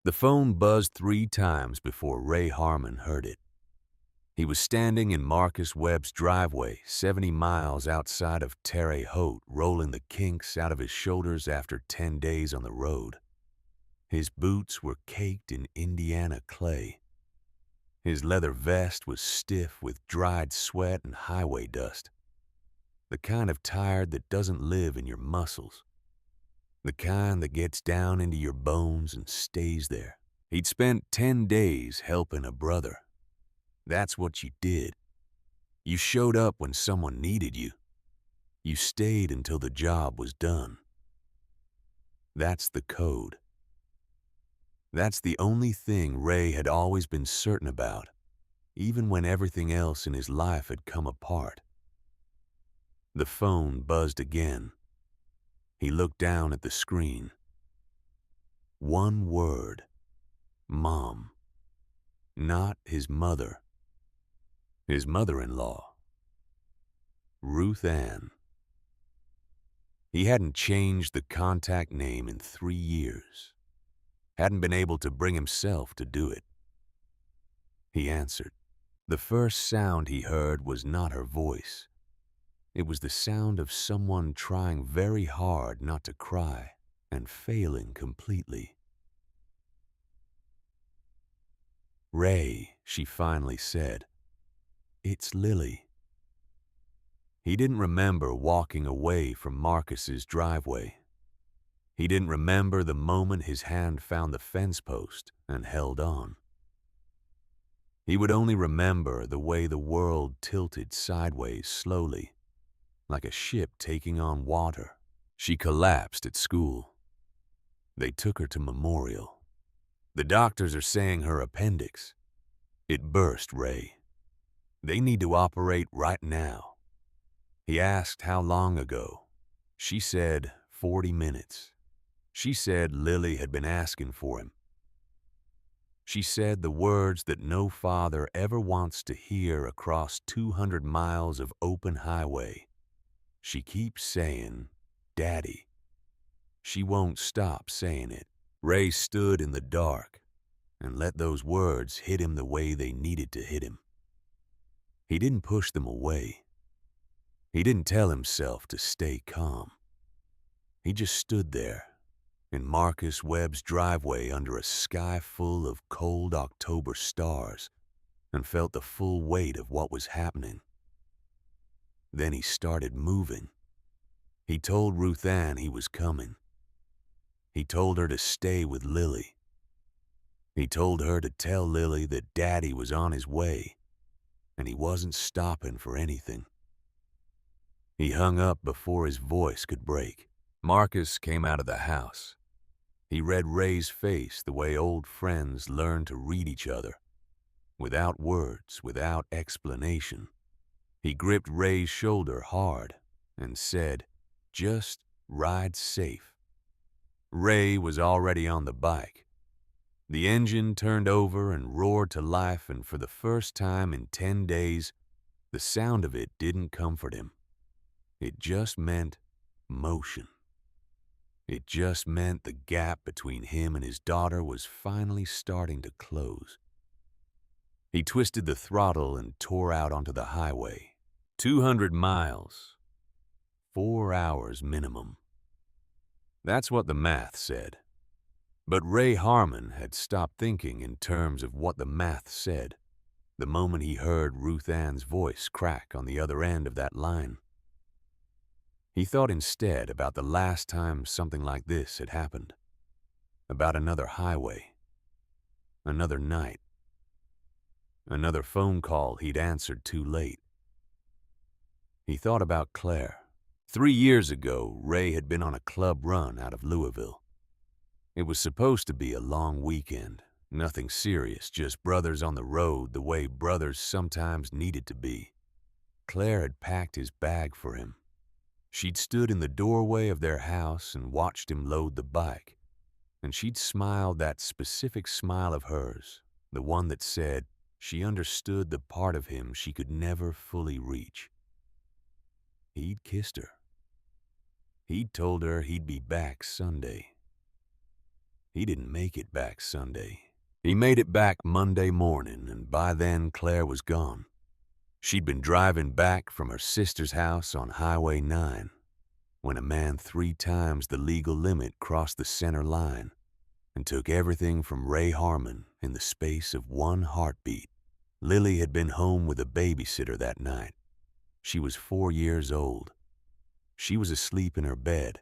The phone buzzed 3 times before Ray Harmon heard it. He was standing in Marcus Webb's driveway, 70 miles outside of Terre Haute, rolling the kinks out of his shoulders after 10 days on the road. His boots were caked in Indiana clay. His leather vest was stiff with dried sweat and highway dust. The kind of tired that doesn't live in your muscles. The kind that gets down into your bones and stays there. He'd spent 10 days helping a brother. That's what you did. You showed up when someone needed you. You stayed until the job was done. That's the code. That's the only thing Ray had always been certain about, even when everything else in his life had come apart. The phone buzzed again. He looked down at the screen. One word. Mom. Not his mother. His mother-in-law. Ruth Ann. He hadn't changed the contact name in 3 years. Hadn't been able to bring himself to do it. He answered. The first sound he heard was not her voice. It was the sound of someone trying very hard not to cry and failing completely. "Ray," she finally said. "It's Lily." He didn't remember walking away from Marcus's driveway. He didn't remember the moment his hand found the fence post and held on. He would only remember the way the world tilted sideways slowly, like a ship taking on water. She collapsed at school. They took her to Memorial. The doctors are saying her appendix. It burst, Ray. They need to operate right now. He asked how long ago. She said 40 minutes. She said Lily had been asking for him. She said the words that no father ever wants to hear across 200 miles of open highway. She keeps saying, "Daddy." She won't stop saying it. Ray stood in the dark and let those words hit him the way they needed to hit him. He didn't push them away. He didn't tell himself to stay calm. He just stood there in Marcus Webb's driveway under a sky full of cold October stars and felt the full weight of what was happening. Then he started moving. He told Ruth Ann he was coming. He told her to stay with Lily. He told her to tell Lily that Daddy was on his way and he wasn't stopping for anything. He hung up before his voice could break. Marcus came out of the house. He read Ray's face the way old friends learn to read each other, without words, without explanation. He gripped Ray's shoulder hard and said, "Just ride safe." Ray was already on the bike. The engine turned over and roared to life, and for the first time in 10 days, the sound of it didn't comfort him. It just meant motion. It just meant the gap between him and his daughter was finally starting to close. He twisted the throttle and tore out onto the highway. 200 miles. 4 hours minimum. That's what the math said. But Ray Harmon had stopped thinking in terms of what the math said the moment he heard Ruth Ann's voice crack on the other end of that line. He thought instead about the last time something like this had happened, about another highway, another night, another phone call he'd answered too late. He thought about Claire. 3 years ago, Ray had been on a club run out of Louisville. It was supposed to be a long weekend, nothing serious, just brothers on the road the way brothers sometimes needed to be. Claire had packed his bag for him. She'd stood in the doorway of their house and watched him load the bike, and she'd smiled that specific smile of hers, the one that said she understood the part of him she could never fully reach. He'd kissed her. He'd told her he'd be back Sunday. He didn't make it back Sunday. He made it back Monday morning, and by then Claire was gone. She'd been driving back from her sister's house on Highway 9 when a man 3 times the legal limit crossed the center line and took everything from Ray Harmon in the space of one heartbeat. Lily had been home with a babysitter that night. She was 4 years old. She was asleep in her bed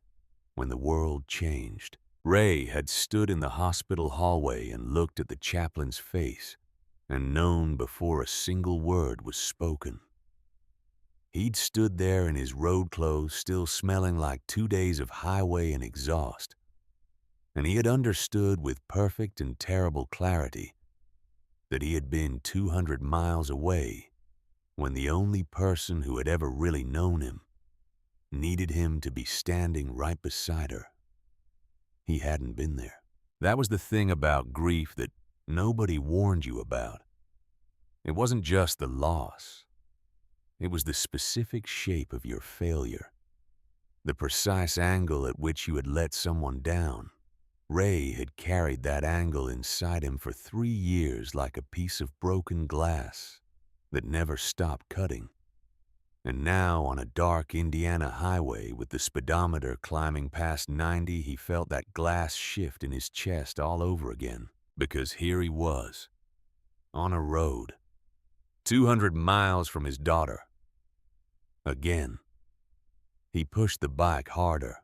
when the world changed. Ray had stood in the hospital hallway and looked at the chaplain's face and known before a single word was spoken. He'd stood there in his road clothes, still smelling like 2 days of highway and exhaust, and he had understood with perfect and terrible clarity that he had been 200 miles away when the only person who had ever really known him needed him to be standing right beside her. He hadn't been there. That was the thing about grief that nobody warned you about. It wasn't just the loss. It was the specific shape of your failure, the precise angle at which you had let someone down. Ray had carried that angle inside him for 3 years like a piece of broken glass that never stopped cutting. And now, on a dark Indiana highway with the speedometer climbing past 90, he felt that glass shift in his chest all over again, because here he was, on a road, 200 miles from his daughter. Again. He pushed the bike harder.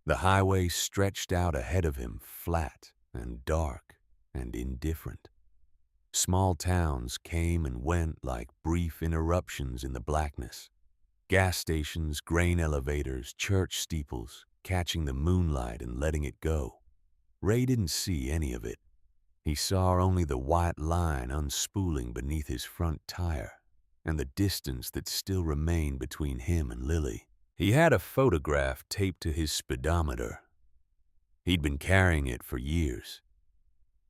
The highway stretched out ahead of him, flat and dark and indifferent. Small towns came and went like brief interruptions in the blackness. Gas stations, grain elevators, church steeples, catching the moonlight and letting it go. Ray didn't see any of it. He saw only the white line unspooling beneath his front tire and the distance that still remained between him and Lily. He had a photograph taped to his speedometer. He'd been carrying it for years.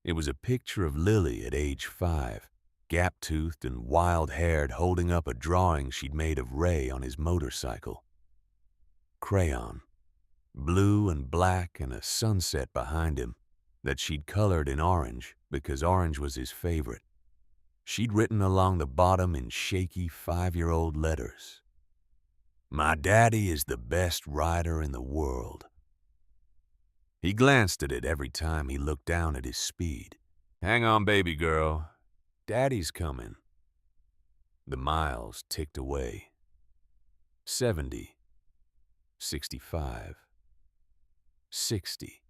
It was a picture of Lily at age 5, gap-toothed and wild-haired, holding up a drawing she'd made of Ray on his motorcycle. Crayon, blue and black, and a sunset behind him that she'd colored in orange because orange was his favorite. She'd written along the bottom in shaky 5-year-old letters, "My daddy is the best rider in the world." He glanced at it every time he looked down at his speed. "Hang on, baby girl. Daddy's coming." The miles ticked away. 70, 65, 60.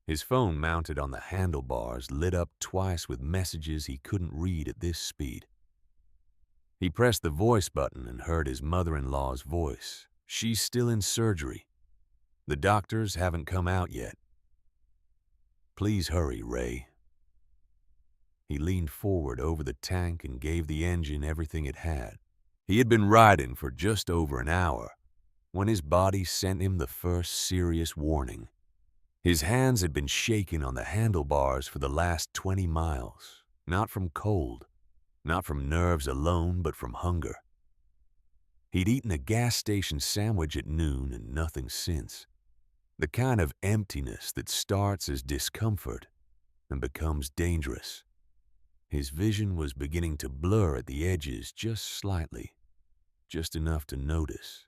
His phone, mounted on the handlebars, lit up twice with messages he couldn't read at this speed. He pressed the voice button and heard his mother-in-law's voice. "She's still in surgery. The doctors haven't come out yet. Please hurry, Ray." He leaned forward over the tank and gave the engine everything it had. He had been riding for just over an hour when his body sent him the first serious warning. His hands had been shaking on the handlebars for the last 20 miles, not from cold, not from nerves alone, but from hunger. He'd eaten a gas station sandwich at noon and nothing since. The kind of emptiness that starts as discomfort and becomes dangerous. His vision was beginning to blur at the edges just slightly, just enough to notice.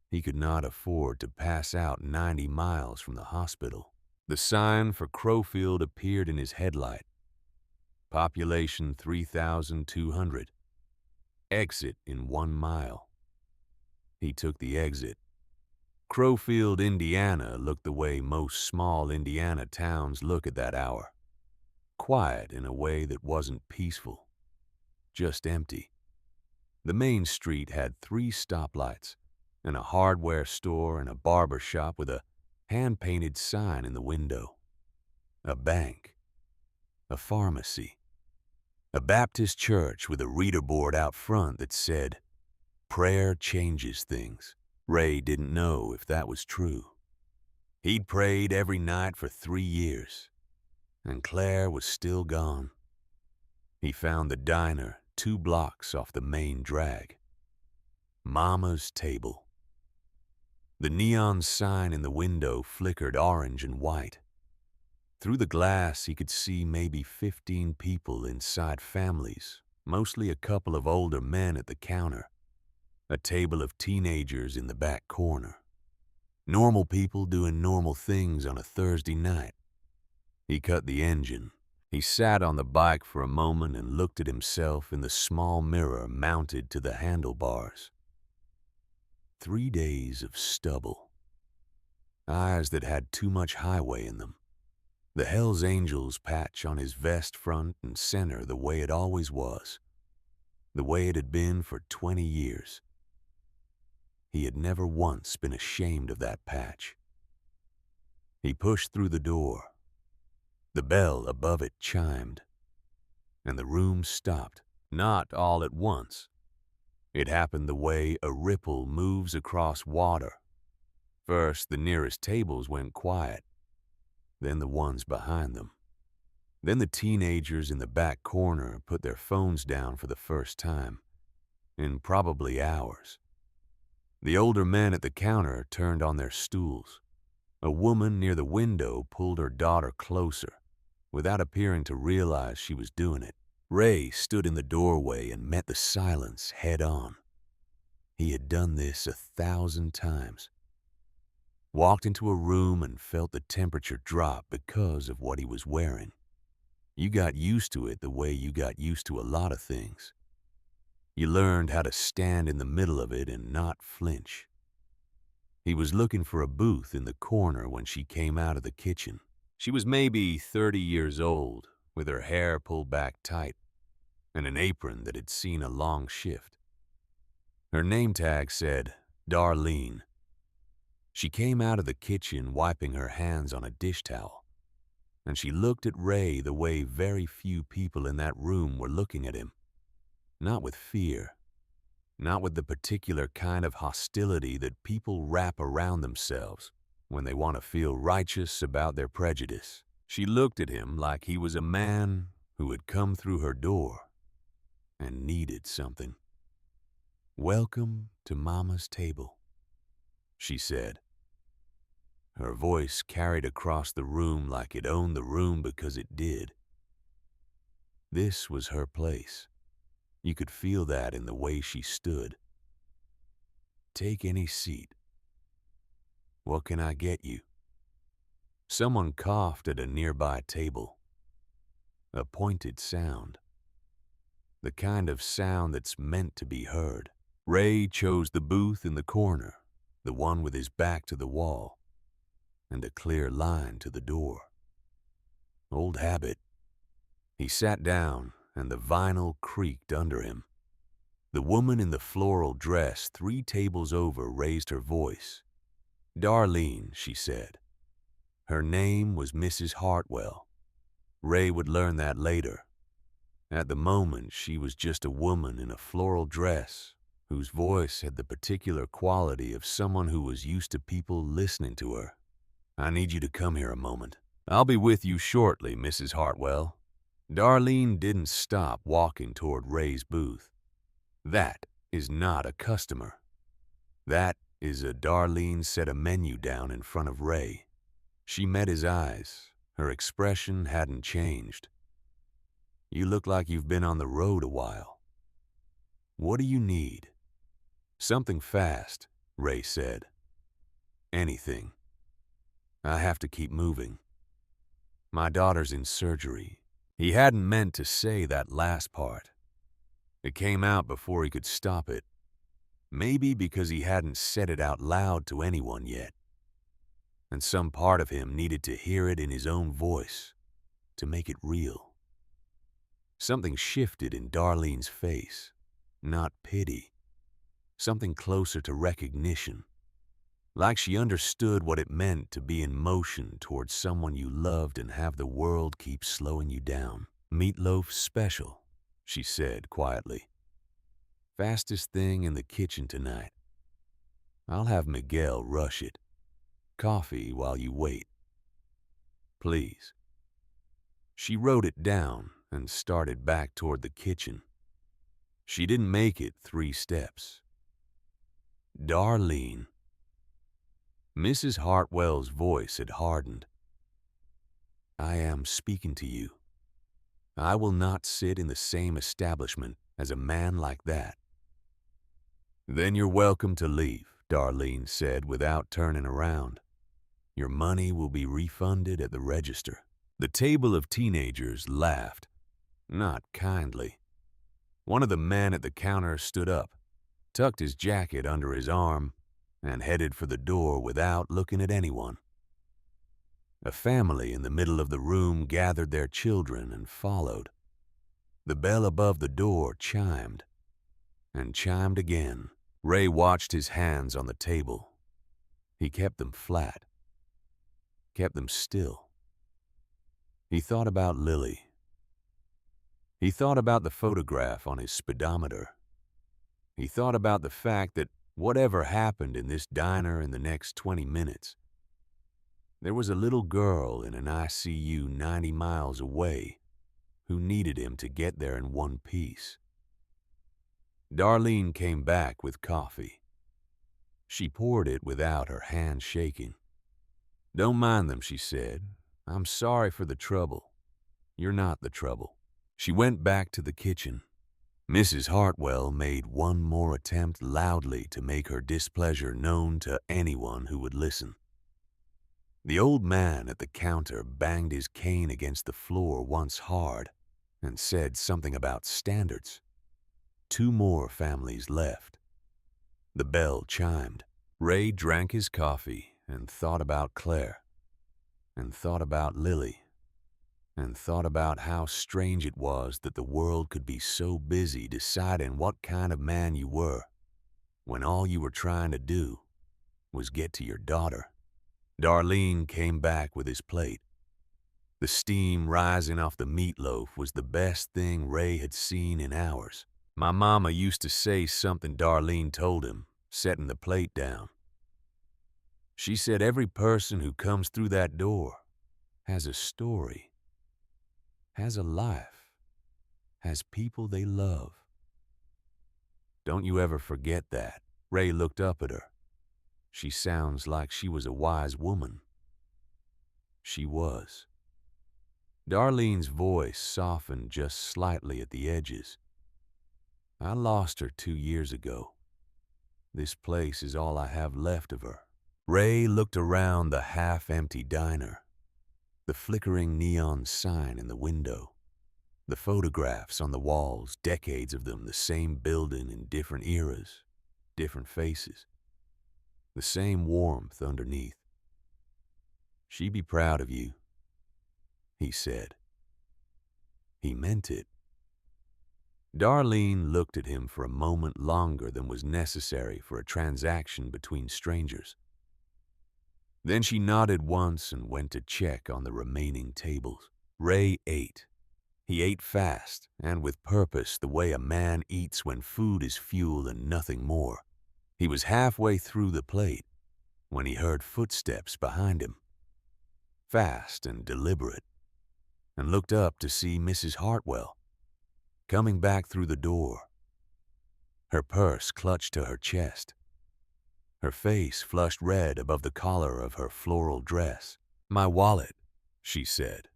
He could not afford to pass out 90 miles from the hospital. The sign for Crowfield appeared in his headlight. Population 3,200. Exit in 1 mile. He took the exit. Crowfield, Indiana looked the way most small Indiana towns look at that hour. Quiet in a way that wasn't peaceful, just empty. The main street had 3 stoplights and a hardware store and a barber shop with a hand-painted sign in the window. A bank. A pharmacy. A Baptist church with a reader board out front that said, "Prayer changes things." Ray didn't know if that was true. He'd prayed every night for 3 years, and Claire was still gone. He found the diner 2 blocks off the main drag. Mama's Table. The neon sign in the window flickered orange and white. Through the glass, he could see maybe 15 people inside families, mostly a couple of older men at the counter, a table of teenagers in the back corner. Normal people doing normal things on a Thursday night. He cut the engine. He sat on the bike for a moment and looked at himself in the small mirror mounted to the handlebars. 3 days of stubble. Eyes that had too much highway in them. The Hells Angels patch on his vest front and center the way it always was. The way it had been for 20 years. He had never once been ashamed of that patch. He pushed through the door. The bell above it chimed, and the room stopped, not all at once. It happened the way a ripple moves across water. First, the nearest tables went quiet, then the ones behind them. Then the teenagers in the back corner put their phones down for the first time, in probably hours. The older men at the counter turned on their stools. A woman near the window pulled her daughter closer, without appearing to realize she was doing it. Ray stood in the doorway and met the silence head on. He had done this 1,000 times. Walked into a room and felt the temperature drop because of what he was wearing. You got used to it the way you got used to a lot of things. You learned how to stand in the middle of it and not flinch. He was looking for a booth in the corner when she came out of the kitchen. She was maybe 30 years old, with her hair pulled back tight, and an apron that had seen a long shift. Her name tag said, Darlene. She came out of the kitchen wiping her hands on a dish towel, and she looked at Ray the way very few people in that room were looking at him. Not with fear, not with the particular kind of hostility that people wrap around themselves when they want to feel righteous about their prejudice. She looked at him like he was a man who had come through her door and needed something. Welcome to Mama's table, she said. Her voice carried across the room like it owned the room because it did. This was her place. You could feel that in the way she stood. Take any seat. What can I get you? Someone coughed at a nearby table. A pointed sound. The kind of sound that's meant to be heard. Ray chose the booth in the corner, the one with his back to the wall, and a clear line to the door. Old habit. He sat down, and the vinyl creaked under him. The woman in the floral dress 3 tables over raised her voice. Darlene, she said. Her name was Mrs. Hartwell. Ray would learn that later. At the moment, she was just a woman in a floral dress whose voice had the particular quality of someone who was used to people listening to her. I need you to come here a moment. I'll be with you shortly, Mrs. Hartwell. Darlene didn't stop walking toward Ray's booth. That is not a customer. That is a Darlene set a menu down in front of Ray. She met his eyes. Her expression hadn't changed. You look like you've been on the road a while. What do you need? Something fast, Ray said. Anything. I have to keep moving. My daughter's in surgery. He hadn't meant to say that last part. It came out before he could stop it. Maybe because he hadn't said it out loud to anyone yet. And some part of him needed to hear it in his own voice to make it real. Something shifted in Darlene's face, not pity. Something closer to recognition. Like she understood what it meant to be in motion towards someone you loved and have the world keep slowing you down. Meatloaf special, she said quietly. Fastest thing in the kitchen tonight. I'll have Miguel rush it. Coffee while you wait. Please. She wrote it down and started back toward the kitchen. She didn't make it 3 steps. Darlene. Mrs. Hartwell's voice had hardened. I am speaking to you. I will not sit in the same establishment as a man like that." "Then you're welcome to leave," Darlene said without turning around. "Your money will be refunded at the register." The table of teenagers laughed, not kindly. One of the men at the counter stood up, tucked his jacket under his arm, and headed for the door without looking at anyone. A family in the middle of the room gathered their children and followed. The bell above the door chimed, and chimed again. Ray watched his hands on the table. He kept them flat, kept them still. He thought about Lily. He thought about the photograph on his speedometer. He thought about the fact that whatever happened in this diner in the next 20 minutes, there was a little girl in an ICU 90 miles away who needed him to get there in one piece. Darlene came back with coffee. She poured it without her hand shaking. "Don't mind them," she said. "I'm sorry for the trouble. You're not the trouble." She went back to the kitchen. Mrs. Hartwell made one more attempt loudly to make her displeasure known to anyone who would listen. The old man at the counter banged his cane against the floor once hard and said something about standards. 2 more families left. The bell chimed. Ray drank his coffee and thought about Claire, and thought about Lily, and thought about how strange it was that the world could be so busy deciding what kind of man you were, when all you were trying to do was get to your daughter. Darlene came back with his plate. The steam rising off the meatloaf was the best thing Ray had seen in hours. "My mama used to say something," Darlene told him, setting the plate down. "She said every person who comes through that door has a story, has a life, has people they love. Don't you ever forget that." Ray looked up at her. She sounds like she was a wise woman. She was. Darlene's voice softened just slightly at the edges. "I lost her 2 years ago. This place is all I have left of her." Ray looked around the half-empty diner, the flickering neon sign in the window, the photographs on the walls, decades of them, the same building in different eras, different faces, the same warmth underneath. "She'd be proud of you," he said. He meant it. Darlene looked at him for a moment longer than was necessary for a transaction between strangers. Then she nodded once and went to check on the remaining tables. Ray ate. He ate fast and with purpose, the way a man eats when food is fuel and nothing more. He was halfway through the plate when he heard footsteps behind him, fast and deliberate, and looked up to see Mrs. Hartwell coming back through the door. Her purse clutched to her chest. Her face flushed red above the collar of her floral dress. "My wallet," she said.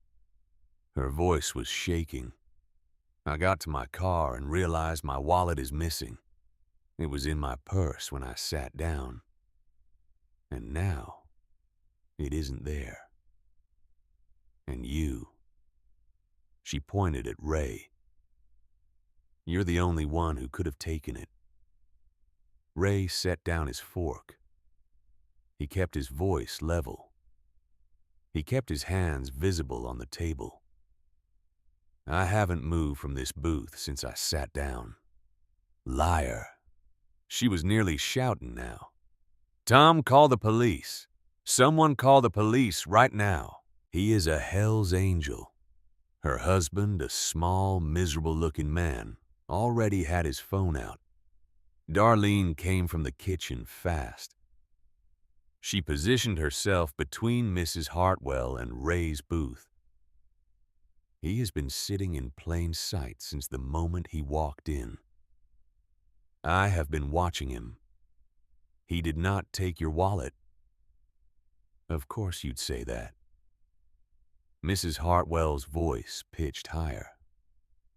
Her voice was shaking. "I got to my car and realized my wallet is missing. It was in my purse when I sat down. And now, it isn't there. And you," she pointed at Ray, "you're the only one who could have taken it." Ray set down his fork. He kept his voice level. He kept his hands visible on the table. "I haven't moved from this booth since I sat down." "Liar." She was nearly shouting now. "Tom, call the police. Someone call the police right now. He is a Hell's Angel." Her husband, a small, miserable-looking man, already had his phone out. Darlene came from the kitchen fast. She positioned herself between Mrs. Hartwell and Ray's booth. "He has been sitting in plain sight since the moment he walked in. I have been watching him. He did not take your wallet." "Of course you'd say that." Mrs. Hartwell's voice pitched higher.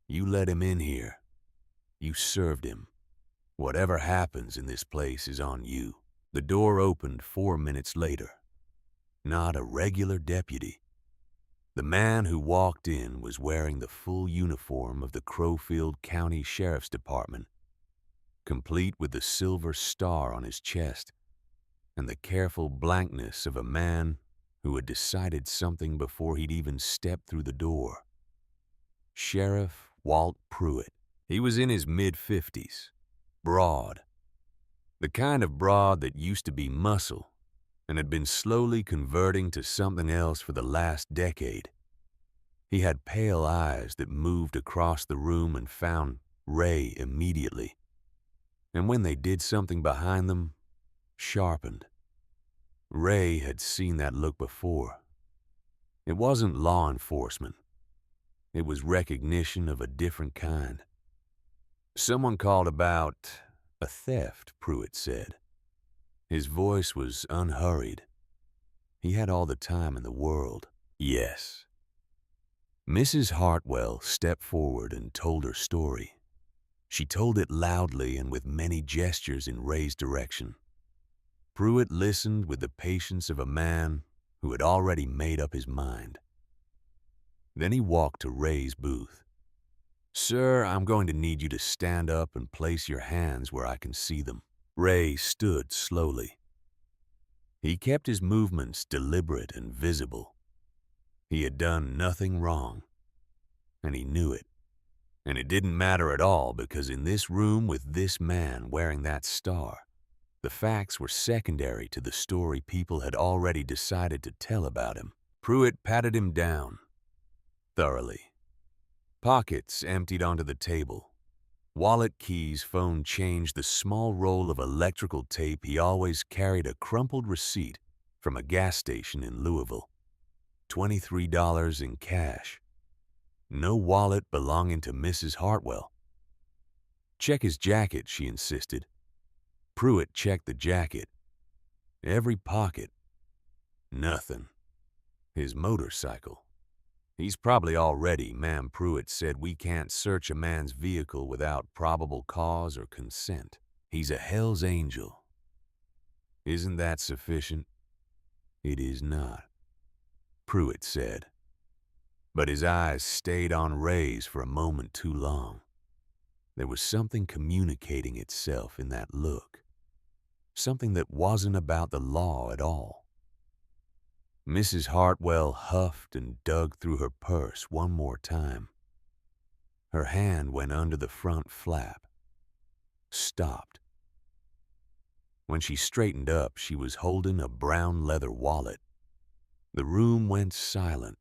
"You let him in here. You served him. Whatever happens in this place is on you." The door opened 4 minutes later. Not a regular deputy. The man who walked in was wearing the full uniform of the Crowfield County Sheriff's Department, complete with the silver star on his chest and the careful blankness of a man who had decided something before he'd even stepped through the door. Sheriff Walt Pruitt. He was in his mid-50s, broad. The kind of broad that used to be muscle and had been slowly converting to something else for the last decade. He had pale eyes that moved across the room and found Ray immediately. And when they did something behind them, sharpened. Ray had seen that look before. It wasn't law enforcement. It was recognition of a different kind. "Someone called about a theft," Pruitt said. His voice was unhurried. He had all the time in the world. "Yes." Mrs. Hartwell stepped forward and told her story. She told it loudly and with many gestures in Ray's direction. Pruitt listened with the patience of a man who had already made up his mind. Then he walked to Ray's booth. "Sir, I'm going to need you to stand up and place your hands where I can see them." Ray stood slowly. He kept his movements deliberate and visible. He had done nothing wrong, and he knew it. And it didn't matter at all because in this room with this man wearing that star, the facts were secondary to the story people had already decided to tell about him. Pruitt patted him down, thoroughly. Pockets emptied onto the table. Wallet, keys, phone change, the small roll of electrical tape. He always carried a crumpled receipt from a gas station in Louisville. $23 in cash. No wallet belonging to Mrs. Hartwell. "Check his jacket," she insisted. Pruitt checked the jacket. Every pocket. Nothing. His motorcycle. "He's probably all ready," Ma'am Pruitt said. "We can't search a man's vehicle without probable cause or consent. He's a Hell's Angel." "Isn't that sufficient?" "It is not," Pruitt said. But his eyes stayed on Ray's for a moment too long. There was something communicating itself in that look. Something that wasn't about the law at all. Mrs. Hartwell huffed and dug through her purse one more time. Her hand went under the front flap. Stopped. When she straightened up, she was holding a brown leather wallet. The room went silent.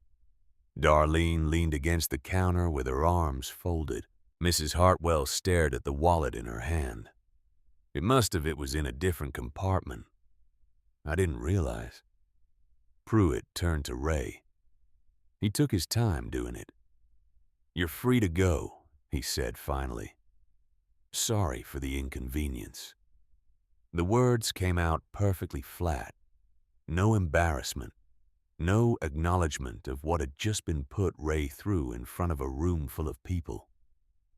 Darlene leaned against the counter with her arms folded. Mrs. Hartwell stared at the wallet in her hand. "It was in a different compartment. I didn't realize." Pruitt turned to Ray. He took his time doing it. "You're free to go," he said finally. "Sorry for the inconvenience." The words came out perfectly flat. No embarrassment. No acknowledgement of what had just been put Ray through in front of a room full of people.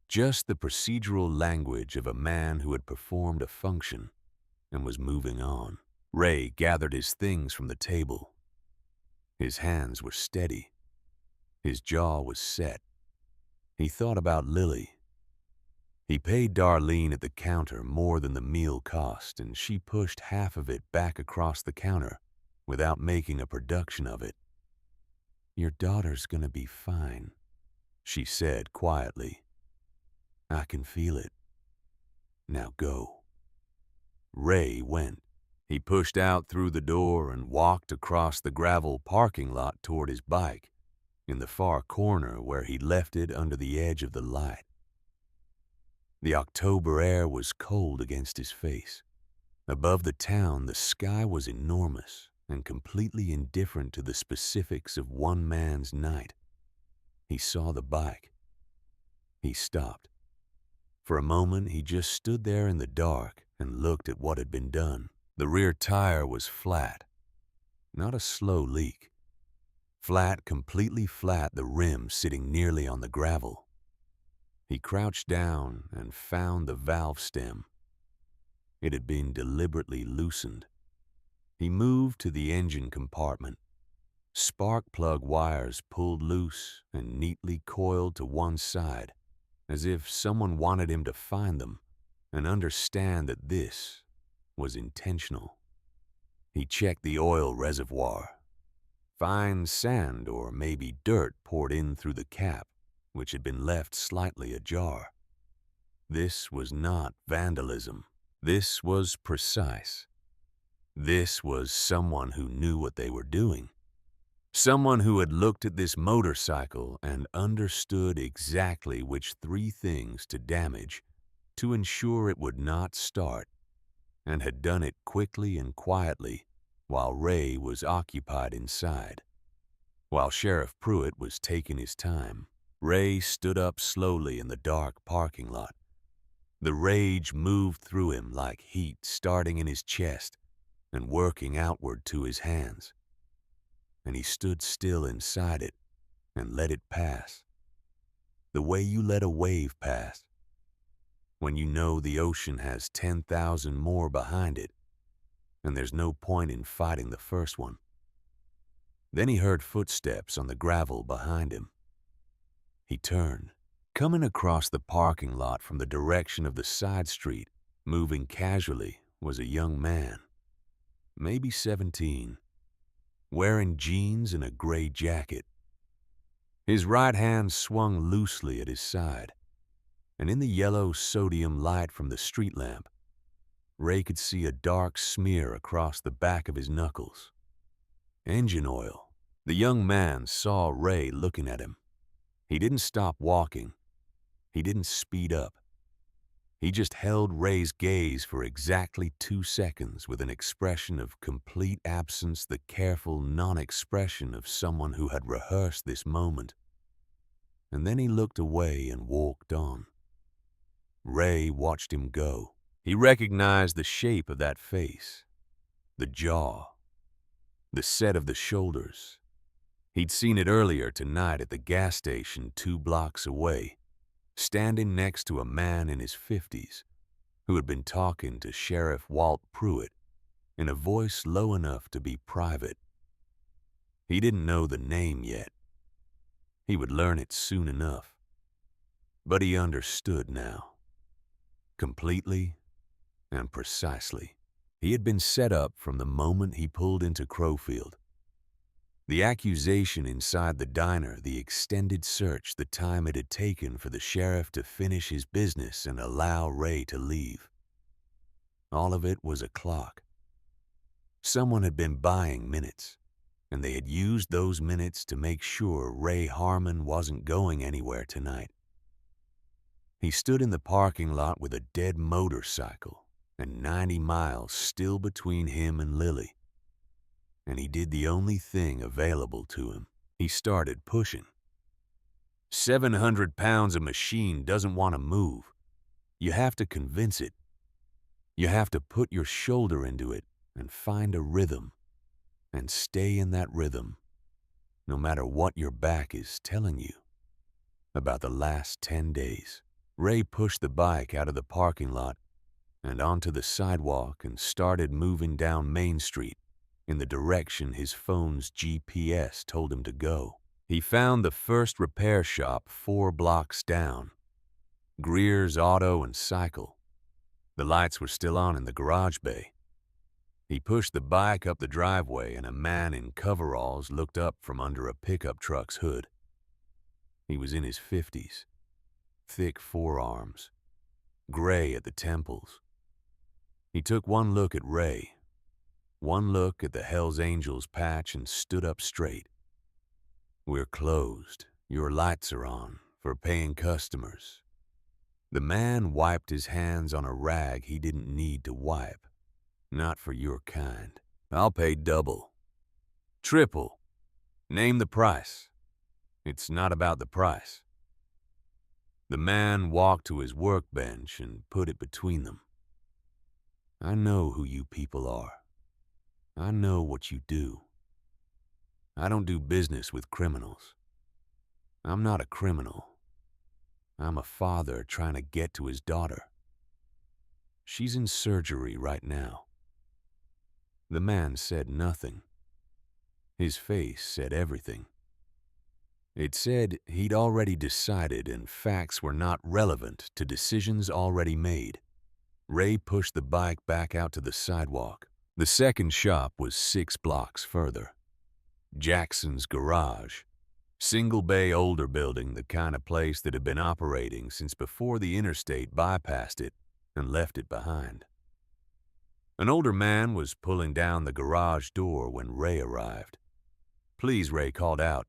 Just the procedural language of a man who had performed a function and was moving on. Ray gathered his things from the table. His hands were steady. His jaw was set. He thought about Lily. He paid Darlene at the counter more than the meal cost, and she pushed half of it back across the counter without making a production of it. "Your daughter's gonna be fine," she said quietly. "I can feel it. Now go." Ray went. He pushed out through the door and walked across the gravel parking lot toward his bike, in the far corner where he left it under the edge of the light. The October air was cold against his face. Above the town, the sky was enormous and completely indifferent to the specifics of one man's night. He saw the bike. He stopped. For a moment, he just stood there in the dark and looked at what had been done. The rear tire was flat. Not a slow leak. Flat, completely flat, the rim sitting nearly on the gravel. He crouched down and found the valve stem. It had been deliberately loosened. He moved to the engine compartment. Spark plug wires pulled loose and neatly coiled to one side, as if someone wanted him to find them and understand that this was intentional. He checked the oil reservoir. Fine sand or maybe dirt poured in through the cap, which had been left slightly ajar. This was not vandalism. This was precise. This was someone who knew what they were doing. Someone who had looked at this motorcycle and understood exactly which three things to damage to ensure it would not start, and had done it quickly and quietly while Ray was occupied inside. While Sheriff Pruitt was taking his time, Ray stood up slowly in the dark parking lot. The rage moved through him like heat starting in his chest and working outward to his hands. And he stood still inside it and let it pass. The way you let a wave pass, when you know the ocean has 10,000 more behind it, and there's no point in fighting the first one. Then he heard footsteps on the gravel behind him. He turned. Coming across the parking lot from the direction of the side street, moving casually, was a young man, maybe 17, wearing jeans and a gray jacket. His right hand swung loosely at his side, and in the yellow sodium light from the street lamp, Ray could see a dark smear across the back of his knuckles. Engine oil. The young man saw Ray looking at him. He didn't stop walking. He didn't speed up. He just held Ray's gaze for exactly 2 seconds with an expression of complete absence, the careful non-expression of someone who had rehearsed this moment. And then he looked away and walked on. Ray watched him go. He recognized the shape of that face, the jaw, the set of the shoulders. He'd seen it earlier tonight at the gas station 2 blocks away, standing next to a man in his 50s who had been talking to Sheriff Walt Pruitt in a voice low enough to be private. He didn't know the name yet. He would learn it soon enough. But he understood now, completely and precisely. He had been set up from the moment he pulled into Crowfield. The accusation inside the diner, the extended search, the time it had taken for the sheriff to finish his business and allow Ray to leave. All of it was a clock. Someone had been buying minutes, and they had used those minutes to make sure Ray Harmon wasn't going anywhere tonight. He stood in the parking lot with a dead motorcycle and 90 miles still between him and Lily. And he did the only thing available to him. He started pushing. 700 pounds of machine doesn't want to move. You have to convince it. You have to put your shoulder into it and find a rhythm and stay in that rhythm, no matter what your back is telling you. About the last 10 days, Ray pushed the bike out of the parking lot and onto the sidewalk and started moving down Main Street in the direction his phone's GPS told him to go. He found the first repair shop 4 blocks down, Greer's Auto and Cycle. The lights were still on in the garage bay. He pushed the bike up the driveway and a man in coveralls looked up from under a pickup truck's hood. He was in his 50s, thick forearms, gray at the temples. He took one look at Ray, one look at the Hells Angels patch and stood up straight. "We're closed. Your lights are on for paying customers." The man wiped his hands on a rag he didn't need to wipe. "Not for your kind. I'll pay double. Triple. Name the price. It's not about the price." The man walked to his workbench and put it between them. "I know who you people are. I know what you do. I don't do business with criminals. I'm not a criminal. I'm a father trying to get to his daughter. She's in surgery right now." The man said nothing. His face said everything. It said he'd already decided and facts were not relevant to decisions already made. Ray pushed the bike back out to the sidewalk. The second shop was 6 blocks further. Jackson's Garage. Single-bay older building, the kind of place that had been operating since before the interstate bypassed it and left it behind. An older man was pulling down the garage door when Ray arrived. "Please," Ray called out.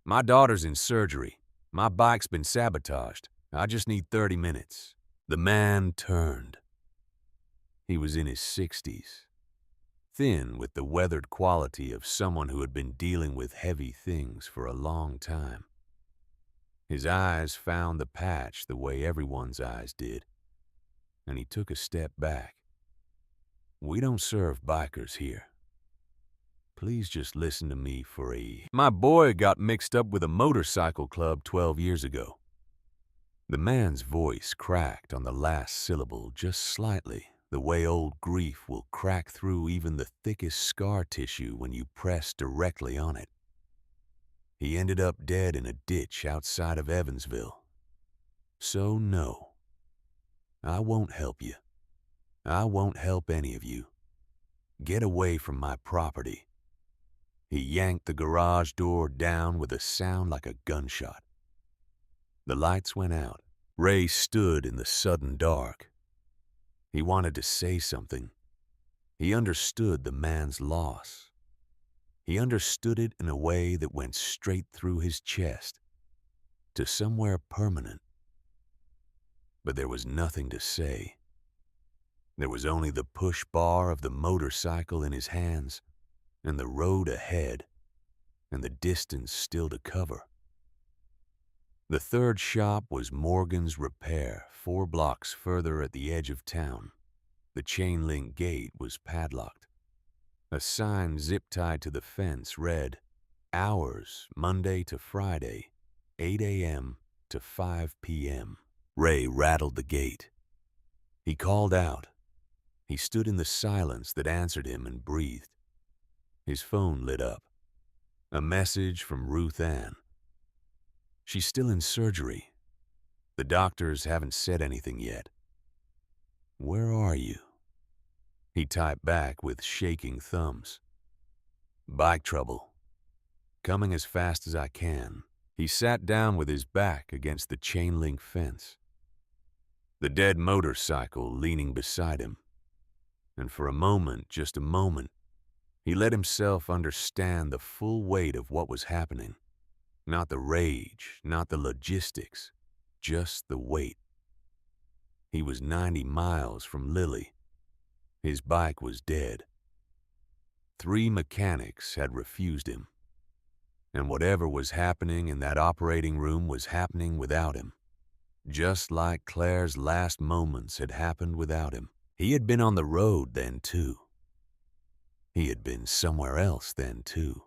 "My daughter's in surgery. My bike's been sabotaged. I just need 30 minutes. The man turned. He was in his 60s, thin with the weathered quality of someone who had been dealing with heavy things for a long time. His eyes found the patch the way everyone's eyes did, and he took a step back. "We don't serve bikers here. Please just listen to me for a... My boy got mixed up with a motorcycle club 12 years ago." The man's voice cracked on the last syllable just slightly, the way old grief will crack through even the thickest scar tissue when you press directly on it. "He ended up dead in a ditch outside of Evansville. So no, I won't help you. I won't help any of you. Get away from my property." He yanked the garage door down with a sound like a gunshot. The lights went out. Ray stood in the sudden dark. He wanted to say something. He understood the man's loss. He understood it in a way that went straight through his chest, to somewhere permanent. But there was nothing to say. There was only the push bar of the motorcycle in his hands, and the road ahead, and the distance still to cover. The third shop was Morgan's Repair, 4 blocks further at the edge of town. The chain-link gate was padlocked. A sign zip-tied to the fence read, "Hours Monday to Friday, 8 a.m. to 5 p.m. Ray rattled the gate. He called out. He stood in the silence that answered him and breathed. His phone lit up. A message from Ruth Ann. "She's still in surgery. The doctors haven't said anything yet." "Where are you?" He typed back with shaking thumbs. "Bike trouble. Coming as fast as I can." He sat down with his back against the chain-link fence. The dead motorcycle leaning beside him. And for a moment, just a moment, he let himself understand the full weight of what was happening. Not the rage, not the logistics, just the weight. He was 90 miles from Lily. His bike was dead. 3 mechanics had refused him. And whatever was happening in that operating room was happening without him. Just like Claire's last moments had happened without him. He had been on the road then too. He had been somewhere else then too.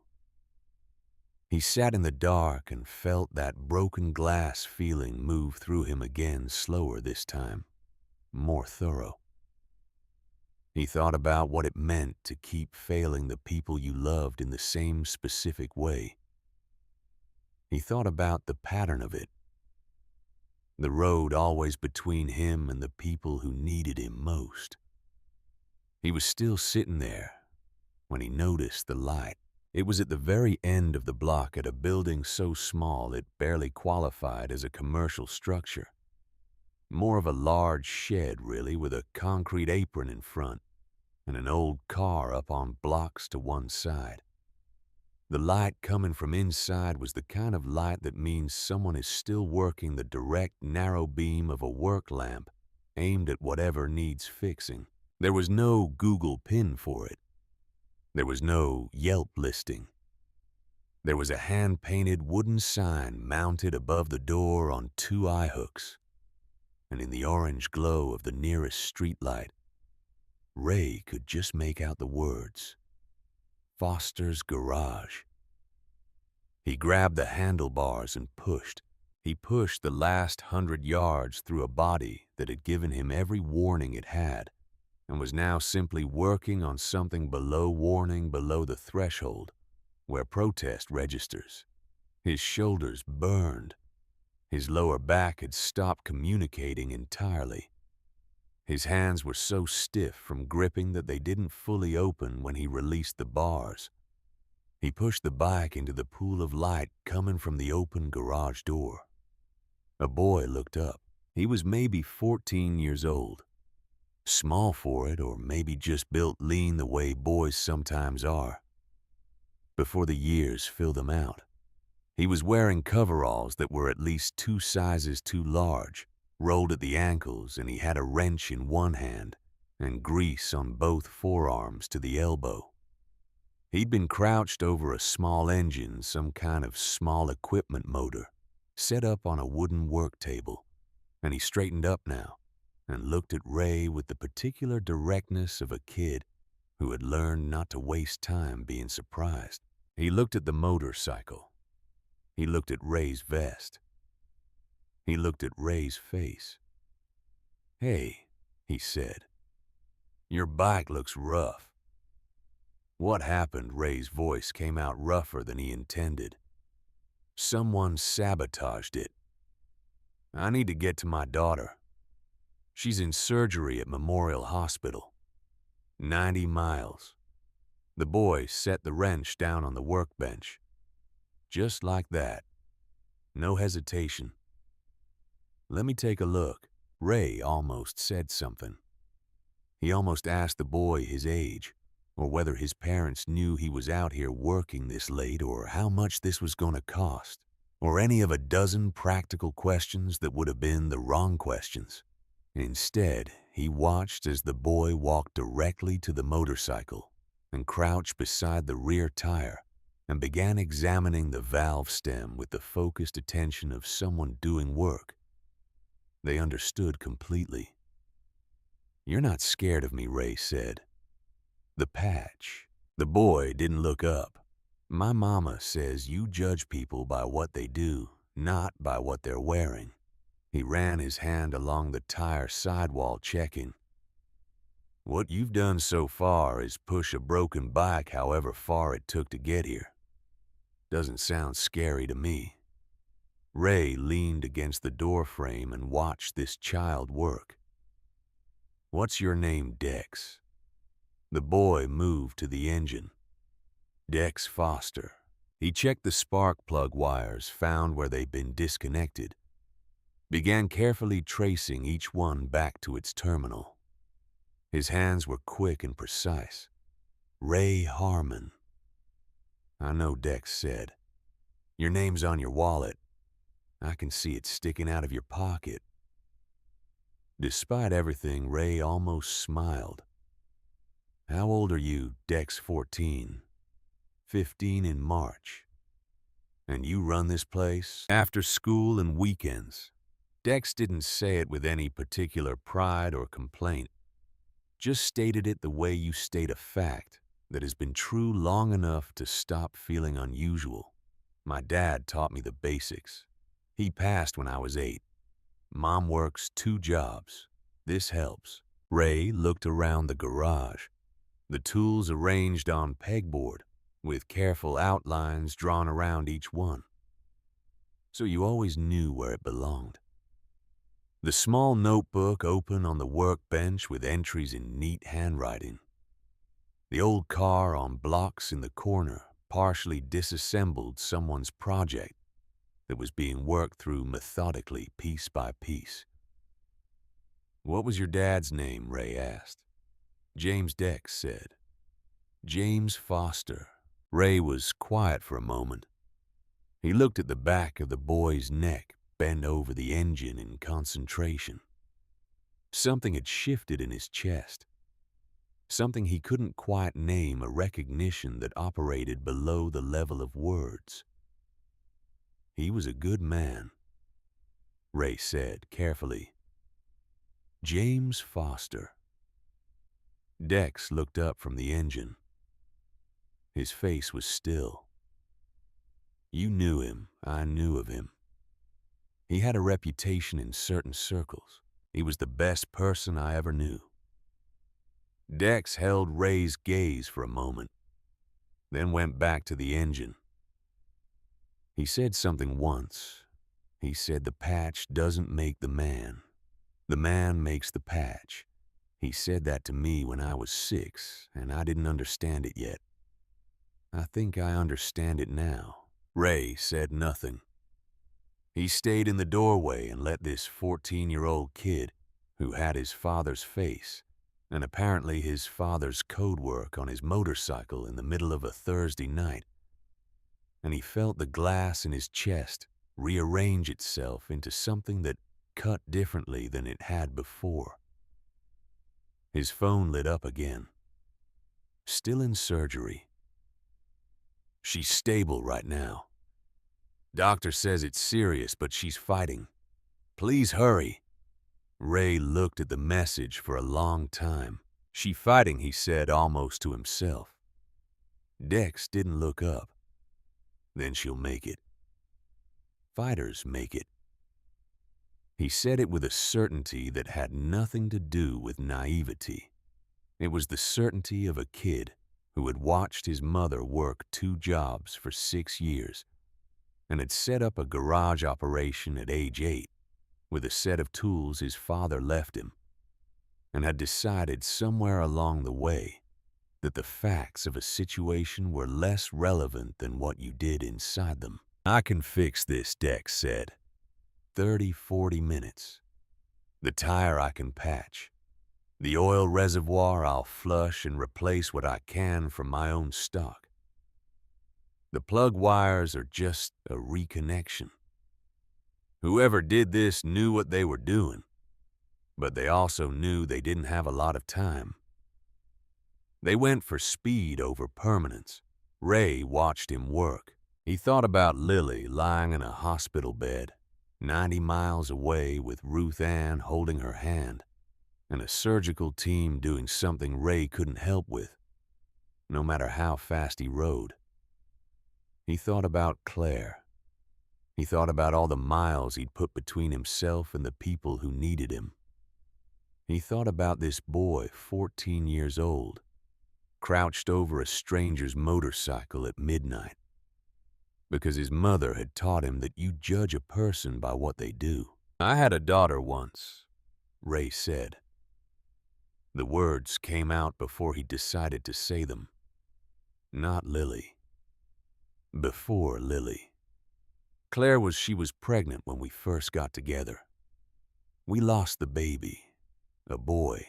He sat in the dark and felt that broken glass feeling move through him again, slower this time, more thorough. He thought about what it meant to keep failing the people you loved in the same specific way. He thought about the pattern of it. The road always between him and the people who needed him most. He was still sitting there when he noticed the light. It was at the very end of the block at a building so small it barely qualified as a commercial structure. More of a large shed, really, with a concrete apron in front and an old car up on blocks to one side. The light coming from inside was the kind of light that means someone is still working the direct, narrow beam of a work lamp aimed at whatever needs fixing. There was no Google pin for it. There was no Yelp listing. There was a hand-painted wooden sign mounted above the door on 2 eye hooks. And in the orange glow of the nearest streetlight, Ray could just make out the words, "Foster's Garage." He grabbed the handlebars and pushed. He pushed the last 100 yards through a body that had given him every warning it had, and was now simply working on something below warning, below the threshold, where protest registers. His shoulders burned. His lower back had stopped communicating entirely. His hands were so stiff from gripping that they didn't fully open when he released the bars. He pushed the bike into the pool of light coming from the open garage door. A boy looked up. He was maybe 14 years old. Small for it, or maybe just built lean the way boys sometimes are, before the years filled him out. He was wearing coveralls that were at least 2 sizes too large, rolled at the ankles, and he had a wrench in one hand and grease on both forearms to the elbow. He'd been crouched over a small engine, some kind of small equipment motor, set up on a wooden work table, and he straightened up now and looked at Ray with the particular directness of a kid who had learned not to waste time being surprised. He looked at the motorcycle. He looked at Ray's vest. He looked at Ray's face. "Hey," he said, "your bike looks rough." What happened? Ray's voice came out rougher than he intended. "Someone sabotaged it. I need to get to my daughter. She's in surgery at Memorial Hospital. 90 miles. The boy set the wrench down on the workbench. Just like that. No hesitation. "Let me take a look." Ray almost said something. He almost asked the boy his age, or whether his parents knew he was out here working this late, or how much this was going to cost, or any of a dozen practical questions that would have been the wrong questions. Instead, he watched as the boy walked directly to the motorcycle and crouched beside the rear tire and began examining the valve stem with the focused attention of someone doing work. They understood completely. "You're not scared of me," Ray said. "The patch." The boy didn't look up. "My mama says you judge people by what they do, not by what they're wearing." He ran his hand along the tire sidewall, checking. "What you've done so far is push a broken bike however far it took to get here. Doesn't sound scary to me." Ray leaned against the door frame and watched this child work. "What's your name, Dex?" The boy moved to the engine. "Dex Foster." He checked the spark plug wires, found where they'd been disconnected, began carefully tracing each one back to its terminal. His hands were quick and precise. "Ray Harmon." "I know," Dex said. "Your name's on your wallet. I can see it sticking out of your pocket." Despite everything, Ray almost smiled. "How old are you?" Dex, 14. 15 in March. "And you run this place?" "After school and weekends." Dex didn't say it with any particular pride or complaint, just stated it the way you state a fact that has been true long enough to stop feeling unusual. "My dad taught me the basics. He passed when I was 8. Mom works 2 jobs. This helps." Ray looked around the garage, the tools arranged on pegboard, with careful outlines drawn around each one. "So you always knew where it belonged." The small notebook open on the workbench with entries in neat handwriting. The old car on blocks in the corner, partially disassembled someone's project that was being worked through methodically, piece by piece. "What was your dad's name?" Ray asked. "James," Dex said. "James Foster." Ray was quiet for a moment. He looked at the back of the boy's neck, bent over the engine in concentration. Something had shifted in his chest. Something he couldn't quite name, a recognition that operated below the level of words. "He was a good man," Ray said carefully. "James Foster." Dex looked up from the engine. His face was still. You knew him, I knew of him. He had a reputation in certain circles. He was the best person I ever knew. Dex held Ray's gaze for a moment, then went back to the engine. He said something once. He said the patch doesn't make the man makes the patch. He said that to me when I was 6, and I didn't understand it yet. I think I understand it now. Ray said nothing. He stayed in the doorway and let this 14-year-old kid, who had his father's face, and apparently his father's code work on his motorcycle in the middle of a Thursday night, and he felt the glass in his chest rearrange itself into something that cut differently than it had before. His phone lit up again. Still in surgery. She's stable right now. Doctor says it's serious, but she's fighting. Please hurry. Ray looked at the message for a long time. She fighting, he said almost to himself. Dex didn't look up. Then she'll make it. Fighters make it. He said it with a certainty that had nothing to do with naivety. It was the certainty of a kid who had watched his mother work 2 jobs for 6 years and had set up a garage operation at age 8 with a set of tools his father left him, and had decided somewhere along the way that the facts of a situation were less relevant than what you did inside them. I can fix this, Dex said. 30-40 minutes. The tire I can patch. The oil reservoir I'll flush and replace what I can from my own stock. The plug wires are just a reconnection. Whoever did this knew what they were doing, but they also knew they didn't have a lot of time. They went for speed over permanence. Ray watched him work. He thought about Lily lying in a hospital bed, 90 miles away with Ruth Ann holding her hand, and a surgical team doing something Ray couldn't help with, no matter how fast he rode. He thought about Claire. He thought about all the miles he'd put between himself and the people who needed him. He thought about this boy, 14 years old, crouched over a stranger's motorcycle at midnight, because his mother had taught him that you judge a person by what they do. I had a daughter once, Ray said. The words came out before he decided to say them. Not Lily. Before Lily. She was pregnant when we first got together. We lost the baby, a boy.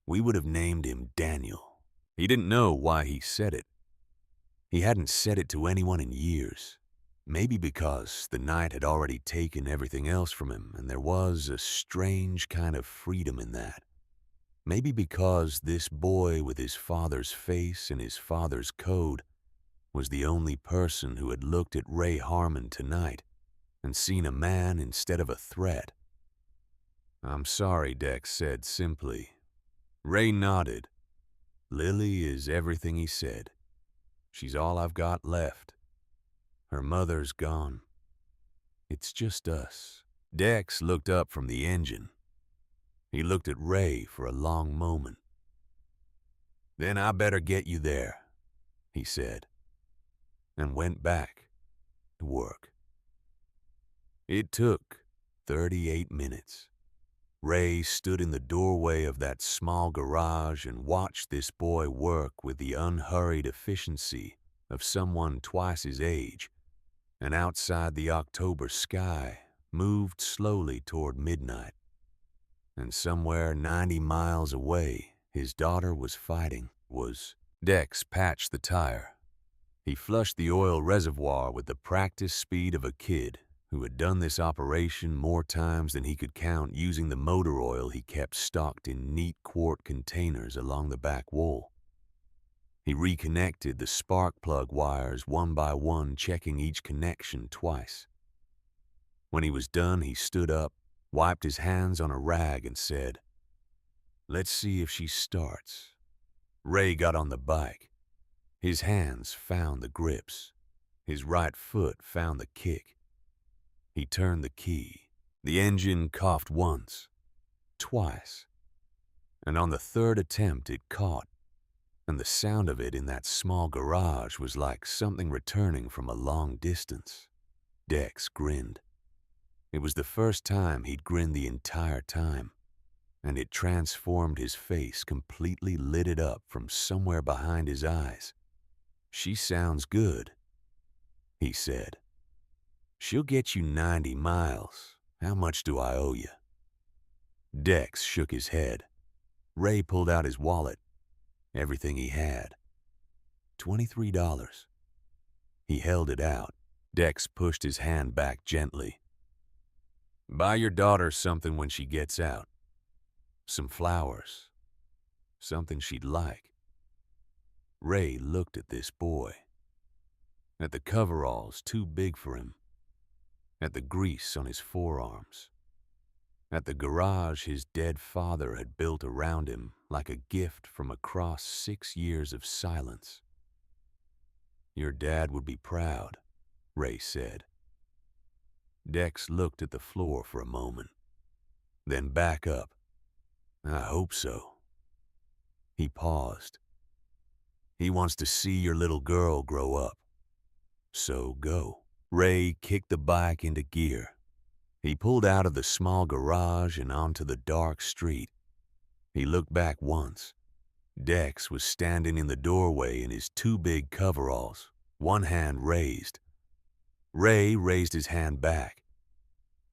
We would have named him Daniel. He didn't know why he said it. He hadn't said it to anyone in years. Maybe because the night had already taken everything else from him, and there was a strange kind of freedom in that. Maybe because this boy with his father's face and his father's code was the only person who had looked at Ray Harmon tonight and seen a man instead of a threat. I'm sorry, Dex said simply. Ray nodded. Lily is everything he said. She's all I've got left. Her mother's gone. It's just us. Dex looked up from the engine. He looked at Ray for a long moment. Then I better get you there, he said, and went back to work. It took 38 minutes. Ray stood in the doorway of that small garage and watched this boy work with the unhurried efficiency of someone twice his age, and outside the October sky moved slowly toward midnight. And somewhere 90 miles away, his daughter was fighting. Dex patched the tire. He flushed the oil reservoir with the practiced speed of a kid who had done this operation more times than he could count using the motor oil he kept stocked in neat quart containers along the back wall. He reconnected the spark plug wires one by one, checking each connection twice. When he was done, he stood up, wiped his hands on a rag, and said, "Let's see if she starts." Ray got on the bike. His hands found the grips. His right foot found the kick. He turned the key. The engine coughed once, twice, and on the third attempt it caught, and the sound of it in that small garage was like something returning from a long distance. Dex grinned. It was the first time he'd grinned the entire time, and it transformed his face, completely lit it up from somewhere behind his eyes. "She sounds good," he said. "She'll get you 90 miles. How much do I owe you?" Dex shook his head. Ray pulled out his wallet, everything he had. $23. He held it out. Dex pushed his hand back gently. "Buy your daughter something when she gets out. Some flowers. Something she'd like." Ray looked at this boy. At the coveralls too big for him. At the grease on his forearms. At the garage his dead father had built around him like a gift from across 6 years of silence. "Your dad would be proud," Ray said. Dex looked at the floor for a moment, then back up. "I hope so." He paused. "He wants to see your little girl grow up. So go." Ray kicked the bike into gear. He pulled out of the small garage and onto the dark street. He looked back once. Dex was standing in the doorway in his 2 big coveralls, one hand raised. Ray raised his hand back.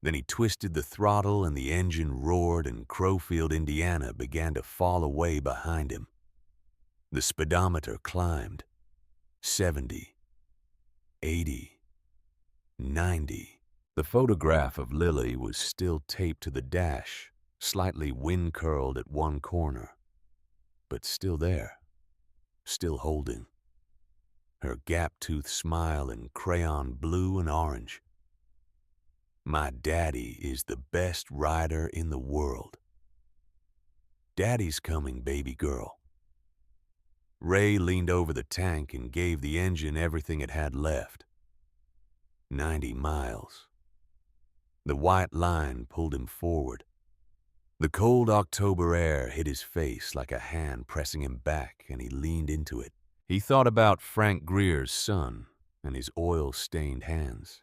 Then he twisted the throttle and the engine roared and Crowfield, Indiana began to fall away behind him. The speedometer climbed. 70, 80, 90. The photograph of Lily was still taped to the dash, slightly wind-curled at one corner, but still there, still holding. Her gap-toothed smile in crayon blue and orange. "My daddy is the best rider in the world. Daddy's coming, baby girl." Ray leaned over the tank and gave the engine everything it had left. 90 miles. The white line pulled him forward. The cold October air hit his face like a hand pressing him back, and he leaned into it. He thought about Frank Greer's son and his oil-stained hands.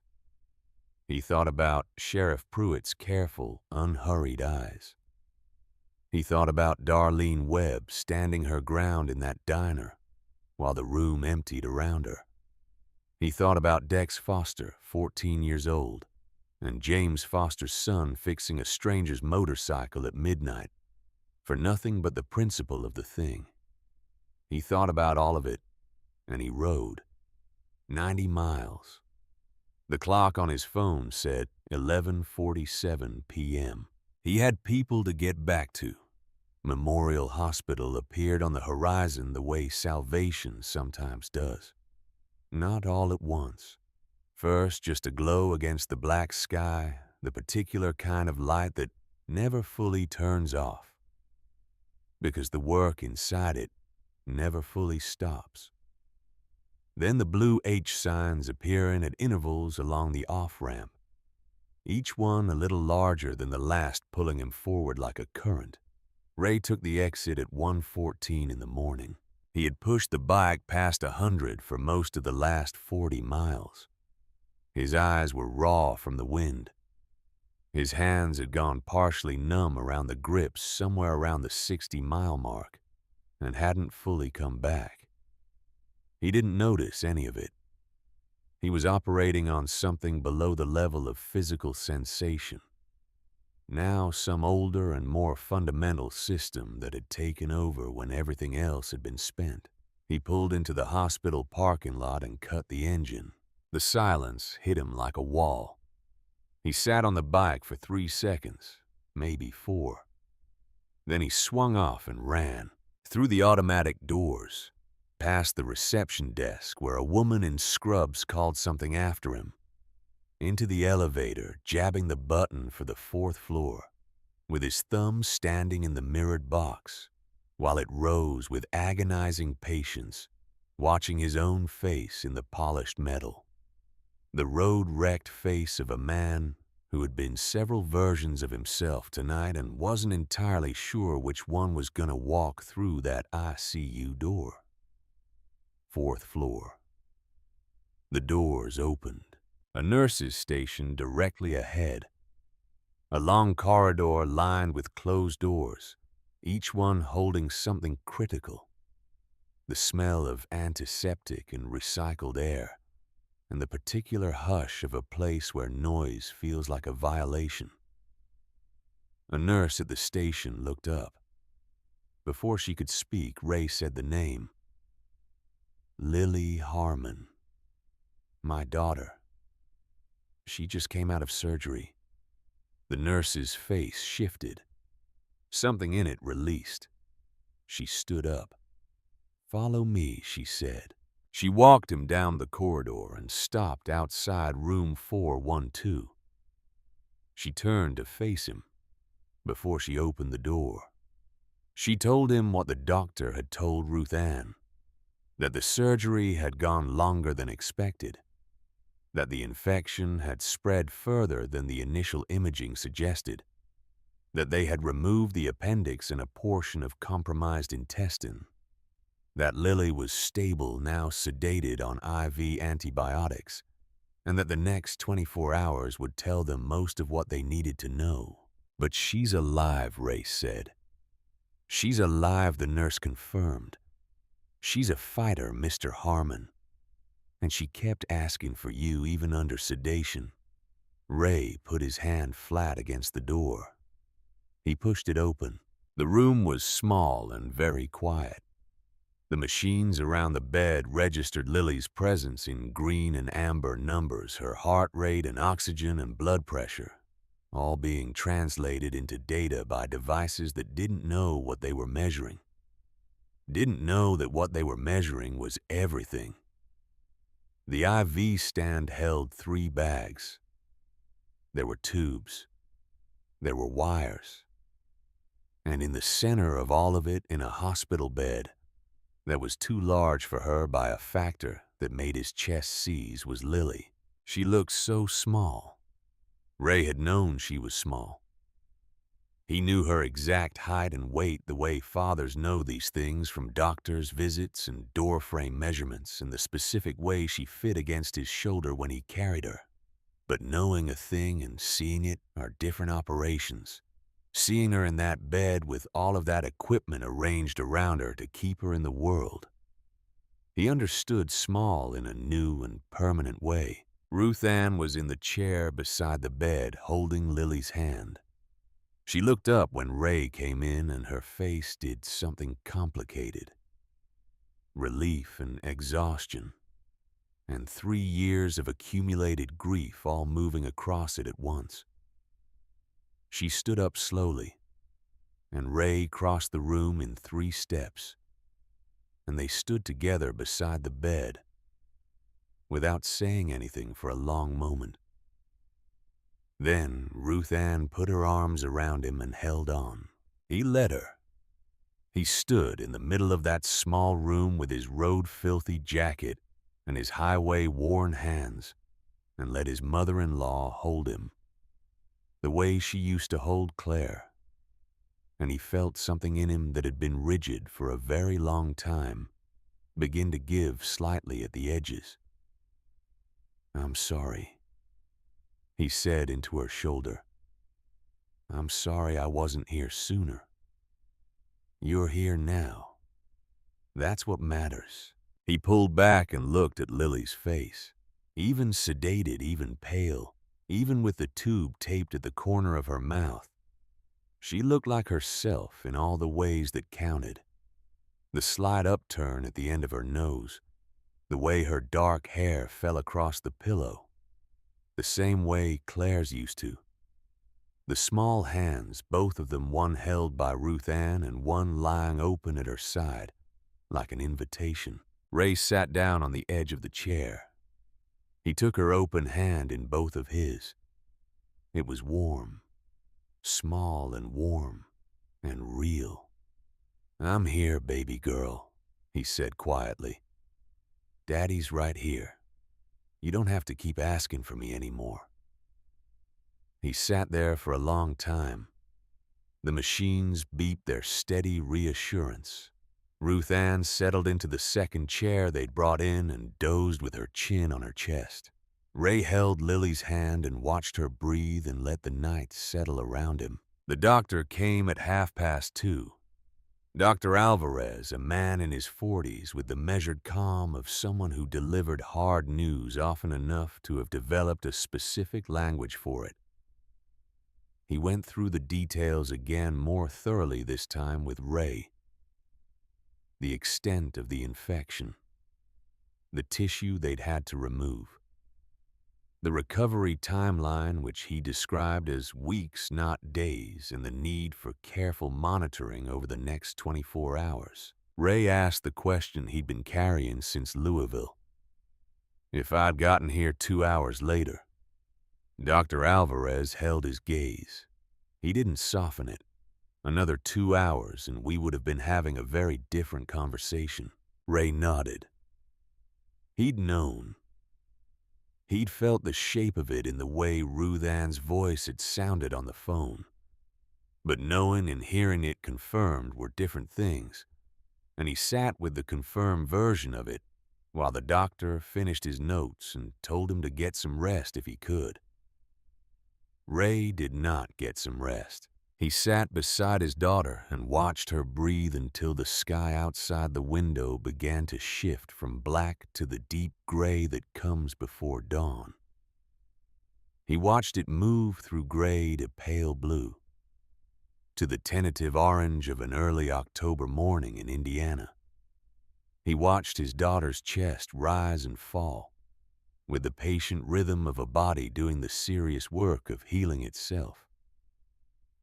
He thought about Sheriff Pruitt's careful, unhurried eyes. He thought about Darlene Webb standing her ground in that diner while the room emptied around her. He thought about Dex Foster, 14 years old, and James Foster's son fixing a stranger's motorcycle at midnight for nothing but the principle of the thing. He thought about all of it, and he rode. 90 miles. The clock on his phone said 11:47 p.m. He had people to get back to. Memorial Hospital appeared on the horizon the way salvation sometimes does. Not all at once. First, just a glow against the black sky, the particular kind of light that never fully turns off, because the work inside it never fully stops. Then the blue H signs appearing at intervals along the off-ramp, each one a little larger than the last, pulling him forward like a current. Ray took the exit at 1:14 in the morning. He had pushed the bike past 100 for most of the last 40 miles. His eyes were raw from the wind. His hands had gone partially numb around the grips somewhere around the 60-mile mark and hadn't fully come back. He didn't notice any of it. He was operating on something below the level of physical sensation. Now some older and more fundamental system that had taken over when everything else had been spent. He pulled into the hospital parking lot and cut the engine. The silence hit him like a wall. He sat on the bike for 3 seconds, maybe 4. Then he swung off and ran. Through the automatic doors, past the reception desk where a woman in scrubs called something after him, into the elevator, jabbing the button for the 4th floor, with his thumb standing in the mirrored box, while it rose with agonizing patience, watching his own face in the polished metal. the road-wrecked face of a man who had been several versions of himself tonight and wasn't entirely sure which one was gonna walk through that ICU door. 4th floor. The doors opened. A nurse's station directly ahead. A long corridor lined with closed doors, each one holding something critical. The smell of antiseptic and recycled air, and the particular hush of a place where noise feels like a violation. A nurse at the station looked up. Before she could speak, Ray said the name. Lily Harmon. My daughter. She just came out of surgery. The nurse's face shifted. Something in it released. She stood up. Follow me, she said. She walked him down the corridor and stopped outside room 412. She turned to face him before she opened the door. She told him what the doctor had told Ruth Ann, that the surgery had gone longer than expected, that the infection had spread further than the initial imaging suggested, that they had removed the appendix and a portion of compromised intestine, that Lily was stable, now sedated on IV antibiotics, and that the next 24 hours would tell them most of what they needed to know. But she's alive, Ray said. She's alive, the nurse confirmed. She's a fighter, Mr. Harmon. And she kept asking for you even under sedation. Ray put his hand flat against the door. He pushed it open. The room was small and very quiet. The machines around the bed registered Lily's presence in green and amber numbers, her heart rate and oxygen and blood pressure, all being translated into data by devices that didn't know what they were measuring. Didn't know that what they were measuring was everything. The IV stand held 3 bags. There were tubes. There were wires. And in the center of all of it, in a hospital bed that was too large for her by a factor that made his chest seize, was Lily. She looked so small. Ray had known she was small. He knew her exact height and weight the way fathers know these things from doctors' visits and doorframe measurements and the specific way she fit against his shoulder when he carried her. But knowing a thing and seeing it are different operations. Seeing her in that bed with all of that equipment arranged around her to keep her in the world. He understood small in a new and permanent way. Ruth Ann was in the chair beside the bed holding Lily's hand. She looked up when Ray came in and her face did something complicated. Relief and exhaustion, and 3 years of accumulated grief all moving across it at once. She stood up slowly, and Ray crossed the room in 3 steps, and they stood together beside the bed, without saying anything for a long moment. Then Ruth Ann put her arms around him and held on. He let her. He stood in the middle of that small room with his road-filthy jacket and his highway-worn hands, and let his mother-in-law hold him, the way she used to hold Claire. And he felt something in him that had been rigid for a very long time begin to give slightly at the edges. "I'm sorry," he said into her shoulder. "I'm sorry I wasn't here sooner. You're here now. That's what matters." He pulled back and looked at Lily's face. Even sedated, even pale, even with the tube taped at the corner of her mouth, she looked like herself in all the ways that counted. The slight upturn at the end of her nose, the way her dark hair fell across the pillow, the same way Claire's used to. The small hands, both of them, one held by Ruth Ann and one lying open at her side, like an invitation. Ray sat down on the edge of the chair. He took her open hand in both of his. It was warm, small and warm, and real. "I'm here, baby girl," he said quietly. "Daddy's right here. You don't have to keep asking for me anymore." He sat there for a long time. The machines beeped their steady reassurance. Ruth Ann settled into the second chair they'd brought in and dozed with her chin on her chest. Ray held Lily's hand and watched her breathe and let the night settle around him. The doctor came at 2:30. Dr. Alvarez, a man in his 40s with the measured calm of someone who delivered hard news often enough to have developed a specific language for it. He went through the details again more thoroughly this time with Ray. The extent of the infection, the tissue they'd had to remove, the recovery timeline, which he described as weeks, not days, and the need for careful monitoring over the next 24 hours. Ray asked the question he'd been carrying since Louisville. If I'd gotten here 2 hours later. Dr. Alvarez held his gaze. He didn't soften it. Another 2 hours and we would have been having a very different conversation. Ray nodded. He'd known. He'd felt the shape of it in the way Ruth Ann's voice had sounded on the phone. But knowing and hearing it confirmed were different things, and he sat with the confirmed version of it while the doctor finished his notes and told him to get some rest if he could. Ray did not get some rest. He sat beside his daughter and watched her breathe until the sky outside the window began to shift from black to the deep gray that comes before dawn. He watched it move through gray to pale blue, to the tentative orange of an early October morning in Indiana. He watched his daughter's chest rise and fall, with the patient rhythm of a body doing the serious work of healing itself.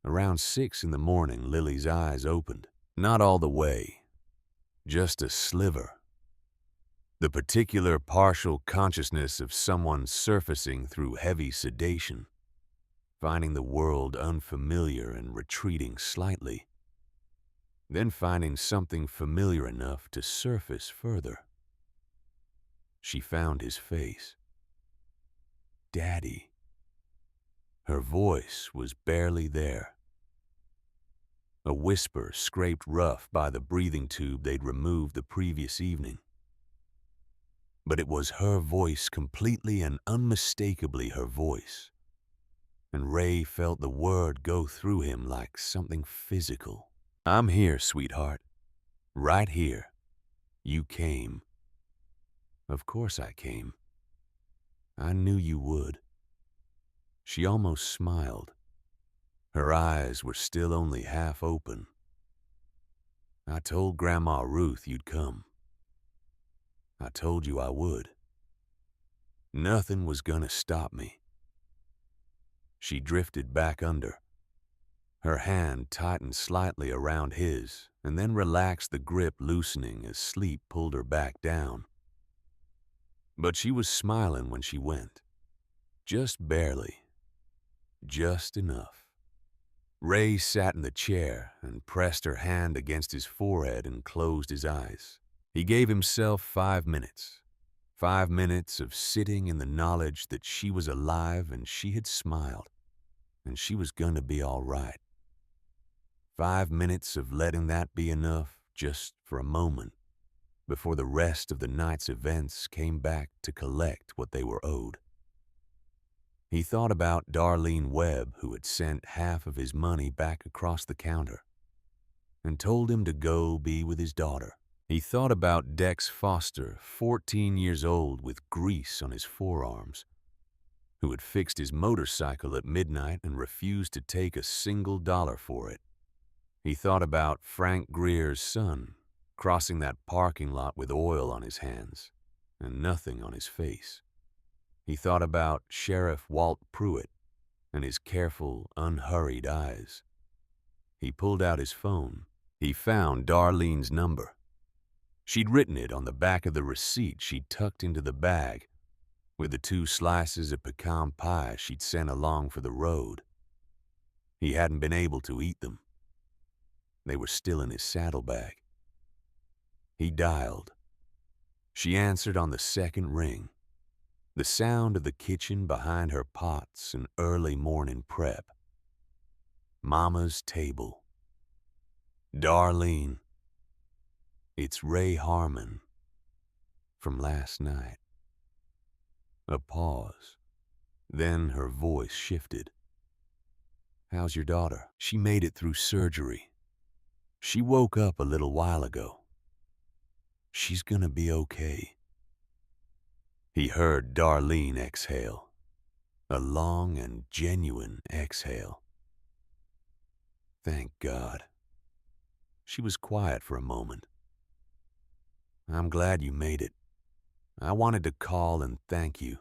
Around 6 in the morning, Lily's eyes opened. Not all the way, just a sliver. The particular partial consciousness of someone surfacing through heavy sedation, finding the world unfamiliar and retreating slightly, then finding something familiar enough to surface further. She found his face. Daddy. Her voice was barely there. A whisper scraped rough by the breathing tube they'd removed the previous evening. But it was her voice, completely and unmistakably her voice. And Ray felt the word go through him like something physical. "I'm here, sweetheart. Right here. You came." "Of course I came. I knew you would." She almost smiled. Her eyes were still only half open. "I told Grandma Ruth you'd come. I told you I would. Nothing was gonna stop me." She drifted back under. Her hand tightened slightly around his and then relaxed, the grip loosening as sleep pulled her back down. But she was smiling when she went. Just barely. Just enough. Ray sat in the chair and pressed her hand against his forehead and closed his eyes. He gave himself 5 minutes. 5 minutes of sitting in the knowledge that she was alive and she had smiled, and she was gonna be all right. 5 minutes of letting that be enough just for a moment before the rest of the night's events came back to collect what they were owed. He thought about Darlene Webb, who had sent half of his money back across the counter and told him to go be with his daughter. He thought about Dex Foster, 14 years old with grease on his forearms, who had fixed his motorcycle at midnight and refused to take a single dollar for it. He thought about Frank Greer's son, crossing that parking lot with oil on his hands and nothing on his face. He thought about Sheriff Walt Pruitt and his careful, unhurried eyes. He pulled out his phone. He found Darlene's number. She'd written it on the back of the receipt she'd tucked into the bag with the 2 slices of pecan pie she'd sent along for the road. He hadn't been able to eat them. They were still in his saddlebag. He dialed. She answered on the second ring. The sound of the kitchen behind her pots and early morning prep. Mama's table. Darlene. It's Ray Harmon. From last night. A pause. Then her voice shifted. How's your daughter? She made it through surgery. She woke up a little while ago. She's gonna be okay. He heard Darlene exhale. A long and genuine exhale. Thank God. She was quiet for a moment. I'm glad you made it. I wanted to call and thank you.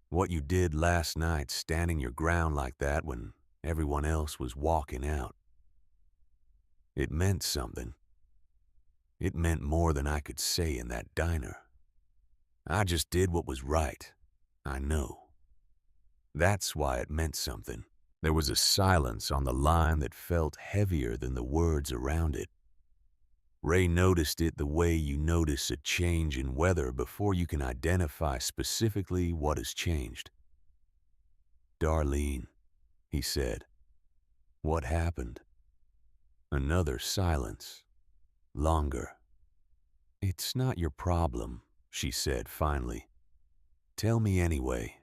What you did last night, standing your ground like that when everyone else was walking out. It meant something. It meant more than I could say in that diner. I just did what was right. I know. That's why it meant something. There was a silence on the line that felt heavier than the words around it. Ray noticed it the way you notice a change in weather before you can identify specifically what has changed. Darlene, he said. What happened? Another silence. Longer. It's not your problem, she said finally. Tell me anyway.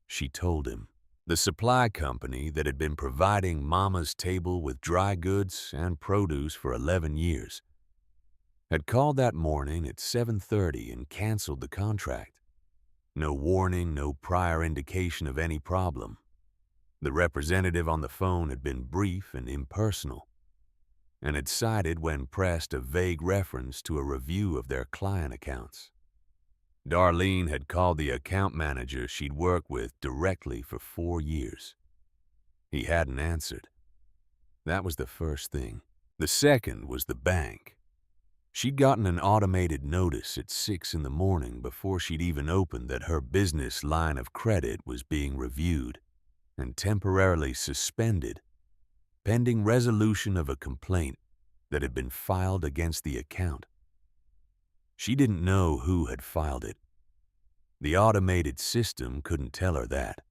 She told him. The supply company that had been providing Mama's table with dry goods and produce for 11 years had called that morning at 7:30 and canceled the contract. No warning, no prior indication of any problem. The representative on the phone had been brief and impersonal, and had cited when pressed a vague reference to a review of their client accounts. Darlene had called the account manager she'd worked with directly for 4 years. He hadn't answered. That was the first thing. The second was the bank. She'd gotten an automated notice at 6 in the morning before she'd even opened that her business line of credit was being reviewed and temporarily suspended, pending resolution of a complaint that had been filed against the account. She didn't know who had filed it. The automated system couldn't tell her that.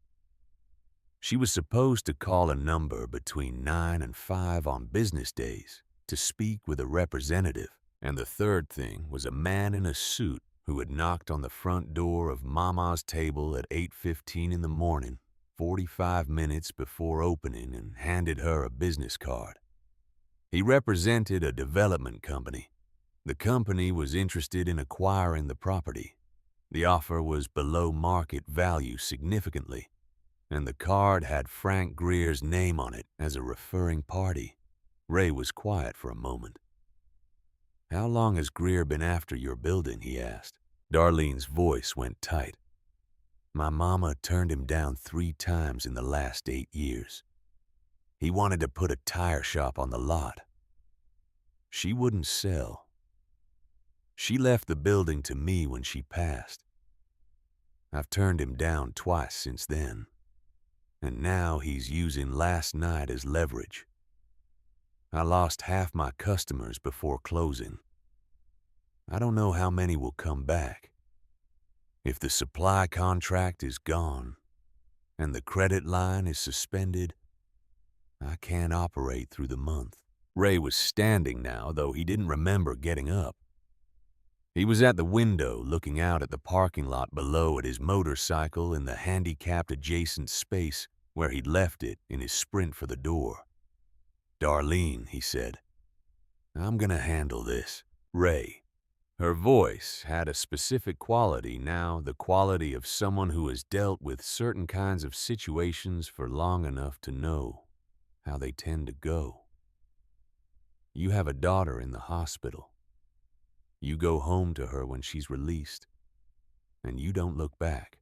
She was supposed to call a number between 9 and 5 on business days to speak with a representative, and the third thing was a man in a suit who had knocked on the front door of Mama's table at 8:15 in the morning, 45 minutes before opening, and handed her a business card. He represented a development company. The company was interested in acquiring the property. The offer was below market value significantly, and the card had Frank Greer's name on it as a referring party. Ray was quiet for a moment. How long has Greer been after your building? He asked. Darlene's voice went tight. My mama turned him down 3 times in the last 8 years. He wanted to put a tire shop on the lot. She wouldn't sell. She left the building to me when she passed. I've turned him down twice since then, and now he's using last night as leverage. I lost half my customers before closing. I don't know how many will come back. If the supply contract is gone and the credit line is suspended, I can't operate through the month. Ray was standing now, though he didn't remember getting up. He was at the window looking out at the parking lot below at his motorcycle in the handicapped adjacent space where he'd left it in his sprint for the door. Darlene, he said, I'm gonna handle this. Ray. Her voice had a specific quality now, the quality of someone who has dealt with certain kinds of situations for long enough to know how they tend to go. You have a daughter in the hospital. You go home to her when she's released, and you don't look back.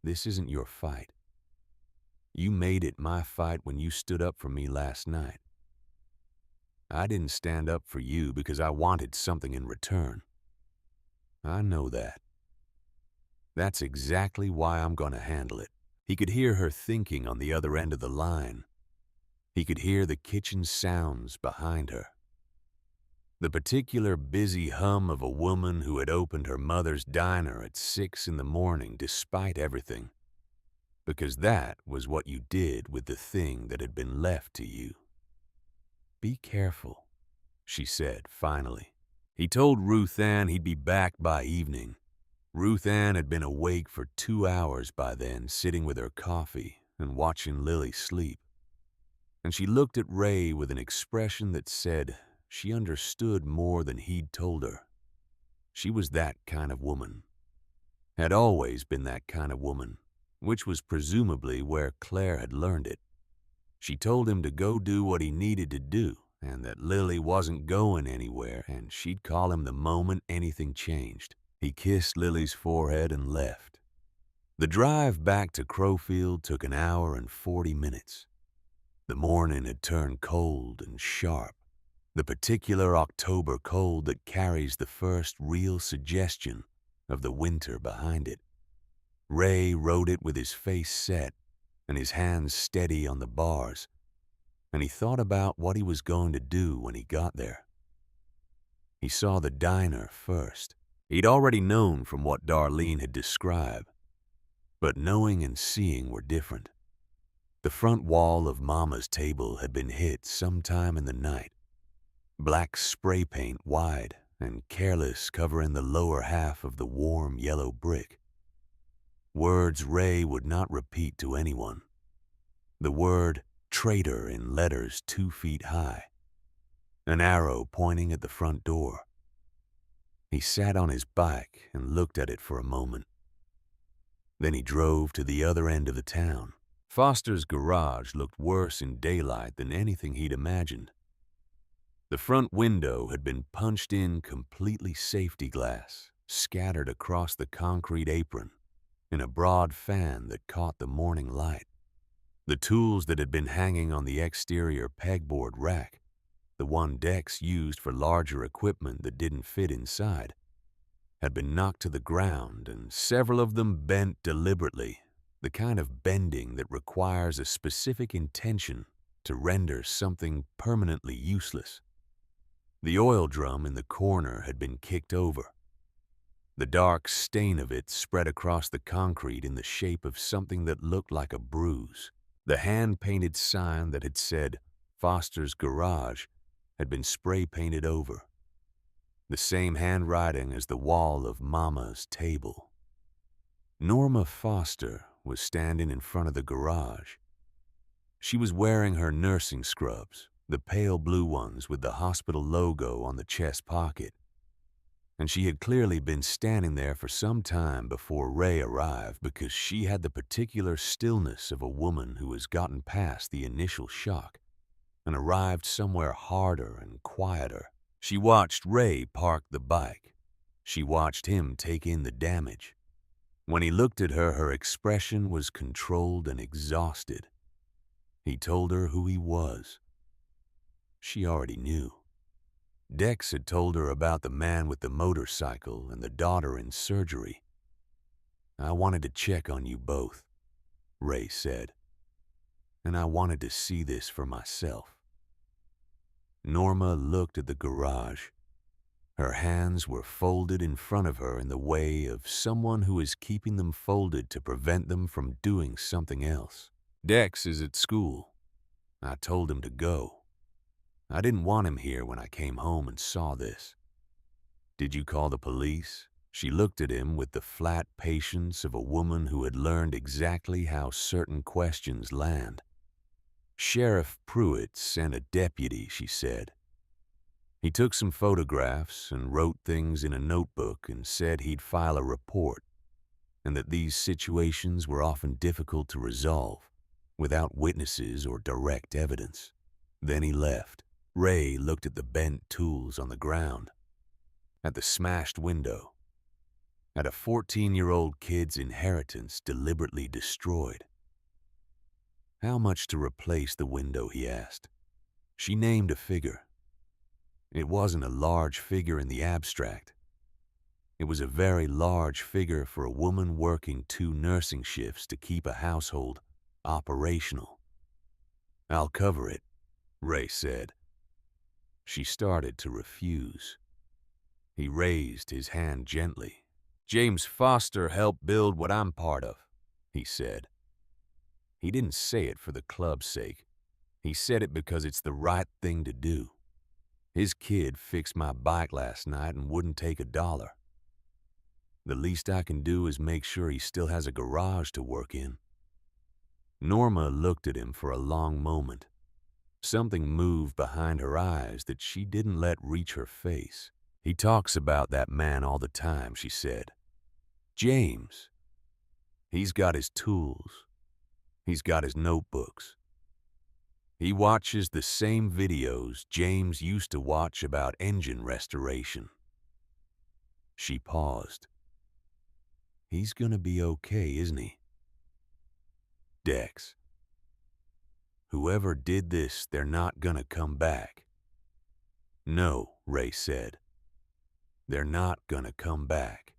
This isn't your fight. You made it my fight when you stood up for me last night. I didn't stand up for you because I wanted something in return. I know that. That's exactly why I'm going to handle it. He could hear her thinking on the other end of the line. He could hear the kitchen sounds behind her. The particular busy hum of a woman who had opened her mother's diner at 6 in the morning despite everything, because that was what you did with the thing that had been left to you. "Be careful," she said finally. He told Ruth Ann he'd be back by evening. Ruth Ann had been awake for 2 hours by then, sitting with her coffee and watching Lily sleep. And she looked at Ray with an expression that said she understood more than he'd told her. She was that kind of woman. Had always been that kind of woman, which was presumably where Claire had learned it. She told him to go do what he needed to do, and that Lily wasn't going anywhere, and she'd call him the moment anything changed. He kissed Lily's forehead and left. The drive back to Crowfield took an hour and 40 minutes. The morning had turned cold and sharp, the particular October cold that carries the first real suggestion of the winter behind it. Ray rode it with his face set and his hands steady on the bars, and he thought about what he was going to do when he got there. He saw the diner first. He'd already known from what Darlene had described, but knowing and seeing were different. The front wall of Mama's table had been hit sometime in the night, black spray paint wide and careless covering the lower half of the warm yellow brick. Words Ray would not repeat to anyone. The word traitor in letters 2 feet high. An arrow pointing at the front door. He sat on his bike and looked at it for a moment. Then he drove to the other end of the town. Foster's garage looked worse in daylight than anything he'd imagined. The front window had been punched in completely safety glass, scattered across the concrete apron, in a broad fan that caught the morning light. The tools that had been hanging on the exterior pegboard rack, the one Dex used for larger equipment that didn't fit inside, had been knocked to the ground, and several of them bent deliberately, the kind of bending that requires a specific intention to render something permanently useless. The oil drum in the corner had been kicked over. The dark stain of it spread across the concrete in the shape of something that looked like a bruise. The hand-painted sign that had said Foster's Garage had been spray-painted over. The same handwriting as the wall of Mama's table. Norma Foster was standing in front of the garage. She was wearing her nursing scrubs, the pale blue ones with the hospital logo on the chest pocket. And she had clearly been standing there for some time before Ray arrived, because she had the particular stillness of a woman who has gotten past the initial shock and arrived somewhere harder and quieter. She watched Ray park the bike. She watched him take in the damage. When he looked at her, her expression was controlled and exhausted. He told her who he was. She already knew. Dex had told her about the man with the motorcycle and the daughter in surgery. "I wanted to check on you both," Ray said. "And I wanted to see this for myself." Norma looked at the garage. Her hands were folded in front of her in the way of someone who is keeping them folded to prevent them from doing something else. "Dex is at school. I told him to go. I didn't want him here when I came home and saw this." "Did you call the police?" She looked at him with the flat patience of a woman who had learned exactly how certain questions land. "Sheriff Pruitt sent a deputy," she said. "He took some photographs and wrote things in a notebook and said he'd file a report, and that these situations were often difficult to resolve without witnesses or direct evidence." Then he left. Ray looked at the bent tools on the ground, at the smashed window, at a 14-year-old kid's inheritance deliberately destroyed. "How much to replace the window?" he asked. She named a figure. It wasn't a large figure in the abstract. It was a very large figure for a woman working 2 nursing shifts to keep a household operational. "I'll cover it," Ray said. She started to refuse. He raised his hand gently. "James Foster helped build what I'm part of," he said. He didn't say it for the club's sake. He said it because it's the right thing to do. His kid fixed my bike last night and wouldn't take $1. The least I can do is make sure he still has a garage to work in. Norma looked at him for a long moment. Something moved behind her eyes that she didn't let reach her face. "He talks about that man all the time," she said. "James. He's got his tools. He's got his notebooks. He watches the same videos James used to watch about engine restoration." She paused. "He's gonna be okay, isn't he?" "Dex, whoever did this, they're not gonna come back." "No," Ray said. "They're not gonna come back."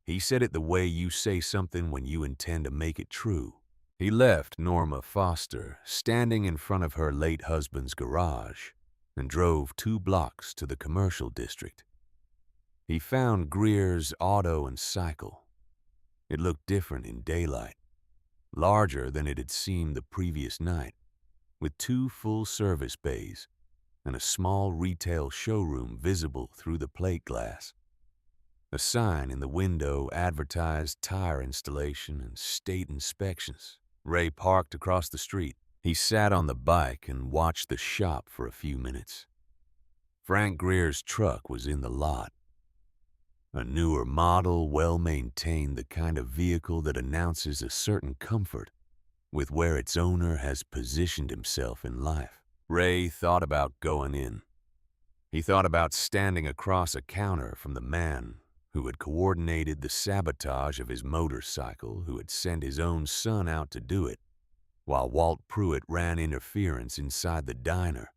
He said it the way you say something when you intend to make it true. He left Norma Foster standing in front of her late husband's garage and drove 2 blocks to the commercial district. He found Greer's auto and cycle. It looked different in daylight, larger than it had seemed the previous night, with 2 full service bays and a small retail showroom visible through the plate glass. A sign in the window advertised tire installation and state inspections. Ray parked across the street. He sat on the bike and watched the shop for a few minutes. Frank Greer's truck was in the lot. A newer model, well-maintained, the kind of vehicle that announces a certain comfort with where its owner has positioned himself in life. Ray thought about going in. He thought about standing across a counter from the man who had coordinated the sabotage of his motorcycle, who had sent his own son out to do it, while Walt Pruitt ran interference inside the diner,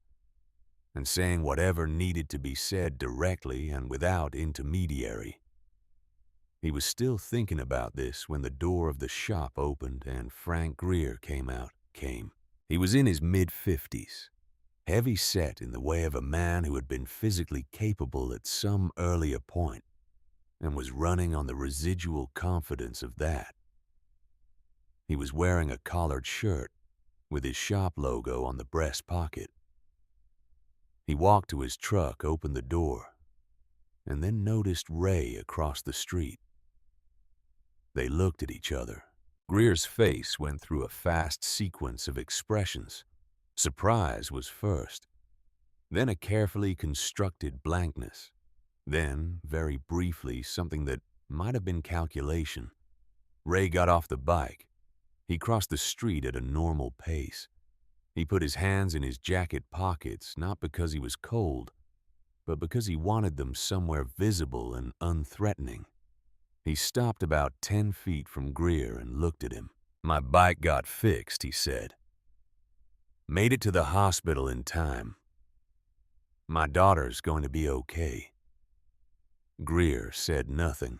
and saying whatever needed to be said directly and without intermediary. He was still thinking about this when the door of the shop opened and Frank Greer came. He was in his mid-50s, heavy set in the way of a man who had been physically capable at some earlier point and was running on the residual confidence of that. He was wearing a collared shirt with his shop logo on the breast pocket. He walked to his truck, opened the door, and then noticed Ray across the street. They looked at each other. Greer's face went through a fast sequence of expressions. Surprise was first, then a carefully constructed blankness, then, very briefly, something that might have been calculation. Ray got off the bike. He crossed the street at a normal pace. He put his hands in his jacket pockets, not because he was cold, but because he wanted them somewhere visible and unthreatening. He stopped about 10 feet from Greer and looked at him. "My bike got fixed," he said. "Made it to the hospital in time. My daughter's going to be okay." Greer said nothing.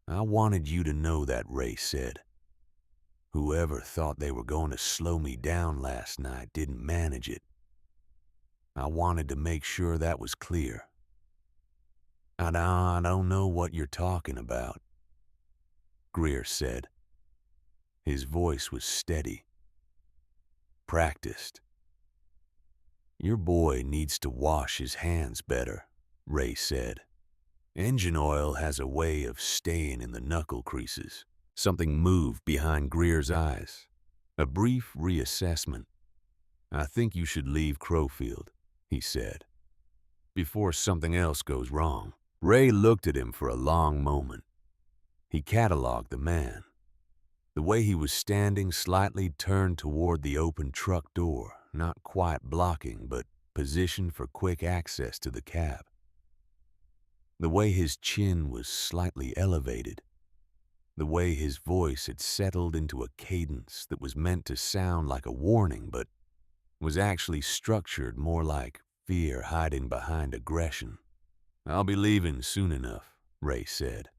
"I wanted you to know that," Ray said. "Whoever thought they were going to slow me down last night didn't manage it. I wanted to make sure that was clear." I don't know what you're talking about," Greer said. His voice was steady, practiced. "Your boy needs to wash his hands better," Ray said. "Engine oil has a way of staying in the knuckle creases." Something moved behind Greer's eyes. A brief reassessment. "I think you should leave Crowfield," he said, "before something else goes wrong." Ray looked at him for a long moment. He cataloged the man. The way he was standing, slightly turned toward the open truck door, not quite blocking, but positioned for quick access to the cab. The way his chin was slightly elevated. The way his voice had settled into a cadence that was meant to sound like a warning, but was actually structured more like fear hiding behind aggression. "I'll be leaving soon enough," Ray said,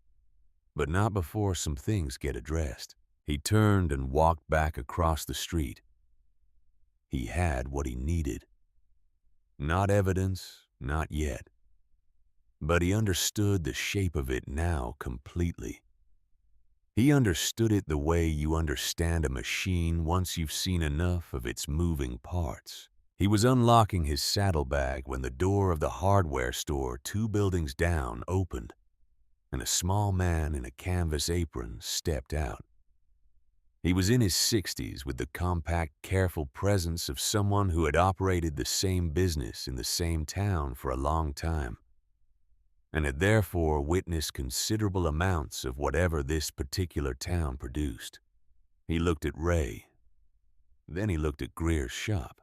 "but not before some things get addressed." He turned and walked back across the street. He had what he needed. Not evidence, not yet. But he understood the shape of it now completely. He understood it the way you understand a machine once you've seen enough of its moving parts. He was unlocking his saddlebag when the door of the hardware store 2 buildings down opened, and a small man in a canvas apron stepped out. He was in his 60s with the compact, careful presence of someone who had operated the same business in the same town for a long time, and had therefore witnessed considerable amounts of whatever this particular town produced. He looked at Ray. Then he looked at Greer's shop.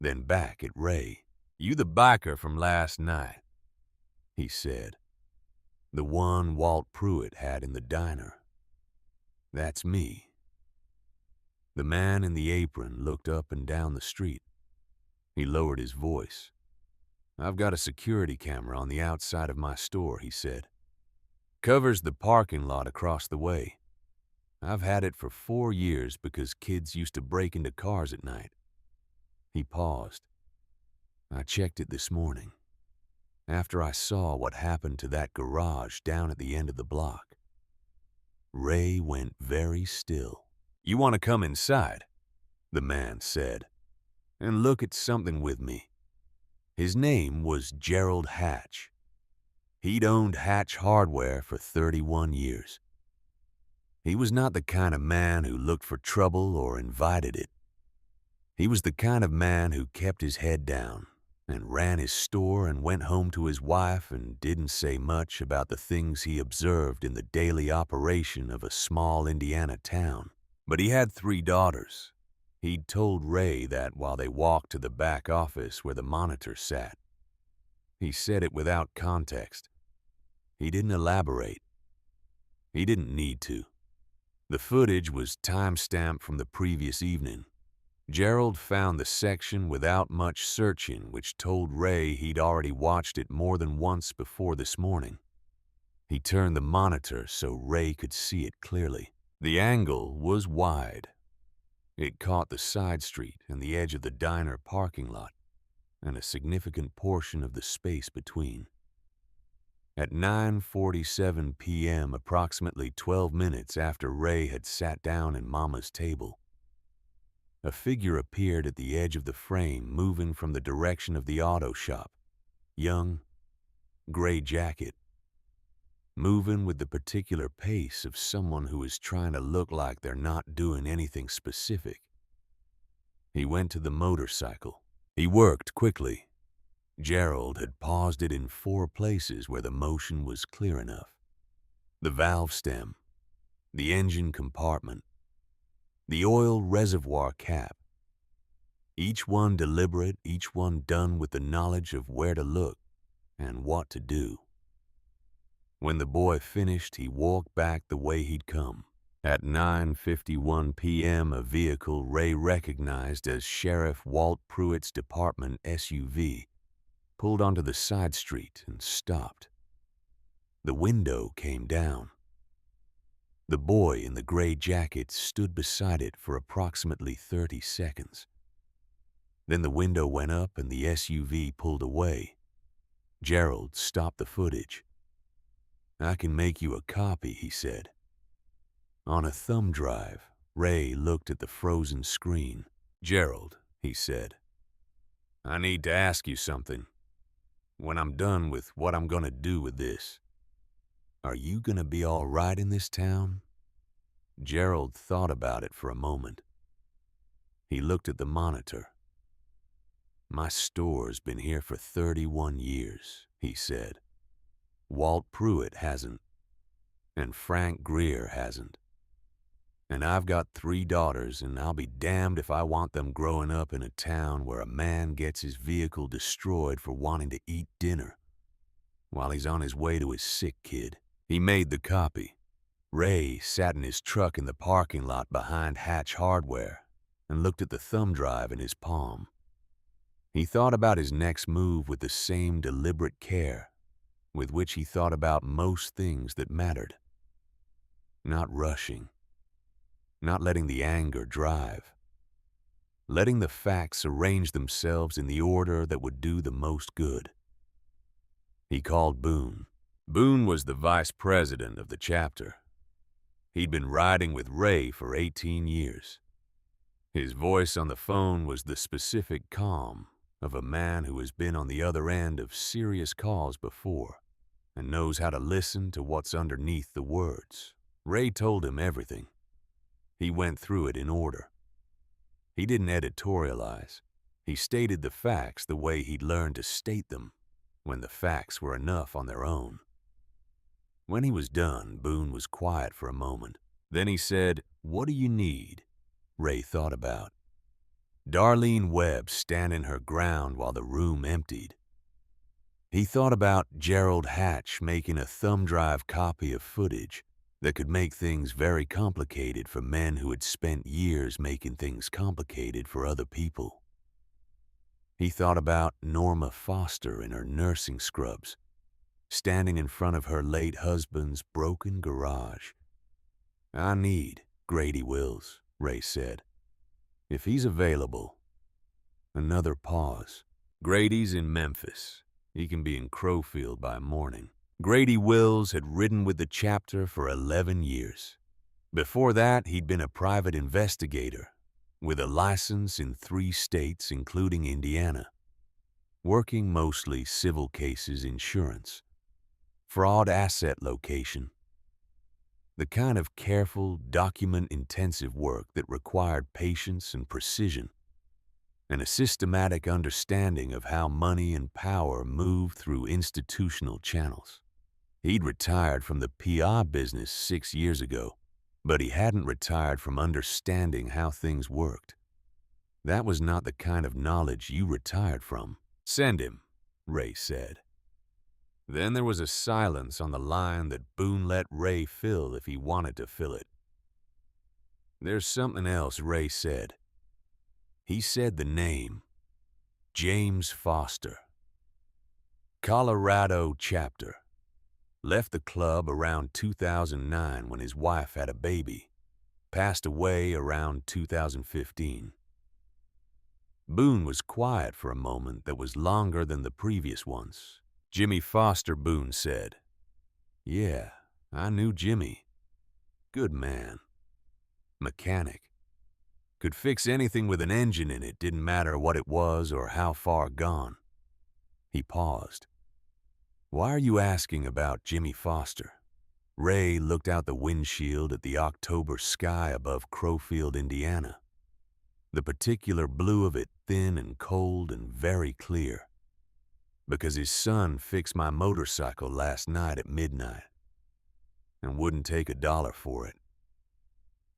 Then back at Ray. "You the biker from last night," he said. "The one Walt Pruitt had in the diner." "That's me." The man in the apron looked up and down the street. He lowered his voice. "I've got a security camera on the outside of my store," he said. "Covers the parking lot across the way. I've had it for 4 years because kids used to break into cars at night." He paused. "I checked it this morning, after I saw what happened to that garage down at the end of the block." Ray went very still. "You want to come inside?" the man said, "and look at something with me." His name was Gerald Hatch. He'd owned Hatch Hardware for 31 years. He was not the kind of man who looked for trouble or invited it. He was the kind of man who kept his head down and ran his store and went home to his wife and didn't say much about the things he observed in the daily operation of a small Indiana town. But he had 3 daughters. He'd told Ray that while they walked to the back office where the monitor sat. He said it without context. He didn't elaborate. He didn't need to. The footage was time-stamped from the previous evening. Gerald found the section without much searching, which told Ray he'd already watched it more than once before this morning. He turned the monitor so Ray could see it clearly. The angle was wide. It caught the side street and the edge of the diner parking lot, and a significant portion of the space between. At 9:47 p.m., approximately 12 minutes after Ray had sat down at Mama's table, a figure appeared at the edge of the frame, moving from the direction of the auto shop. Young, gray jacket, moving with the particular pace of someone who is trying to look like they're not doing anything specific. He went to the motorcycle. He worked quickly. Gerald had paused it in 4 places where the motion was clear enough. The valve stem, the engine compartment, the oil reservoir cap. Each one deliberate, each one done with the knowledge of where to look and what to do. When the boy finished, he walked back the way he'd come. At 9:51 p.m., a vehicle Ray recognized as Sheriff Walt Pruitt's department SUV pulled onto the side street and stopped. The window came down. The boy in the gray jacket stood beside it for approximately 30 seconds. Then the window went up and the SUV pulled away. Gerald stopped the footage. "I can make you a copy," he said. On a thumb drive, Ray looked at the frozen screen. "Gerald," he said, "I need to ask you something. When I'm done with what I'm gonna do with this, are you gonna be all right in this town?" Gerald thought about it for a moment. He looked at the monitor. "My store's been here for 31 years, he said. "Walt Pruitt hasn't, and Frank Greer hasn't. And I've got 3 daughters, and I'll be damned if I want them growing up in a town where a man gets his vehicle destroyed for wanting to eat dinner while he's on his way to his sick kid." He made the copy. Ray sat in his truck in the parking lot behind Hatch Hardware and looked at the thumb drive in his palm. He thought about his next move with the same deliberate care with which he thought about most things that mattered. Not rushing. Not letting the anger drive. letting the facts arrange themselves in the order that would do the most good. He called Boone. Boone was the vice president of the chapter. He'd been riding with Ray for 18 years. His voice on the phone was the specific calm of a man who has been on the other end of serious calls before and knows how to listen to what's underneath the words. Ray told him everything. He went through it in order. He didn't editorialize. He stated the facts the way he'd learned to state them, when the facts were enough on their own. When he was done, Boone was quiet for a moment. Then he said, "What do you need?" Ray thought about. Darlene Webb standing her ground while the room emptied. He thought about Gerald Hatch making a thumb drive copy of footage that could make things very complicated for men who had spent years making things complicated for other people. He thought about Norma Foster in her nursing scrubs, standing in front of her late husband's broken garage. "I need Grady Wills," Ray said. "If he's available." Another pause. "Grady's in Memphis. He can be in Crowfield by morning." Grady Wills had ridden with the chapter for 11 years. Before that, he'd been a private investigator with a license in 3 states, including Indiana, working mostly civil cases, insurance, fraud, asset location, the kind of careful, document-intensive work that required patience and precision, and a systematic understanding of how money and power move through institutional channels. He'd retired from the PR business 6 years ago, but he hadn't retired from understanding how things worked. That was not the kind of knowledge you retired from. "Send him," Ray said. Then there was a silence on the line that Boone let Ray fill if he wanted to fill it. "There's something else," Ray said. He said the name, James Foster. Colorado chapter. Left the club around 2009 when his wife had a baby. Passed away around 2015. Boone was quiet for a moment that was longer than the previous ones. "Jimmy Foster," Boone said. "Yeah, I knew Jimmy. Good man. Mechanic. Could fix anything with an engine in it, didn't matter what it was or how far gone." He paused. "Why are you asking about Jimmy Foster?" Ray looked out the windshield at the October sky above Crowfield, Indiana. The particular blue of it thin and cold and very clear. "Because his son fixed my motorcycle last night at midnight and wouldn't take $1 for it.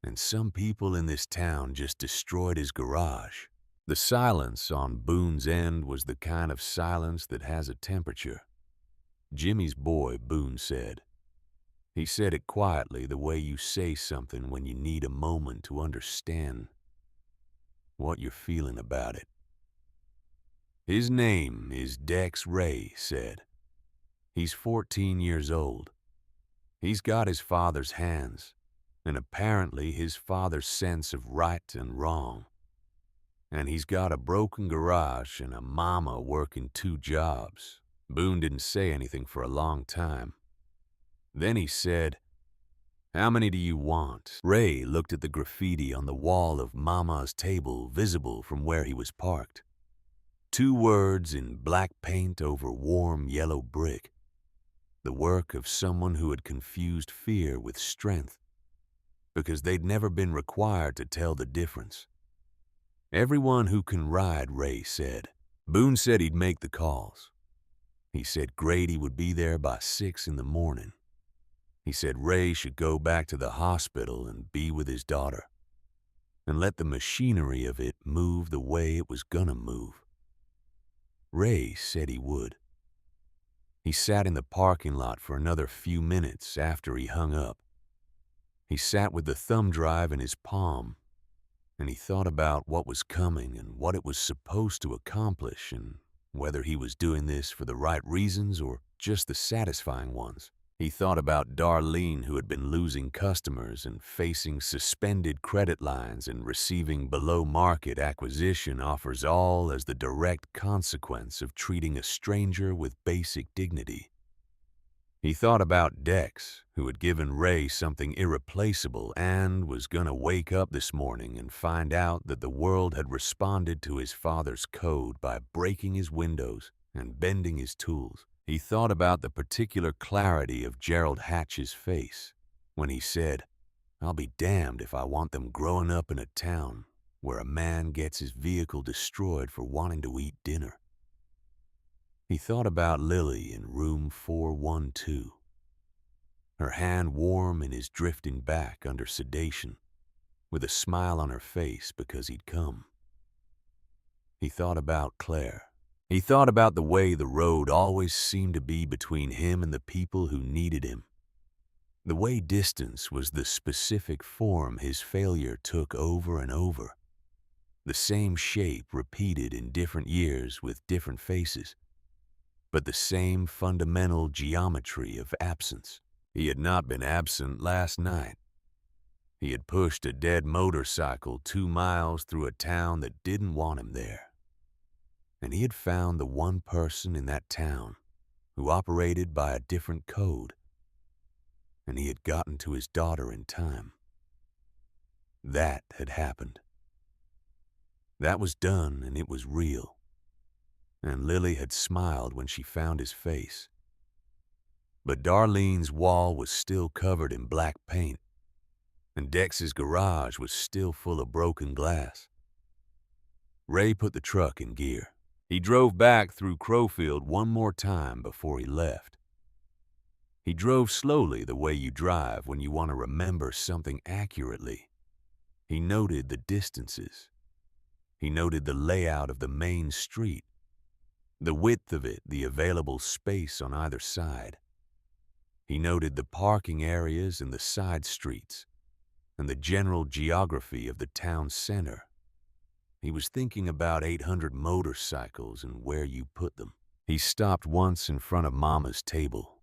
And some people in this town just destroyed his garage." The silence on Boone's end was the kind of silence that has a temperature. "Jimmy's boy," Boone said. He said it quietly, the way you say something when you need a moment to understand what you're feeling about it. "His name is Dex," Ray said. "He's 14 years old. He's got his father's hands, and apparently his father's sense of right and wrong. And he's got a broken garage and a mama working 2 jobs. Boone didn't say anything for a long time. Then he said, "How many do you want?" Ray looked at the graffiti on the wall of Mama's table visible from where he was parked. 2 words in black paint over warm yellow brick. The work of someone who had confused fear with strength, because they'd never been required to tell the difference. "Everyone who can ride," Ray said. Boone said he'd make the calls. He said Grady would be there by 6 in the morning. He said Ray should go back to the hospital and be with his daughter, and let the machinery of it move the way it was gonna move. Ray said he would. He sat in the parking lot for another few minutes after he hung up. He sat with the thumb drive in his palm, and he thought about what was coming and what it was supposed to accomplish and whether he was doing this for the right reasons or just the satisfying ones. He thought about Darlene, who had been losing customers and facing suspended credit lines and receiving below-market acquisition offers, all as the direct consequence of treating a stranger with basic dignity. He thought about Dex, who had given Ray something irreplaceable and was gonna wake up this morning and find out that the world had responded to his father's code by breaking his windows and bending his tools. He thought about the particular clarity of Gerald Hatch's face when he said, "I'll be damned if I want them growing up in a town where a man gets his vehicle destroyed for wanting to eat dinner." He thought about Lily in room 412, her hand warm in his drifting back under sedation, with a smile on her face because he'd come. He thought about Claire. He thought about the way the road always seemed to be between him and the people who needed him. The way distance was the specific form his failure took over and over. The same shape repeated in different years with different faces, but the same fundamental geometry of absence. He had not been absent last night. He had pushed a dead motorcycle 2 miles through a town that didn't want him there. And he had found the one person in that town who operated by a different code. And he had gotten to his daughter in time. That had happened. That was done, and it was real. And Lily had smiled when she found his face. But Darlene's wall was still covered in black paint, and Dex's garage was still full of broken glass. Ray put the truck in gear. He drove back through Crowfield one more time before he left. He drove slowly, the way you drive when you want to remember something accurately. He noted the distances. He noted the layout of the main street, the width of it, the available space on either side. He noted the parking areas and the side streets, and the general geography of the town center. He was thinking about 800 motorcycles and where you put them. He stopped once in front of Mama's table.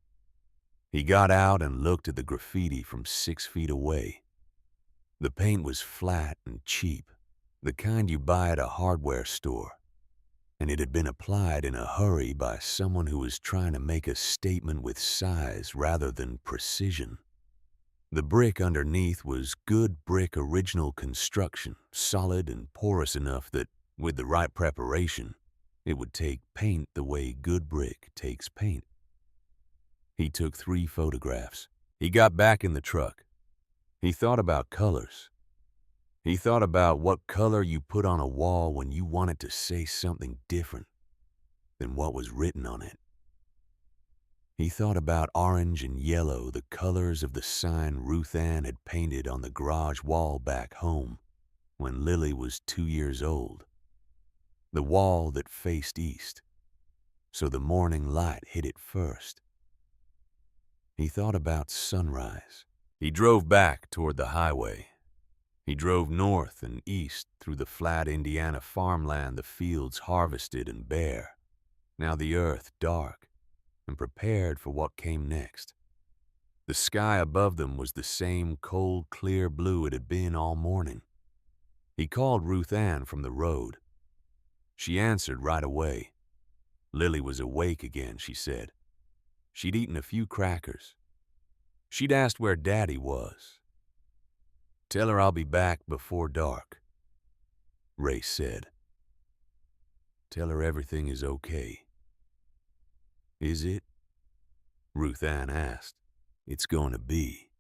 He got out and looked at the graffiti from 6 feet away. The paint was flat and cheap, the kind you buy at a hardware store, and it had been applied in a hurry by someone who was trying to make a statement with size rather than precision. The brick underneath was good brick original construction, solid and porous enough that, with the right preparation, it would take paint the way good brick takes paint. He took 3 photographs. He got back in the truck. He thought about colors. He thought about what color you put on a wall when you wanted to say something different than what was written on it. He thought about orange and yellow, the colors of the sign Ruth Ann had painted on the garage wall back home when Lily was 2 years old. The wall that faced east, so the morning light hit it first. He thought about sunrise. He drove back toward the highway. He drove north and east through the flat Indiana farmland, the fields harvested and bare, now the earth dark, and prepared for what came next. The sky above them was the same cold, clear blue it had been all morning. He called Ruth Ann from the road. She answered right away. Lily was awake again, she said. She'd eaten a few crackers. She'd asked where Daddy was. "Tell her I'll be back before dark," Ray said. "Tell her everything is okay." "Is it?" Ruth Ann asked. "It's going to be,"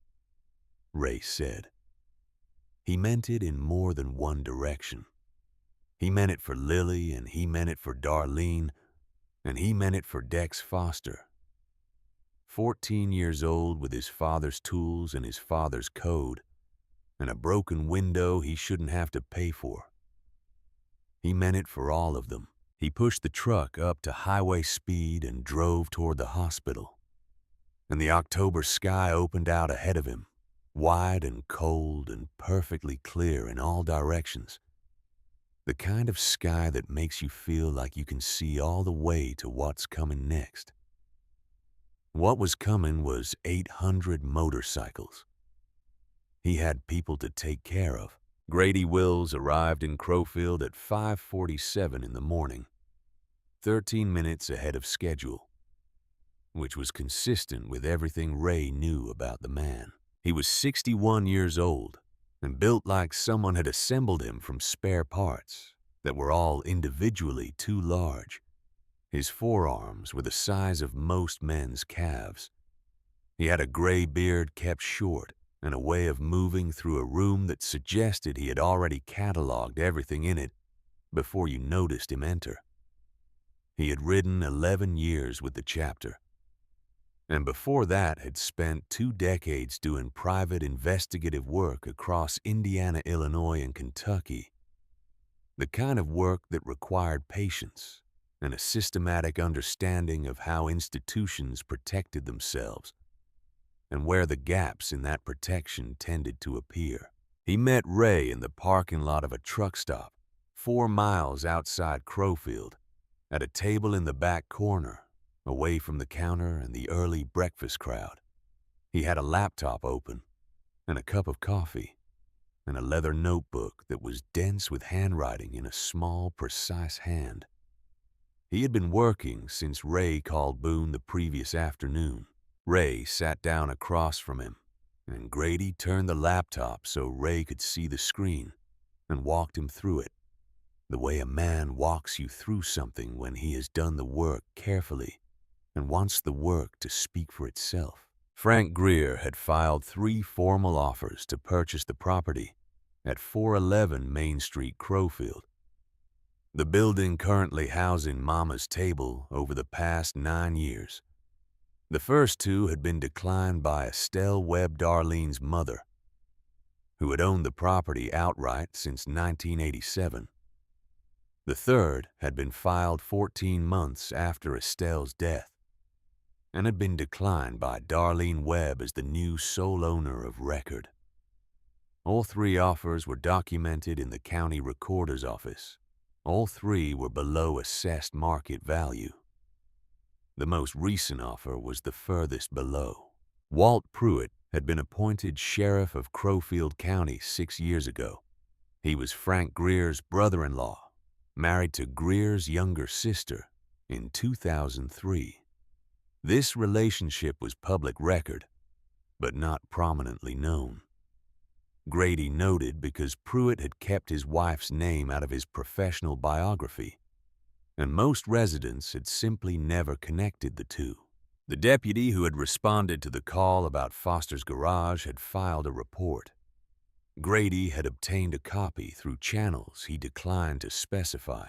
Ray said. He meant it in more than one direction. He meant it for Lily, and he meant it for Darlene, and he meant it for Dex Foster. 14 years old with his father's tools and his father's code, and a broken window he shouldn't have to pay for. He meant it for all of them. He pushed the truck up to highway speed and drove toward the hospital. And the October sky opened out ahead of him, wide and cold and perfectly clear in all directions. The kind of sky that makes you feel like you can see all the way to what's coming next. What was coming was 800 motorcycles. He had people to take care of. Grady Wills arrived in Crowfield at 5:47 in the morning, 13 minutes ahead of schedule, which was consistent with everything Ray knew about the man. He was 61 years old and built like someone had assembled him from spare parts that were all individually too large. His forearms were the size of most men's calves. He had a gray beard kept short and a way of moving through a room that suggested he had already cataloged everything in it before you noticed him enter. He had ridden 11 years with the chapter, and before that had spent 2 decades doing private investigative work across Indiana, Illinois, and Kentucky, the kind of work that required patience and a systematic understanding of how institutions protected themselves and where the gaps in that protection tended to appear. He met Ray in the parking lot of a truck stop 4 miles outside Crowfield, at a table in the back corner, away from the counter and the early breakfast crowd. He had a laptop open and a cup of coffee and a leather notebook that was dense with handwriting in a small, precise hand. He had been working since Ray called Boone the previous afternoon. Ray sat down across from him, and Grady turned the laptop so Ray could see the screen and walked him through it, the way a man walks you through something when he has done the work carefully and wants the work to speak for itself. Frank Greer had filed 3 formal offers to purchase the property at 411 Main Street, Crowfield. The building currently housing Mama's Table over the past 9 years. The first 2 had been declined by Estelle Webb Darlene's mother, who had owned the property outright since 1987. The third had been filed 14 months after Estelle's death and had been declined by Darlene Webb as the new sole owner of record. All 3 offers were documented in the county recorder's office. All 3 were below assessed market value. The most recent offer was the furthest below. Walt Pruitt had been appointed sheriff of Crowfield County 6 years ago. He was Frank Greer's brother-in-law, married to Greer's younger sister in 2003. This relationship was public record, but not prominently known. Grady noted because Pruitt had kept his wife's name out of his professional biography, and most residents had simply never connected the two. The deputy who had responded to the call about Foster's garage had filed a report. Grady had obtained a copy through channels he declined to specify.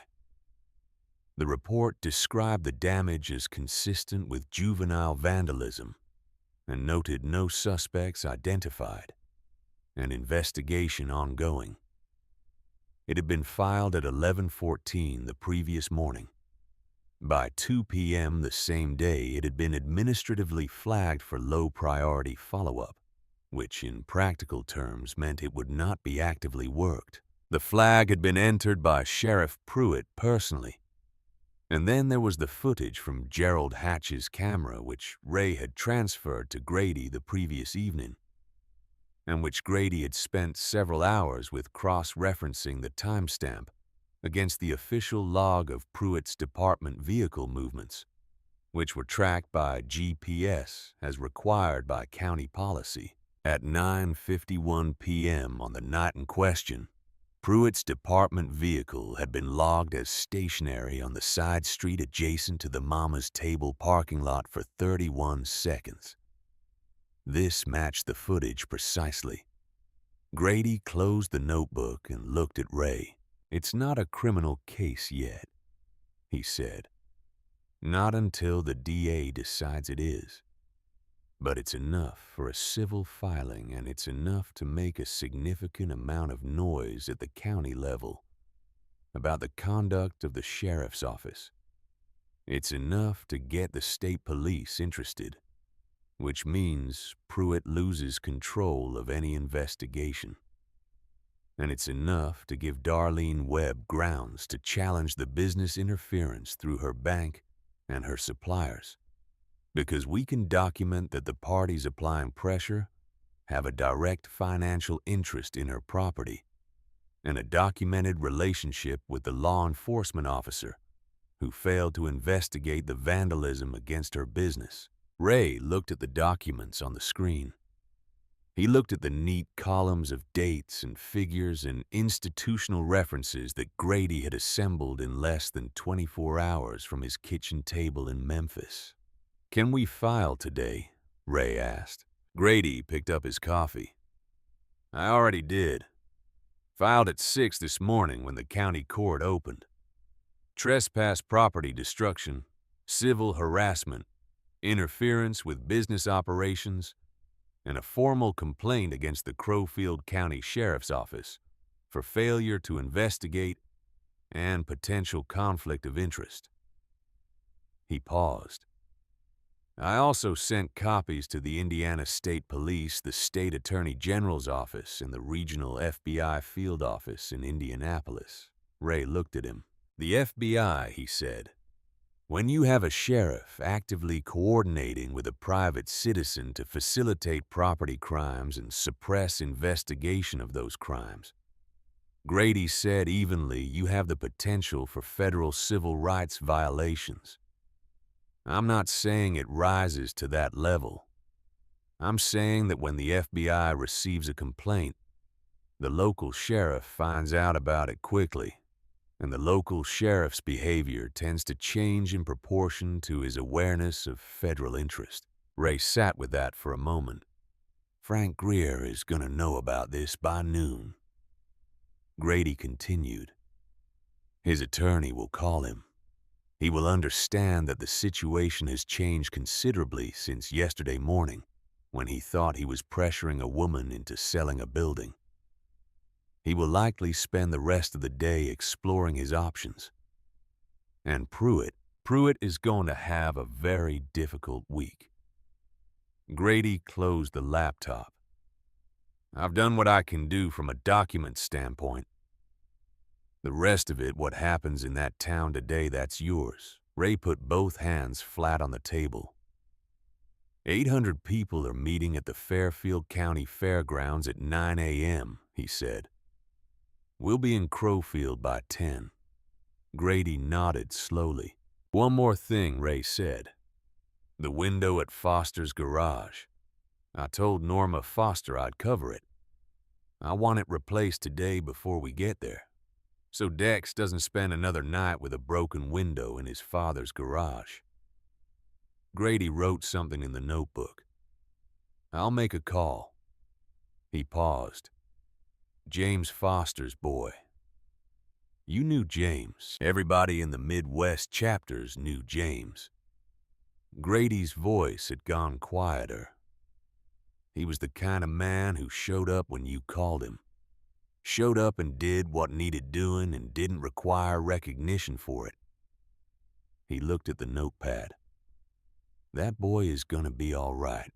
The report described the damage as consistent with juvenile vandalism and noted no suspects identified, an investigation ongoing. It had been filed at 11:14 the previous morning. By 2 p.m. the same day, it had been administratively flagged for low-priority follow-up, which in practical terms meant it would not be actively worked. The flag had been entered by Sheriff Pruitt personally. And then there was the footage from Gerald Hatch's camera, which Ray had transferred to Grady the previous evening, and which Grady had spent several hours with cross-referencing the timestamp against the official log of Pruitt's department vehicle movements, which were tracked by GPS as required by county policy. At 9:51 p.m. on the night in question, Pruitt's department vehicle had been logged as stationary on the side street adjacent to the Mama's Table parking lot for 31 seconds. This matched the footage precisely. Grady closed the notebook and looked at Ray. "It's not a criminal case yet," he said. "Not until the DA decides it is. But it's enough for a civil filing, and it's enough to make a significant amount of noise at the county level about the conduct of the sheriff's office. It's enough to get the state police interested, which means Pruitt loses control of any investigation. And it's enough to give Darlene Webb grounds to challenge the business interference through her bank and her suppliers. Because we can document that the parties applying pressure have a direct financial interest in her property and a documented relationship with the law enforcement officer who failed to investigate the vandalism against her business. Ray looked at the documents on the screen. He looked at the neat columns of dates and figures and institutional references that Grady had assembled in less than 24 hours from his kitchen table in Memphis. "Can we file today?" Ray asked. Grady picked up his coffee. "I already did. Filed at 6 this morning when the county court opened. Trespass property destruction, civil harassment, interference with business operations, and a formal complaint against the Crowfield County Sheriff's Office for failure to investigate and potential conflict of interest." He paused. "I also sent copies to the Indiana State Police, the State Attorney General's office, and the regional FBI field office in Indianapolis." Ray looked at him. "The FBI," he said. "When you have a sheriff actively coordinating with a private citizen to facilitate property crimes and suppress investigation of those crimes, Grady said evenly you have the potential for federal civil rights violations. I'm not saying it rises to that level. I'm saying that when the FBI receives a complaint, the local sheriff finds out about it quickly, and the local sheriff's behavior tends to change in proportion to his awareness of federal interest." Ray sat with that for a moment. "Frank Greer is going to know about this by noon." Grady continued. "His attorney will call him. He will understand that the situation has changed considerably since yesterday morning, when he thought he was pressuring a woman into selling a building. He will likely spend the rest of the day exploring his options. And Pruitt is going to have a very difficult week." Grady closed the laptop. "I've done what I can do from a document standpoint. The rest of it, what happens in that town today, that's yours." Ray put both hands flat on the table. 800 people are meeting at the Fairfield County Fairgrounds at 9 a.m., he said. "We'll be in Crowfield by 10. Grady nodded slowly. "One more thing," Ray said. "The window at Foster's garage. I told Norma Foster I'd cover it. I want it replaced today before we get there, so Dex doesn't spend another night with a broken window in his father's garage." Grady wrote something in the notebook. "I'll make a call." He paused. "James Foster's boy. You knew James. Everybody in the Midwest chapters knew James." Grady's voice had gone quieter. "He was the kind of man who showed up when you called him. Showed up and did what needed doing and didn't require recognition for it." He looked at the notepad. "That boy is gonna be all right."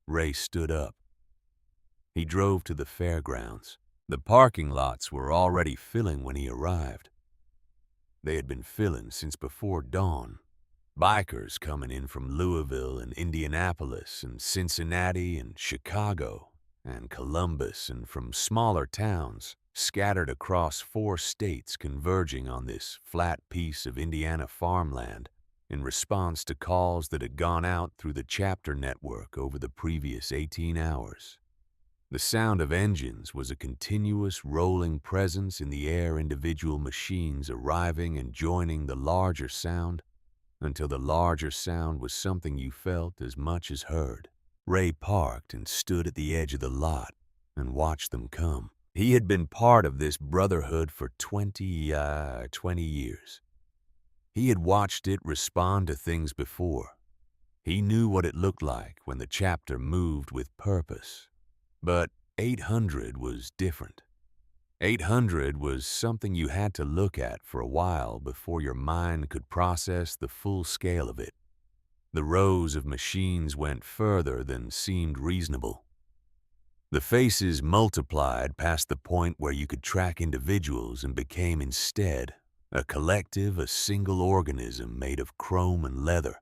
Ray stood up. He drove to the fairgrounds. The parking lots were already filling when he arrived. They had been filling since before dawn. Bikers coming in from Louisville and Indianapolis and Cincinnati and Chicago and Columbus and from smaller towns scattered across 4 states converging on this flat piece of Indiana farmland in response to calls that had gone out through the chapter network over the previous 18 hours. The sound of engines was a continuous rolling presence in the air, individual machines arriving and joining the larger sound until the larger sound was something you felt as much as heard. Ray parked and stood at the edge of the lot and watched them come. He had been part of this brotherhood for 20 years. He had watched it respond to things before. He knew what it looked like when the chapter moved with purpose. But 800 was different. 800 was something you had to look at for a while before your mind could process the full scale of it. The rows of machines went further than seemed reasonable. The faces multiplied past the point where you could track individuals and became instead a collective, a single organism made of chrome and leather.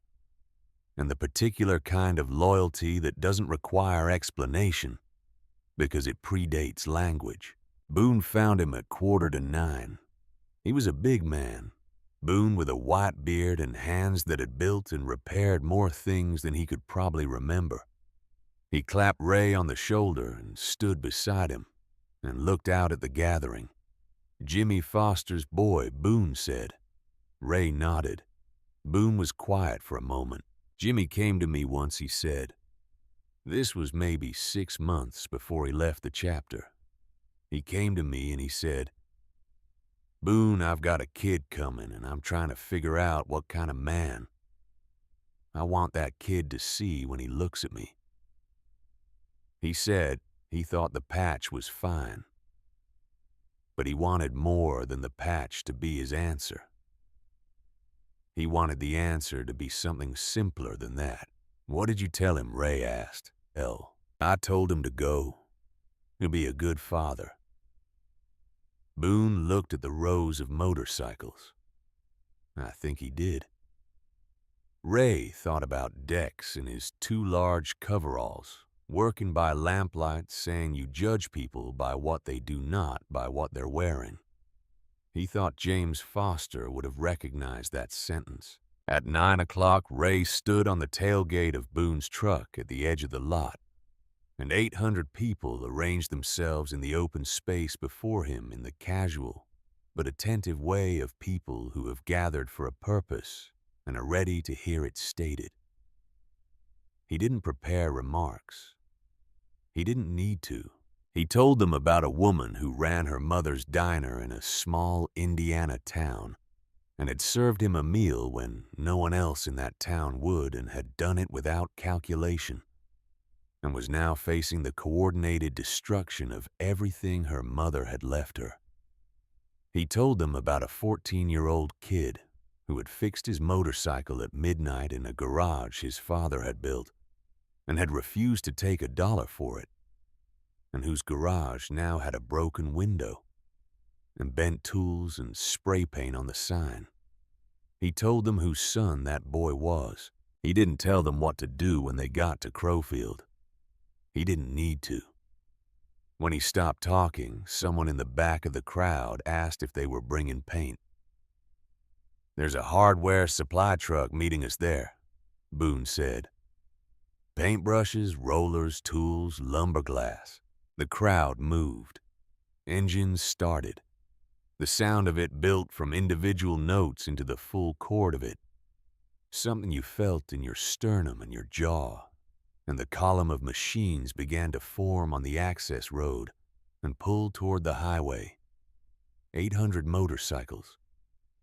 and the particular kind of loyalty that doesn't require explanation because it predates language. Boone found him at 8:45. He was a big man, Boone with a white beard and hands that had built and repaired more things than he could probably remember. He clapped Ray on the shoulder and stood beside him and looked out at the gathering. "Jimmy Foster's boy," Boone said. Ray nodded. Boone was quiet for a moment. "Jimmy came to me once," he said. This was maybe 6 months before he left the chapter. He came to me and he said, "Boone, I've got a kid coming and I'm trying to figure out what kind of man I want that kid to see when he looks at me." He said he thought the patch was fine, but he wanted more than the patch to be his answer. He wanted the answer to be something simpler than that. "What did you tell him?" Ray asked. "I told him to go. He'll be a good father." Boone looked at the rows of motorcycles. I think he did. Ray thought about Dex in his 2 large coveralls, working by lamplight, saying you judge people by what they do, not by what they're wearing. He thought James Foster would have recognized that sentence. At 9 o'clock, Ray stood on the tailgate of Boone's truck at the edge of the lot, and 800 people arranged themselves in the open space before him in the casual but attentive way of people who have gathered for a purpose and are ready to hear it stated. He didn't prepare remarks. He didn't need to. He told them about a woman who ran her mother's diner in a small Indiana town and had served him a meal when no one else in that town would, and had done it without calculation, and was now facing the coordinated destruction of everything her mother had left her. He told them about a 14-year-old kid who had fixed his motorcycle at midnight in a garage his father had built and had refused to take $1 for it, and whose garage now had a broken window and bent tools and spray paint on the sign. He told them whose son that boy was. He didn't tell them what to do when they got to Crowfield. He didn't need to. When he stopped talking, someone in the back of the crowd asked if they were bringing paint. "There's a hardware supply truck meeting us there," Boone said. "Paintbrushes, rollers, tools, lumber glass." The crowd moved. Engines started. The sound of it built from individual notes into the full chord of it, something you felt in your sternum and your jaw, and the column of machines began to form on the access road and pull toward the highway. 800 motorcycles.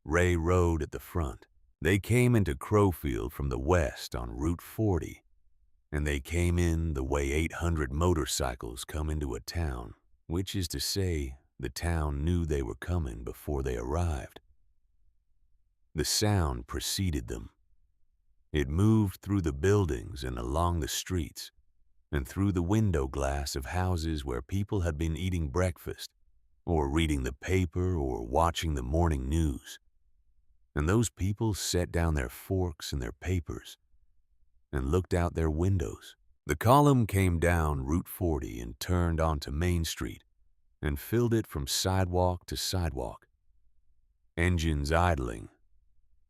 Ray rode at the front. They came into Crowfield from the west on Route 40, and they came in the way 800 motorcycles come into a town, which is to say, the town knew they were coming before they arrived. The sound preceded them. It moved through the buildings and along the streets, and through the window glass of houses where people had been eating breakfast, or reading the paper, or watching the morning news. And those people set down their forks and their papers and looked out their windows. The column came down Route 40 and turned onto Main Street and filled it from sidewalk to sidewalk. Engines idling,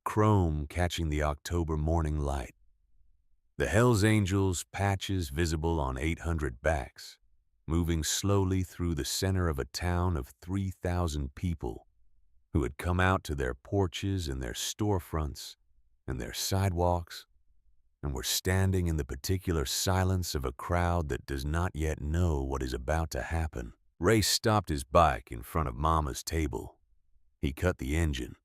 chrome catching the October morning light. The Hells Angels patches visible on 800 backs, moving slowly through the center of a town of 3,000 people who had come out to their porches and their storefronts and their sidewalks and were standing in the particular silence of a crowd that does not yet know what is about to happen. Ray stopped his bike in front of Mama's table. He cut the engine.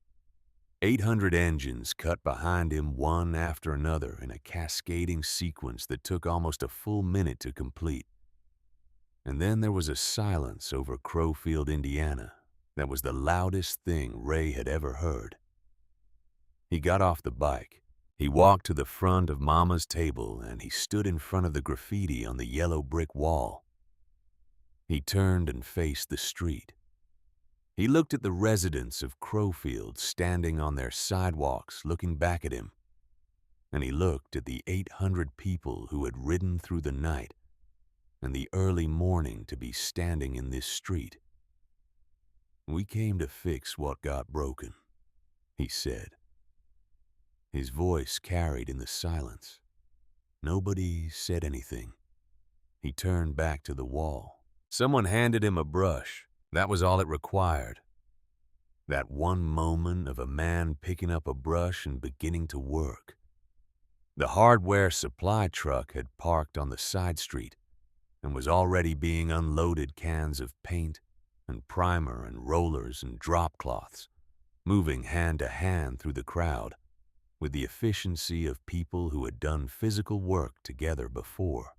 800 engines cut behind him one after another in a cascading sequence that took almost a full minute to complete. And then there was a silence over Crowfield, Indiana, that was the loudest thing Ray had ever heard. He got off the bike. He walked to the front of Mama's table and he stood in front of the graffiti on the yellow brick wall. He turned and faced the street. He looked at the residents of Crowfield standing on their sidewalks looking back at him. and he looked at the 800 people who had ridden through the night and the early morning to be standing in this street. "We came to fix what got broken," he said. His voice carried in the silence. Nobody said anything. He turned back to the wall. Someone handed him a brush. That was all it required. That one moment of a man picking up a brush and beginning to work. The hardware supply truck had parked on the side street and was already being unloaded cans of paint and primer and rollers and drop cloths, moving hand to hand through the crowd with the efficiency of people who had done physical work together before.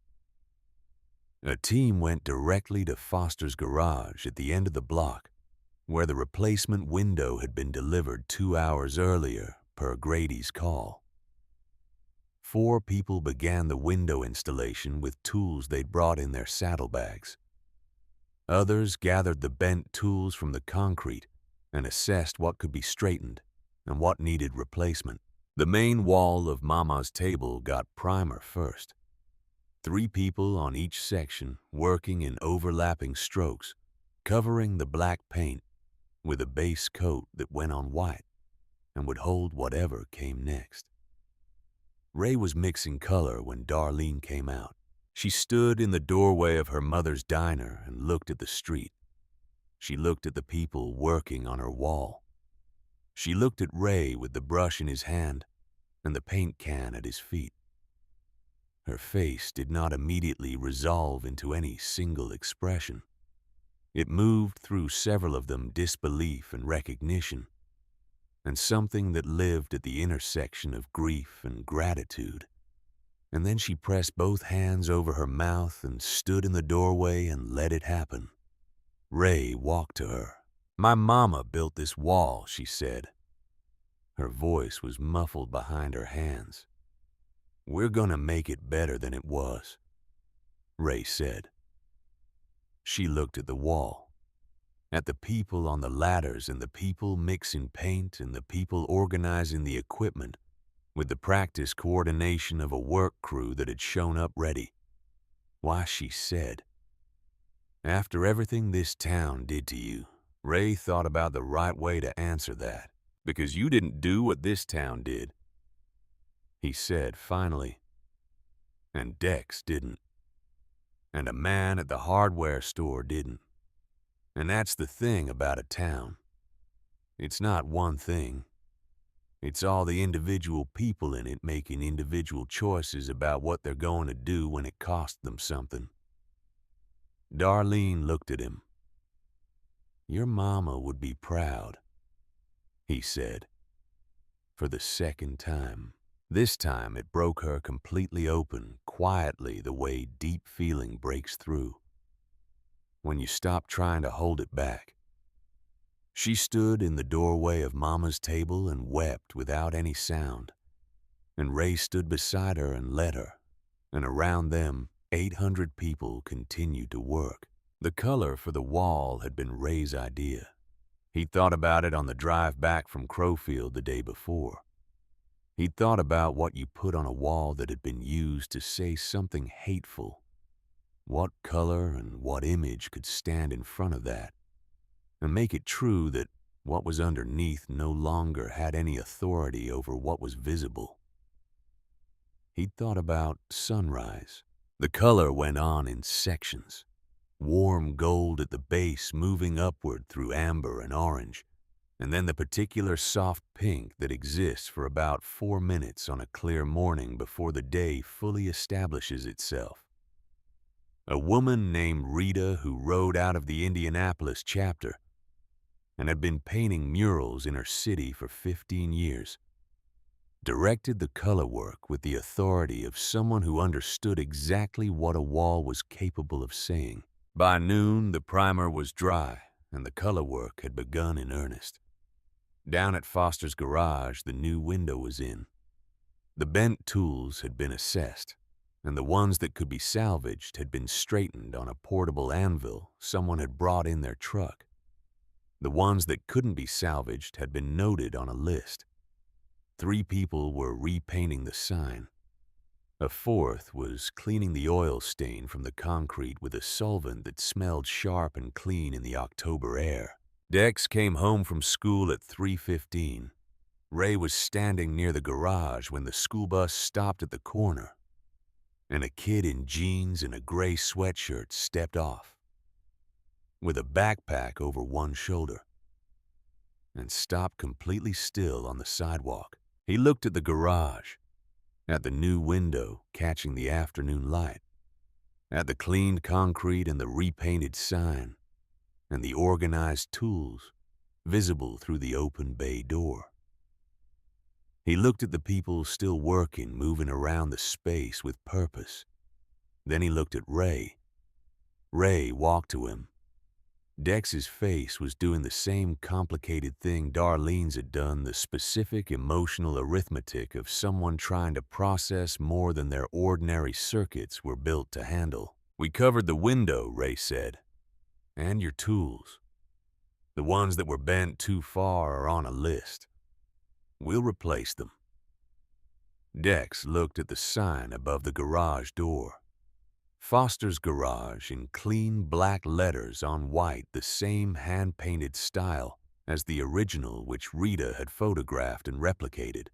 A team went directly to Foster's garage at the end of the block, where the replacement window had been delivered 2 hours earlier per Grady's call. 4 people began the window installation with tools they'd brought in their saddlebags. Others gathered the bent tools from the concrete and assessed what could be straightened and what needed replacement. The main wall of Mama's table got primer first. 3 people on each section working in overlapping strokes, covering the black paint with a base coat that went on white and would hold whatever came next. Ray was mixing color when Darlene came out. She stood in the doorway of her mother's diner and looked at the street. She looked at the people working on her wall. She looked at Ray with the brush in his hand and the paint can at his feet. Her face did not immediately resolve into any single expression. It moved through several of them disbelief and recognition, and something that lived at the intersection of grief and gratitude. And then she pressed both hands over her mouth and stood in the doorway and let it happen. Ray walked to her. "My mama built this wall," she said. Her voice was muffled behind her hands. "We're gonna make it better than it was," Ray said. She looked at the wall, at the people on the ladders and the people mixing paint and the people organizing the equipment with the practice coordination of a work crew that had shown up ready. Why, she said, "After everything this town did to you, Ray thought about the right way to answer that, because you didn't do what this town did." He said finally, "And Dex didn't. And a man at the hardware store didn't. And that's the thing about a town. It's not one thing. It's all the individual people in it making individual choices about what they're going to do when it costs them something." Darlene looked at him. "Your mama would be proud," he said, for the second time. This time it broke her completely open, quietly, the way deep feeling breaks through, when you stop trying to hold it back. She stood in the doorway of Mama's table and wept without any sound, and Ray stood beside her and led her, and around them 800 people continued to work. The color for the wall had been Ray's idea. He'd thought about it on the drive back from Crowfield the day before. He'd thought about what you put on a wall that had been used to say something hateful. What color and what image could stand in front of that and make it true that what was underneath no longer had any authority over what was visible? He'd thought about sunrise. The color went on in sections. Warm gold at the base moving upward through amber and orange, and then the particular soft pink that exists for about 4 minutes on a clear morning before the day fully establishes itself. A woman named Rita, who rode out of the Indianapolis chapter and had been painting murals in her city for 15 years, directed the color work with the authority of someone who understood exactly what a wall was capable of saying. By noon, the primer was dry and the color work had begun in earnest. Down at Foster's garage, the new window was in. The bent tools had been assessed, and the ones that could be salvaged had been straightened on a portable anvil someone had brought in their truck. The ones that couldn't be salvaged had been noted on a list. 3 people were repainting the sign. A fourth was cleaning the oil stain from the concrete with a solvent that smelled sharp and clean in the October air. Dex came home from school at 3:15. Ray was standing near the garage when the school bus stopped at the corner, and a kid in jeans and a gray sweatshirt stepped off, with a backpack over one shoulder, and stopped completely still on the sidewalk. He looked at the garage, at the new window catching the afternoon light, at the cleaned concrete and the repainted sign, and the organized tools visible through the open bay door. He looked at the people still working, moving around the space with purpose. Then he looked at Ray. Ray walked to him. Dex's face was doing the same complicated thing Darlene's had done, the specific emotional arithmetic of someone trying to process more than their ordinary circuits were built to handle. "We covered the window," Ray said, "and your tools. The ones that were bent too far are on a list. We'll replace them." Dex looked at the sign above the garage door. Foster's Garage in clean black letters on white, the same hand-painted style as the original which Rita had photographed and replicated.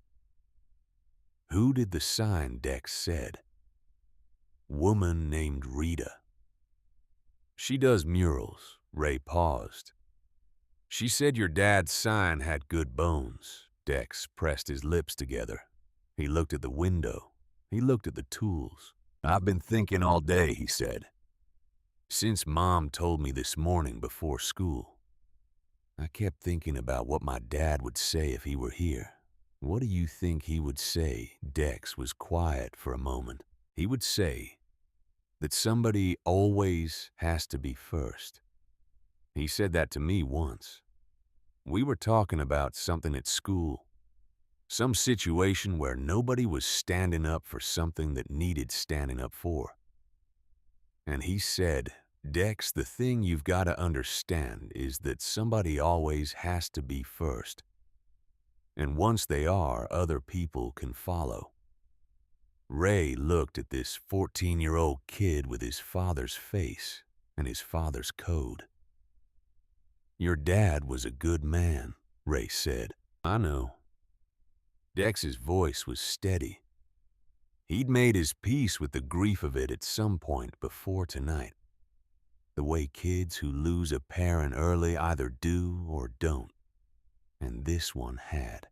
Who did the sign, Dex said? Woman named Rita. She does murals. Ray paused. She said your dad's sign had good bones. Dex pressed his lips together. He looked at the window. He looked at the tools. "I've been thinking all day," he said. "Since Mom told me this morning before school. I kept thinking about what my dad would say if he were here." "What do you think he would say?" Dex was quiet for a moment. "He would say that somebody always has to be first. He said that to me once. We were talking about something at school. Some situation where nobody was standing up for something that needed standing up for. And he said, 'Dex, the thing you've got to understand is that somebody always has to be first. And once they are, other people can follow.'" Ray looked at this 14-year-old kid with his father's face and his father's code. "Your dad was a good man," Ray said. "I know." Dex's voice was steady. He'd made his peace with the grief of it at some point before tonight. The way kids who lose a parent early either do or don't. And this one had.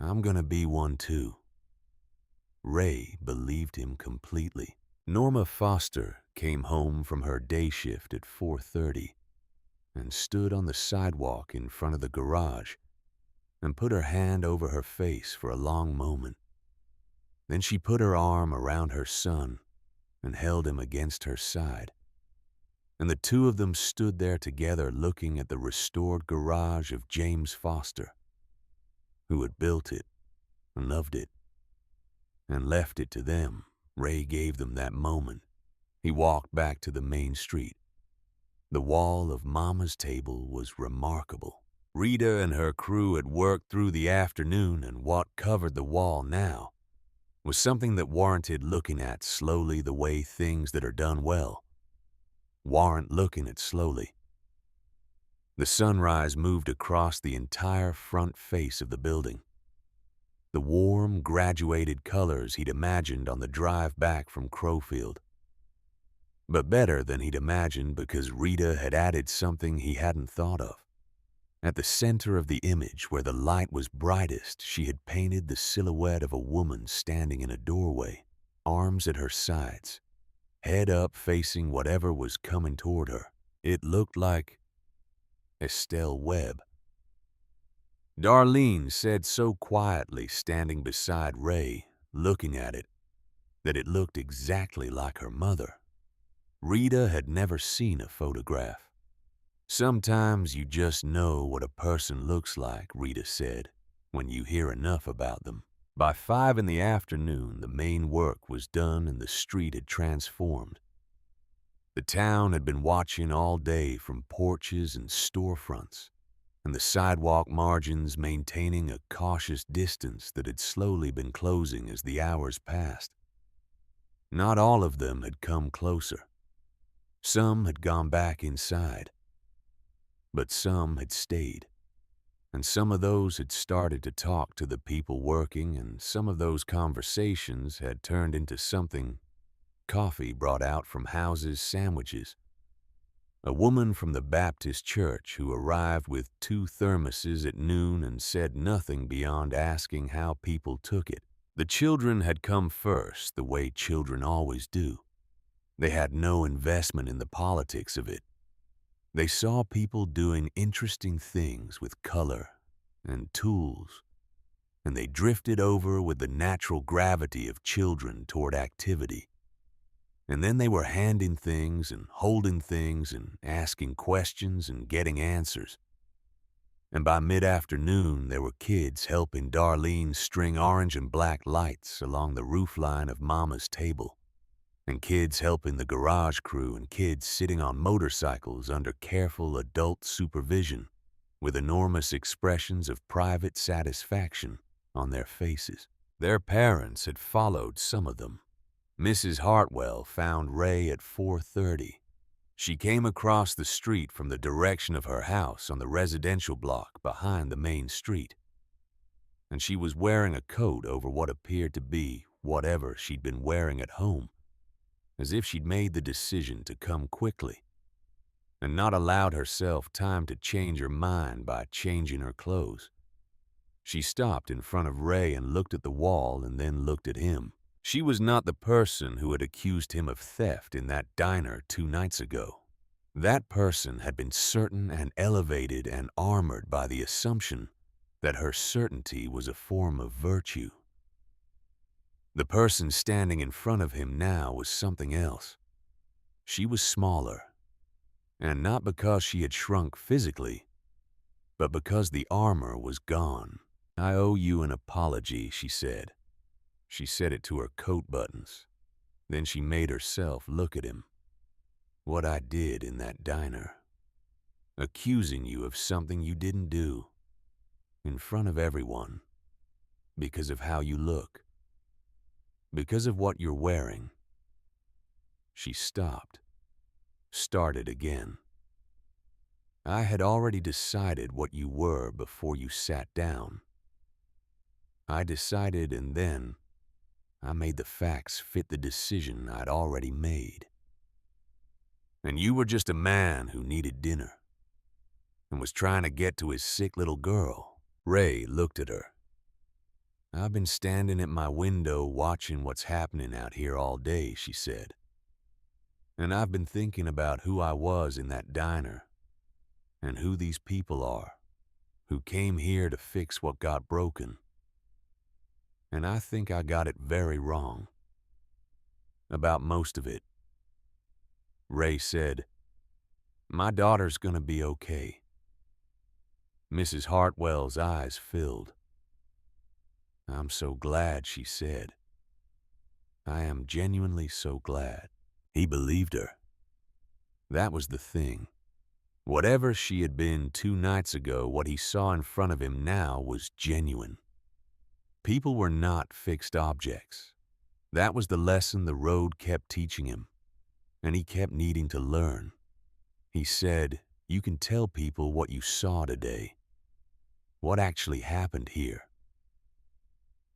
"I'm gonna be one too." Ray believed him completely. Norma Foster came home from her day shift at 4:30 and stood on the sidewalk in front of the garage and put her hand over her face for a long moment. Then she put her arm around her son and held him against her side. And the two of them stood there together looking at the restored garage of James Foster, who had built it and loved it and left it to them. Ray gave them that moment. He walked back to the main street. The wall of Mama's table was remarkable. Rita and her crew had worked through the afternoon, and what covered the wall now was something that warranted looking at slowly, the way things that are done well warrant looking at slowly. The sunrise moved across the entire front face of the building. The warm, graduated colors he'd imagined on the drive back from Crowfield. But better than he'd imagined because Rita had added something he hadn't thought of. At the center of the image, where the light was brightest, she had painted the silhouette of a woman standing in a doorway, arms at her sides, head up facing whatever was coming toward her. It looked like Estelle Webb. Darlene said so quietly, standing beside Ray, looking at it, that it looked exactly like her mother. Rita had never seen a photograph. "Sometimes you just know what a person looks like," Rita said, "when you hear enough about them." By 5 in the afternoon, the main work was done and the street had transformed. The town had been watching all day from porches and storefronts. and the sidewalk margins maintaining a cautious distance that had slowly been closing as the hours passed. Not all of them had come closer. Some had gone back inside, but some had stayed. And some of those had started to talk to the people working, and some of those conversations had turned into something: coffee brought out from houses, sandwiches. A woman from the Baptist church who arrived with 2 thermoses at noon and said nothing beyond asking how people took it. The children had come first, the way children always do. They had no investment in the politics of it. They saw people doing interesting things with color and tools, and they drifted over with the natural gravity of children toward activity. And then they were handing things and holding things and asking questions and getting answers. And by mid-afternoon, there were kids helping Darlene string orange and black lights along the roofline of Mama's table, and kids helping the garage crew, and kids sitting on motorcycles under careful adult supervision with enormous expressions of private satisfaction on their faces. Their parents had followed some of them. Mrs. Hartwell found Ray at 4:30. She came across the street from the direction of her house on the residential block behind the main street, and she was wearing a coat over what appeared to be whatever she'd been wearing at home, as if she'd made the decision to come quickly and not allowed herself time to change her mind by changing her clothes. She stopped in front of Ray and looked at the wall and then looked at him. She was not the person who had accused him of theft in that diner 2 nights ago. That person had been certain and elevated and armored by the assumption that her certainty was a form of virtue. The person standing in front of him now was something else. She was smaller, and not because she had shrunk physically, but because the armor was gone. "I owe you an apology," she said. She said it to her coat buttons. Then she made herself look at him. "What I did in that diner. Accusing you of something you didn't do. In front of everyone. Because of how you look. Because of what you're wearing." She stopped. Started again. "I had already decided what you were before you sat down. I decided, and then I made the facts fit the decision I'd already made. And you were just a man who needed dinner and was trying to get to his sick little girl." Ray looked at her. "I've been standing at my window watching what's happening out here all day," she said. "And I've been thinking about who I was in that diner and who these people are who came here to fix what got broken. And I think I got it very wrong. About most of it." Ray said, "My daughter's gonna be okay." Mrs. Hartwell's eyes filled. "I'm so glad," she said. "I am genuinely so glad." He believed her. That was the thing. Whatever she had been 2 nights ago, what he saw in front of him now was genuine. People were not fixed objects. That was the lesson the road kept teaching him, and he kept needing to learn. He said, "You can tell people what you saw today, what actually happened here.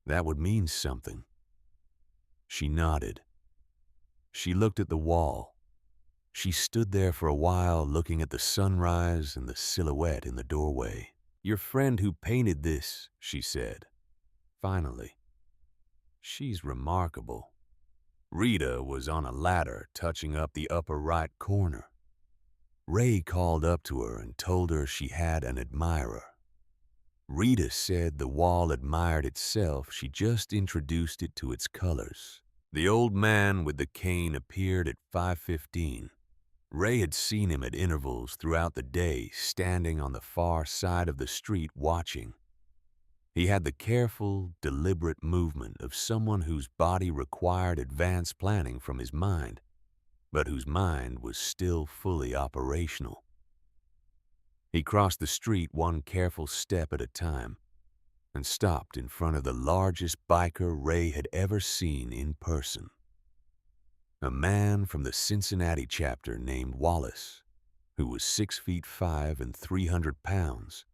That would mean something." She nodded. She looked at the wall. She stood there for a while looking at the sunrise and the silhouette in the doorway. "Your friend who painted this," she said. Finally. "She's remarkable." Rita was on a ladder touching up the upper right corner. Ray called up to her and told her she had an admirer. Rita said the wall admired itself, she just introduced it to its colors. The old man with the cane appeared at 5:15. Ray had seen him at intervals throughout the day, standing on the far side of the street watching. He had the careful, deliberate movement of someone whose body required advanced planning from his mind, but whose mind was still fully operational. He crossed the street one careful step at a time and stopped in front of the largest biker Ray had ever seen in person. A man from the Cincinnati chapter named Wallace, who was 6'5" and 300 pounds,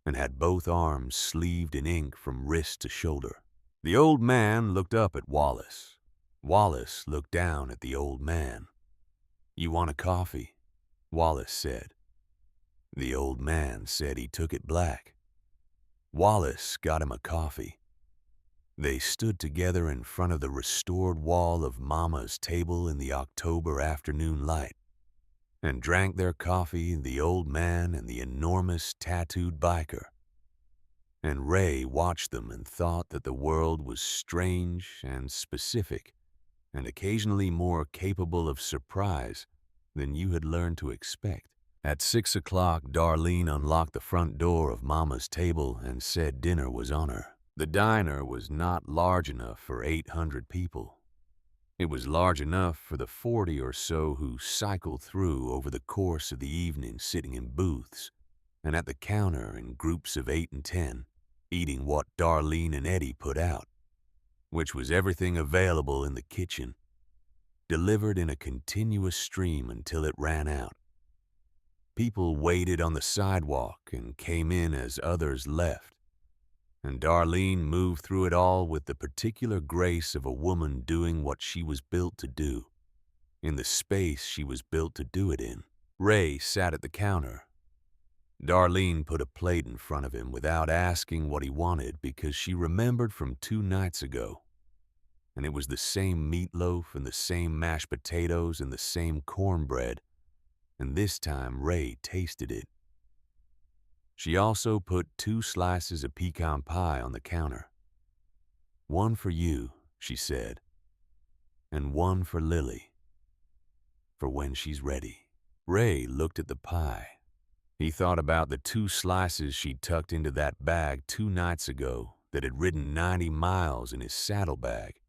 and had both arms sleeved in ink from wrist to shoulder. The old man looked up at Wallace. Wallace looked down at the old man. "You want a coffee?" Wallace said. The old man said he took it black. Wallace got him a coffee. They stood together in front of the restored wall of Mama's table in the October afternoon light and drank their coffee, the old man and the enormous tattooed biker. And Ray watched them and thought that the world was strange and specific and occasionally more capable of surprise than you had learned to expect. At 6 o'clock, Darlene unlocked the front door of Mama's table and said dinner was on her. The diner was not large enough for 800 people. It was large enough for the 40 or so who cycled through over the course of the evening, sitting in booths and at the counter in groups of 8 and 10, eating what Darlene and Eddie put out, which was everything available in the kitchen, delivered in a continuous stream until it ran out. People waited on the sidewalk and came in as others left, and Darlene moved through it all with the particular grace of a woman doing what she was built to do, in the space she was built to do it in. Ray sat at the counter. Darlene put a plate in front of him without asking what he wanted because she remembered from 2 nights ago, and it was the same meatloaf and the same mashed potatoes and the same cornbread, and this time Ray tasted it. She also put 2 slices of pecan pie on the counter. "One for you," she said, "and one for Lily, for when she's ready." Ray looked at the pie. He thought about the 2 slices she'd tucked into that bag 2 nights ago that had ridden 90 miles in his saddlebag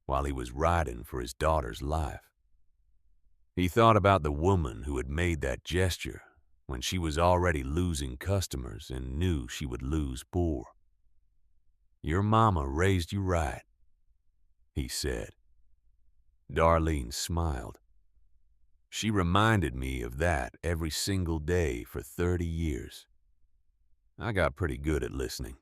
while he was riding for his daughter's life. He thought about the woman who had made that gesture when she was already losing customers and knew she would lose poor. "Your mama raised you right," he said. Darlene smiled. "She reminded me of that every single day for 30 years. I got pretty good at listening."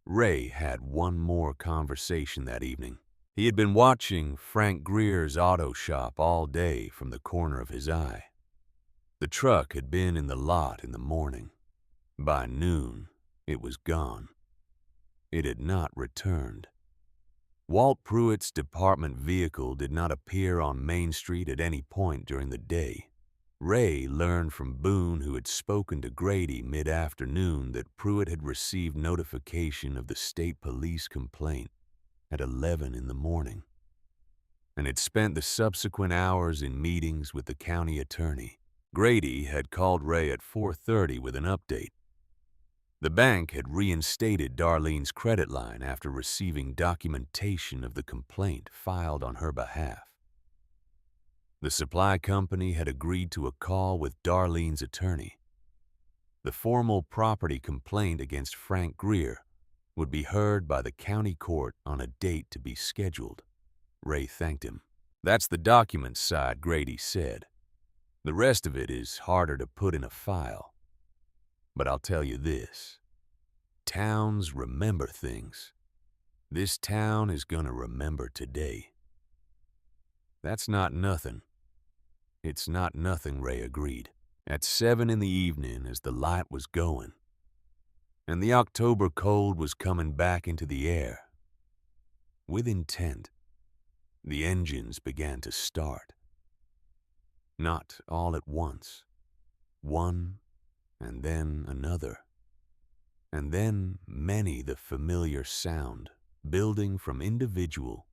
Ray had one more conversation that evening. He had been watching Frank Greer's auto shop all day from the corner of his eye. The truck had been in the lot in the morning. By noon, it was gone. It had not returned. Walt Pruitt's department vehicle did not appear on Main Street at any point during the day. Ray learned from Boone, who had spoken to Grady mid-afternoon, that Pruitt had received notification of the state police complaint at 11 in the morning, and had spent the subsequent hours in meetings with the county attorney. Grady had called Ray at 4:30 with an update. The bank had reinstated Darlene's credit line after receiving documentation of the complaint filed on her behalf. The supply company had agreed to a call with Darlene's attorney. The formal property complaint against Frank Greer would be heard by the county court on a date to be scheduled. Ray thanked him. "That's the document side," Grady said. "The rest of it is harder to put in a file. But I'll tell you this. Towns remember things. This town is gonna remember today." "That's not nothing." "It's not nothing," Ray agreed. At 7 in the evening, as the light was going, and the October cold was coming back into the air, with intent, the engines began to start. Not all at once. One, and then another. And then many, the familiar sound, building from individual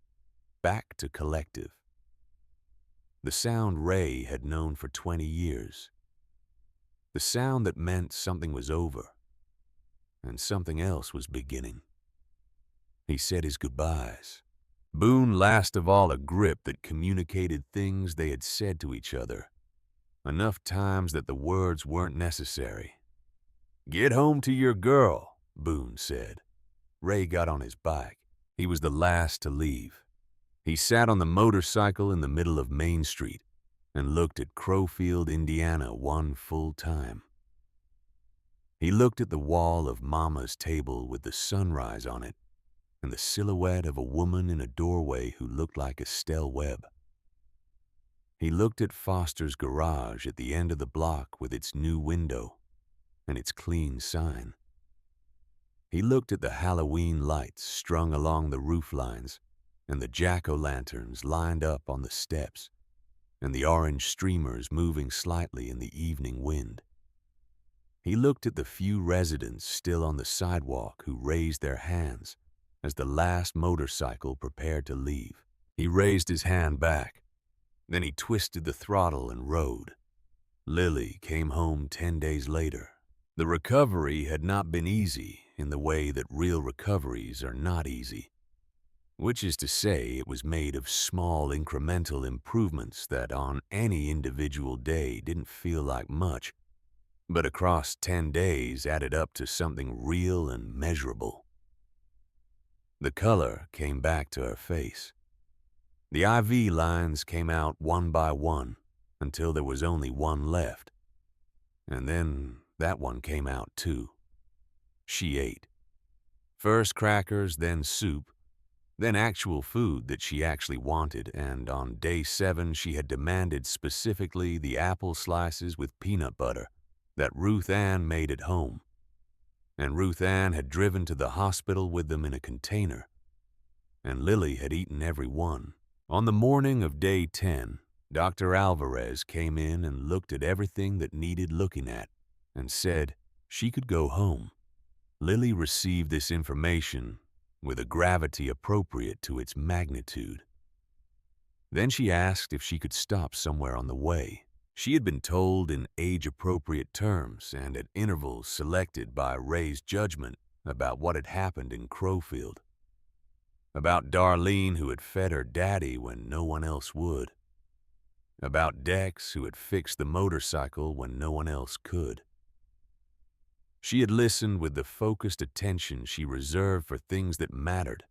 back to collective. The sound Ray had known for 20 years. The sound that meant something was over, and something else was beginning. He said his goodbyes. Boone last of all a grip that communicated things they had said to each other, enough times that the words weren't necessary. "Get home to your girl," Boone said. Ray got on his bike. He was the last to leave. He sat on the motorcycle in the middle of Main Street and looked at Crowfield, Indiana one full time. He looked at the wall of Mama's table with the sunrise on it and the silhouette of a woman in a doorway who looked like Estelle Webb. He looked at Foster's garage at the end of the block with its new window and its clean sign. He looked at the Halloween lights strung along the roof lines and the jack-o'-lanterns lined up on the steps and the orange streamers moving slightly in the evening wind. He looked at the few residents still on the sidewalk who raised their hands as the last motorcycle prepared to leave. He raised his hand back. Then he twisted the throttle and rode. Lily came home 10 days later. The recovery had not been easy in the way that real recoveries are not easy, which is to say it was made of small incremental improvements that on any individual day didn't feel like much, but across 10 days added up to something real and measurable. The color came back to her face. The IV lines came out one by one until there was only one left. And then that one came out too. She ate. First crackers, then soup, then actual food that she actually wanted, and on day 7 she had demanded specifically the apple slices with peanut butter that Ruth Ann made at home. And Ruth Ann had driven to the hospital with them in a container. And Lily had eaten every one. On the morning of day 10, Dr. Alvarez came in and looked at everything that needed looking at and said she could go home. Lily received this information with a gravity appropriate to its magnitude. Then she asked if she could stop somewhere on the way. She had been told in age-appropriate terms and at intervals selected by Ray's judgment about what had happened in Crowfield. About Darlene, who had fed her daddy when no one else would. About Dex, who had fixed the motorcycle when no one else could. She had listened with the focused attention she reserved for things that mattered,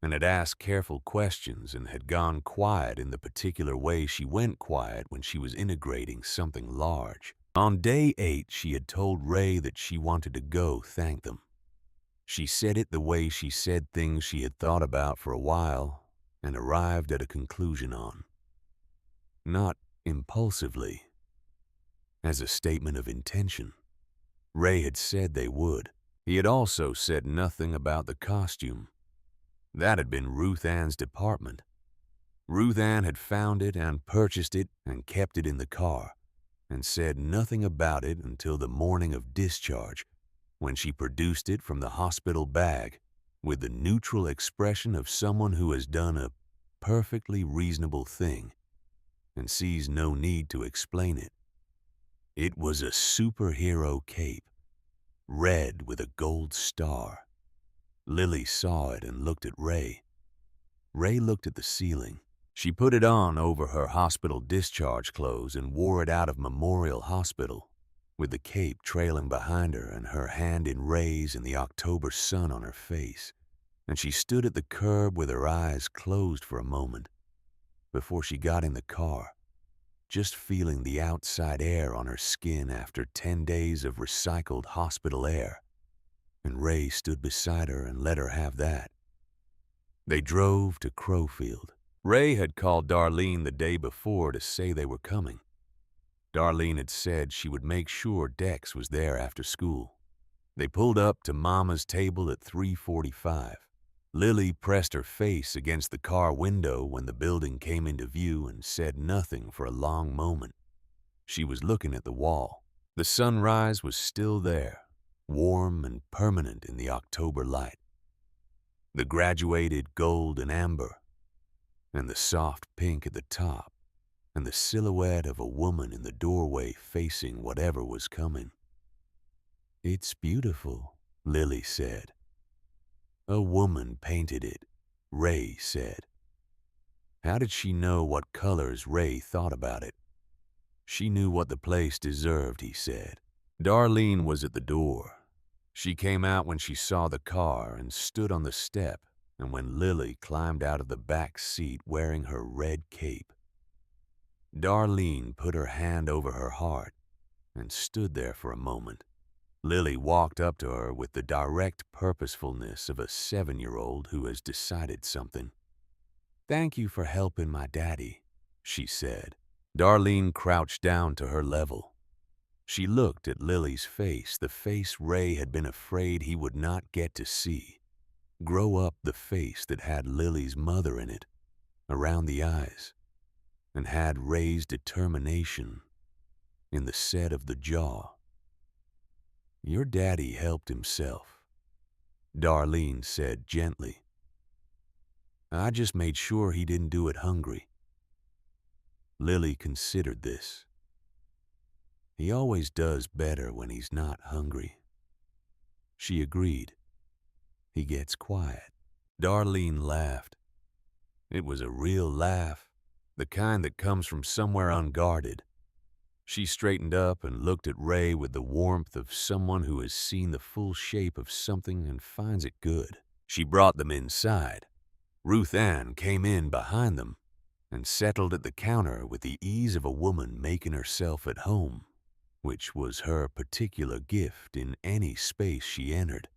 and had asked careful questions and had gone quiet in the particular way she went quiet when she was integrating something large. On day 8, she had told Ray that she wanted to go thank them. She said it the way she said things she had thought about for a while and arrived at a conclusion on. Not impulsively, as a statement of intention. Ray had said they would. He had also said nothing about the costume. That had been Ruth Ann's department. Ruth Ann had found it and purchased it and kept it in the car, and said nothing about it until the morning of discharge, when she produced it from the hospital bag with the neutral expression of someone who has done a perfectly reasonable thing and sees no need to explain it. It was a superhero cape, red with a gold star. Lily saw it and looked at Ray. Ray looked at the ceiling. She put it on over her hospital discharge clothes and wore it out of Memorial Hospital, with the cape trailing behind her and her hand in Ray's in the October sun on her face. And she stood at the curb with her eyes closed for a moment before she got in the car, just feeling the outside air on her skin after 10 days of recycled hospital air. And Ray stood beside her and let her have that. They drove to Crowfield. Ray had called Darlene the day before to say they were coming. Darlene had said she would make sure Dex was there after school. They pulled up to Mama's table at 3:45. Lily pressed her face against the car window when the building came into view and said nothing for a long moment. She was looking at the wall. The sunrise was still there, warm and permanent in the October light. The graduated gold and amber, and the soft pink at the top, and the silhouette of a woman in the doorway facing whatever was coming. "It's beautiful," Lily said. "A woman painted it," Ray said. How did she know what colors Ray thought about it? She knew what the place deserved, he said. Darlene was at the door. She came out when she saw the car and stood on the step, and when Lily climbed out of the back seat wearing her red cape. Darlene put her hand over her heart and stood there for a moment. Lily walked up to her with the direct purposefulness of a 7-year-old who has decided something. "Thank you for helping my daddy," she said. Darlene crouched down to her level. She looked at Lily's face, the face Ray had been afraid he would not get to see. Grow up the face that had Lily's mother in it, around the eyes, and had Ray's determination in the set of the jaw. "Your daddy helped himself," Darlene said gently. "I just made sure he didn't do it hungry." Lily considered this. "He always does better when he's not hungry." She agreed. "He gets quiet." Darlene laughed. It was a real laugh, the kind that comes from somewhere unguarded. She straightened up and looked at Ray with the warmth of someone who has seen the full shape of something and finds it good. She brought them inside. Ruth Ann came in behind them and settled at the counter with the ease of a woman making herself at home, which was her particular gift in any space she entered.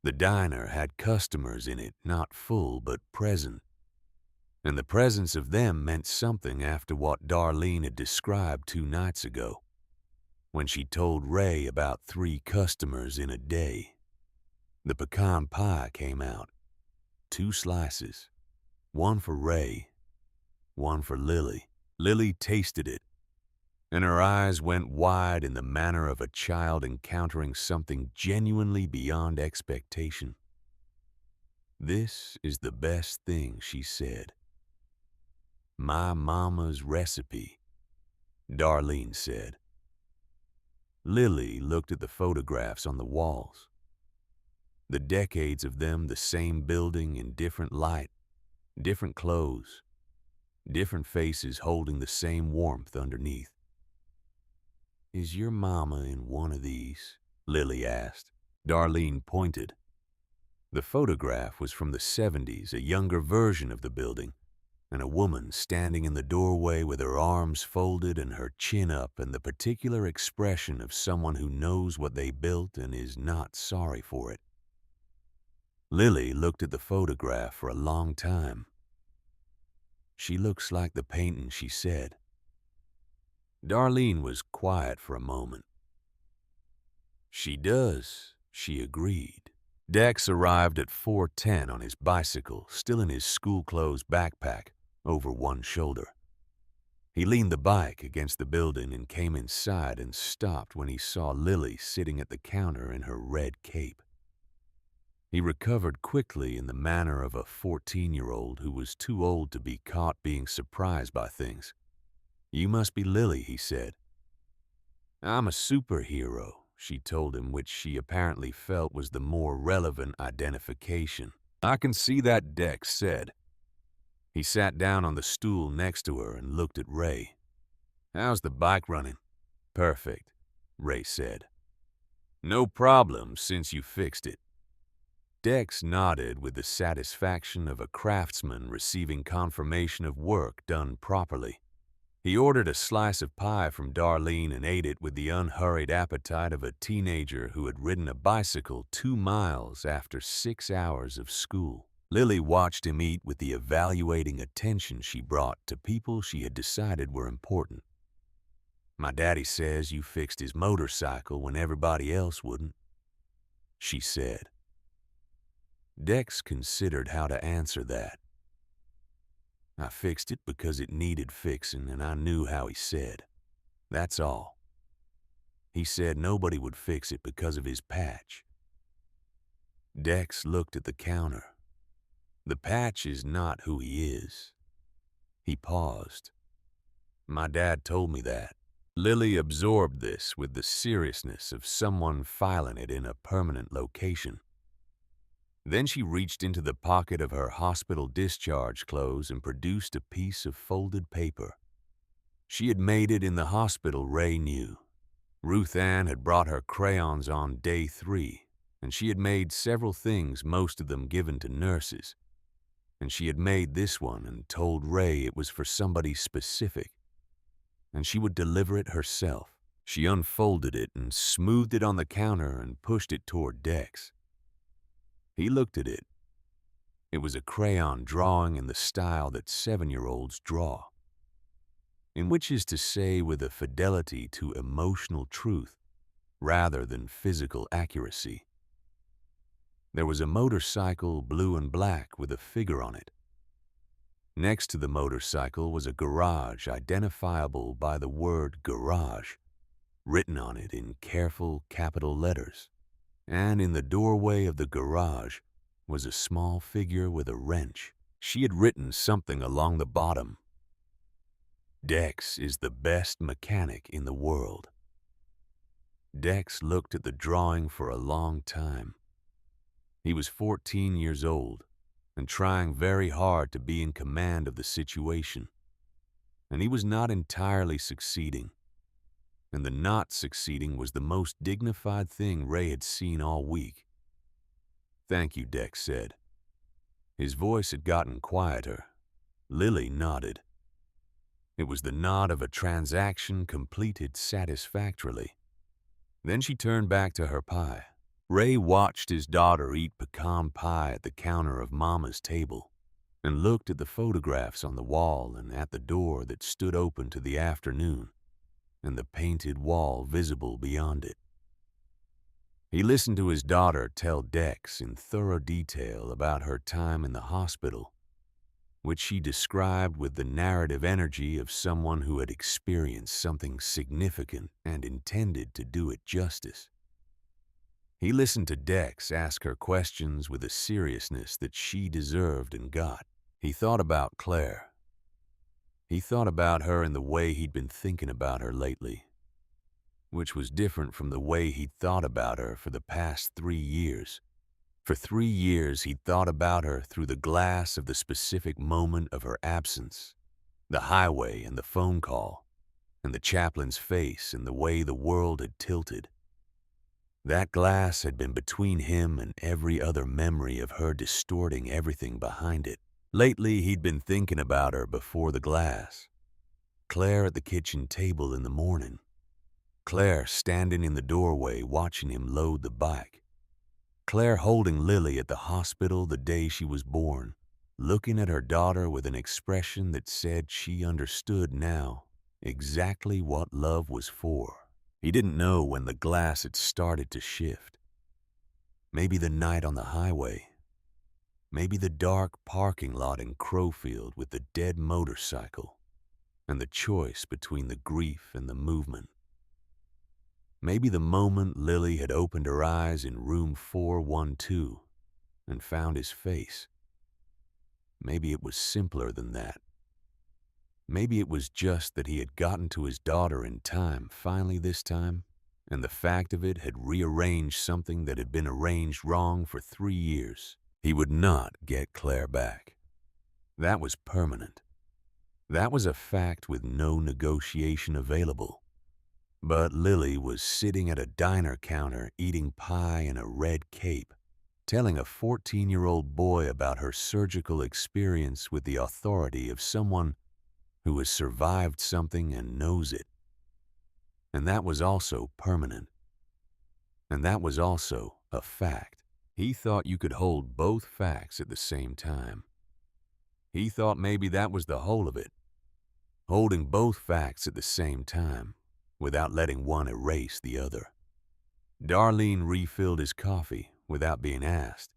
The diner had customers in it, not full but present, and the presence of them meant something after what Darlene had described 2 nights ago, when she told Ray about 3 customers in a day. The pecan pie came out, 2 slices, one for Ray, one for Lily. Lily tasted it, and her eyes went wide in the manner of a child encountering something genuinely beyond expectation. "This is the best thing," she said. "My mama's recipe," Darlene said. Lily looked at the photographs on the walls. The decades of them, the same building in different light, different clothes, different faces holding the same warmth underneath. "Is your mama in one of these?" Lily asked. Darlene pointed. The photograph was from the 70s, a younger version of the building, and a woman standing in the doorway with her arms folded and her chin up and the particular expression of someone who knows what they built and is not sorry for it. Lily looked at the photograph for a long time. "She looks like the painting," she said. Darlene was quiet for a moment. "She does," she agreed. Dex arrived at 4:10 on his bicycle, still in his school-clothes backpack, over one shoulder. He leaned the bike against the building and came inside and stopped when he saw Lily sitting at the counter in her red cape. He recovered quickly in the manner of a 14-year-old who was too old to be caught being surprised by things. "You must be Lily," he said. "I'm a superhero," she told him, which she apparently felt was the more relevant identification. "I can see that," Dex said. He sat down on the stool next to her and looked at Ray. "How's the bike running?" "Perfect," Ray said. "No problem since you fixed it." Dex nodded with the satisfaction of a craftsman receiving confirmation of work done properly. He ordered a slice of pie from Darlene and ate it with the unhurried appetite of a teenager who had ridden a bicycle 2 miles after 6 hours of school. Lily watched him eat with the evaluating attention she brought to people she had decided were important. "My daddy says you fixed his motorcycle when everybody else wouldn't," she said. Dex considered how to answer that. "I fixed it because it needed fixing, and I knew how he said. That's all. He said nobody would fix it because of his patch." Dex looked at the counter. "The patch is not who he is." He paused. "My dad told me that." Lily absorbed this with the seriousness of someone filing it in a permanent location. Then she reached into the pocket of her hospital discharge clothes and produced a piece of folded paper. She had made it in the hospital, Ray knew. Ruth Ann had brought her crayons on day 3, and she had made several things, most of them given to nurses. And she had made this one and told Ray it was for somebody specific, and she would deliver it herself. She unfolded it and smoothed it on the counter and pushed it toward Dex. He looked at it. It was a crayon drawing in the style that 7-year-olds draw, in which is to say with a fidelity to emotional truth rather than physical accuracy. There was a motorcycle, blue and black, with a figure on it. Next to the motorcycle was a garage identifiable by the word garage, written on it in careful capital letters. And in the doorway of the garage was a small figure with a wrench. She had written something along the bottom. Dex is the best mechanic in the world. Dex looked at the drawing for a long time. He was 14 years old and trying very hard to be in command of the situation. And he was not entirely succeeding. And the not succeeding was the most dignified thing Ray had seen all week. "Thank you," Dex said. His voice had gotten quieter. Lily nodded. It was the nod of a transaction completed satisfactorily. Then she turned back to her pie. Ray watched his daughter eat pecan pie at the counter of Mama's table and looked at the photographs on the wall and at the door that stood open to the afternoon and the painted wall visible beyond it. He listened to his daughter tell Dex in thorough detail about her time in the hospital, which she described with the narrative energy of someone who had experienced something significant and intended to do it justice. He listened to Dex ask her questions with a seriousness that she deserved and got. He thought about Claire. He thought about her in the way he'd been thinking about her lately, which was different from the way he'd thought about her for the past 3 years. For 3 years, he'd thought about her through the glass of the specific moment of her absence, the highway and the phone call, and the chaplain's face and the way the world had tilted. That glass had been between him and every other memory of her, distorting everything behind it. Lately, he'd been thinking about her before the glass. Claire at the kitchen table in the morning. Claire standing in the doorway watching him load the bike. Claire holding Lily at the hospital the day she was born, looking at her daughter with an expression that said she understood now exactly what love was for. He didn't know when the glass had started to shift. Maybe the night on the highway. Maybe the dark parking lot in Crowfield with the dead motorcycle and the choice between the grief and the movement. Maybe the moment Lily had opened her eyes in room 412 and found his face. Maybe it was simpler than that. Maybe it was just that he had gotten to his daughter in time, finally this time, and the fact of it had rearranged something that had been arranged wrong for 3 years. He would not get Claire back. That was permanent. That was a fact with no negotiation available. But Lily was sitting at a diner counter eating pie in a red cape, telling a 14-year-old boy about her surgical experience with the authority of someone who has survived something and knows it. And that was also permanent. And that was also a fact. He thought you could hold both facts at the same time. He thought maybe that was the whole of it, holding both facts at the same time, without letting one erase the other. Darlene refilled his coffee without being asked,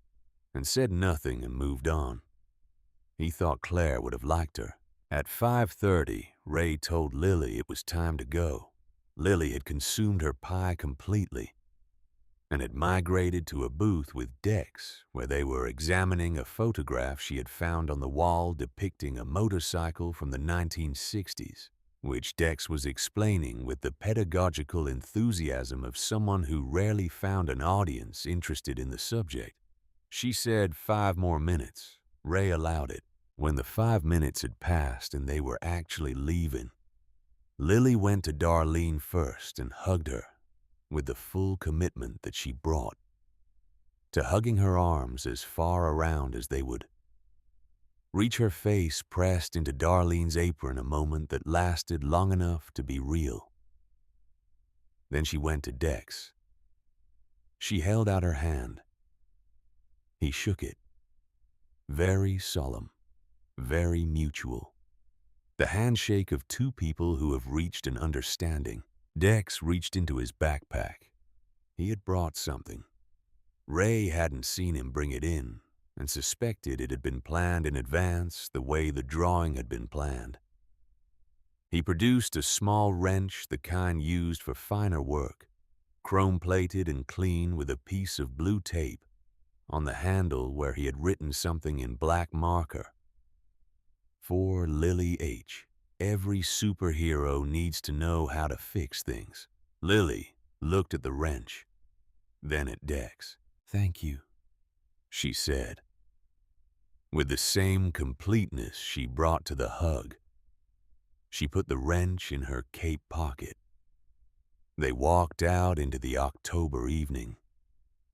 and said nothing and moved on. He thought Claire would have liked her. At 5:30, Ray told Lily it was time to go. Lily had consumed her pie completely and had migrated to a booth with Dex, where they were examining a photograph she had found on the wall depicting a motorcycle from the 1960s, which Dex was explaining with the pedagogical enthusiasm of someone who rarely found an audience interested in the subject. She said 5 more minutes. Ray allowed it. When the 5 minutes had passed and they were actually leaving, Lily went to Darlene first and hugged her with the full commitment that she brought, to hugging her arms as far around as they would reach. Her face pressed into Darlene's apron, a moment that lasted long enough to be real. Then she went to Dex. She held out her hand. He shook it. Very solemn, very mutual. The handshake of two people who have reached an understanding. Dex reached into his backpack. He had brought something. Ray hadn't seen him bring it in, and suspected it had been planned in advance the way the drawing had been planned. He produced a small wrench, the kind used for finer work, chrome-plated and clean, with a piece of blue tape on the handle where he had written something in black marker. For Lily H. Every superhero needs to know how to fix things. Lily looked at the wrench, then at Dex. "Thank you," she said, with the same completeness she brought to the hug. She put the wrench in her cape pocket. They walked out into the October evening.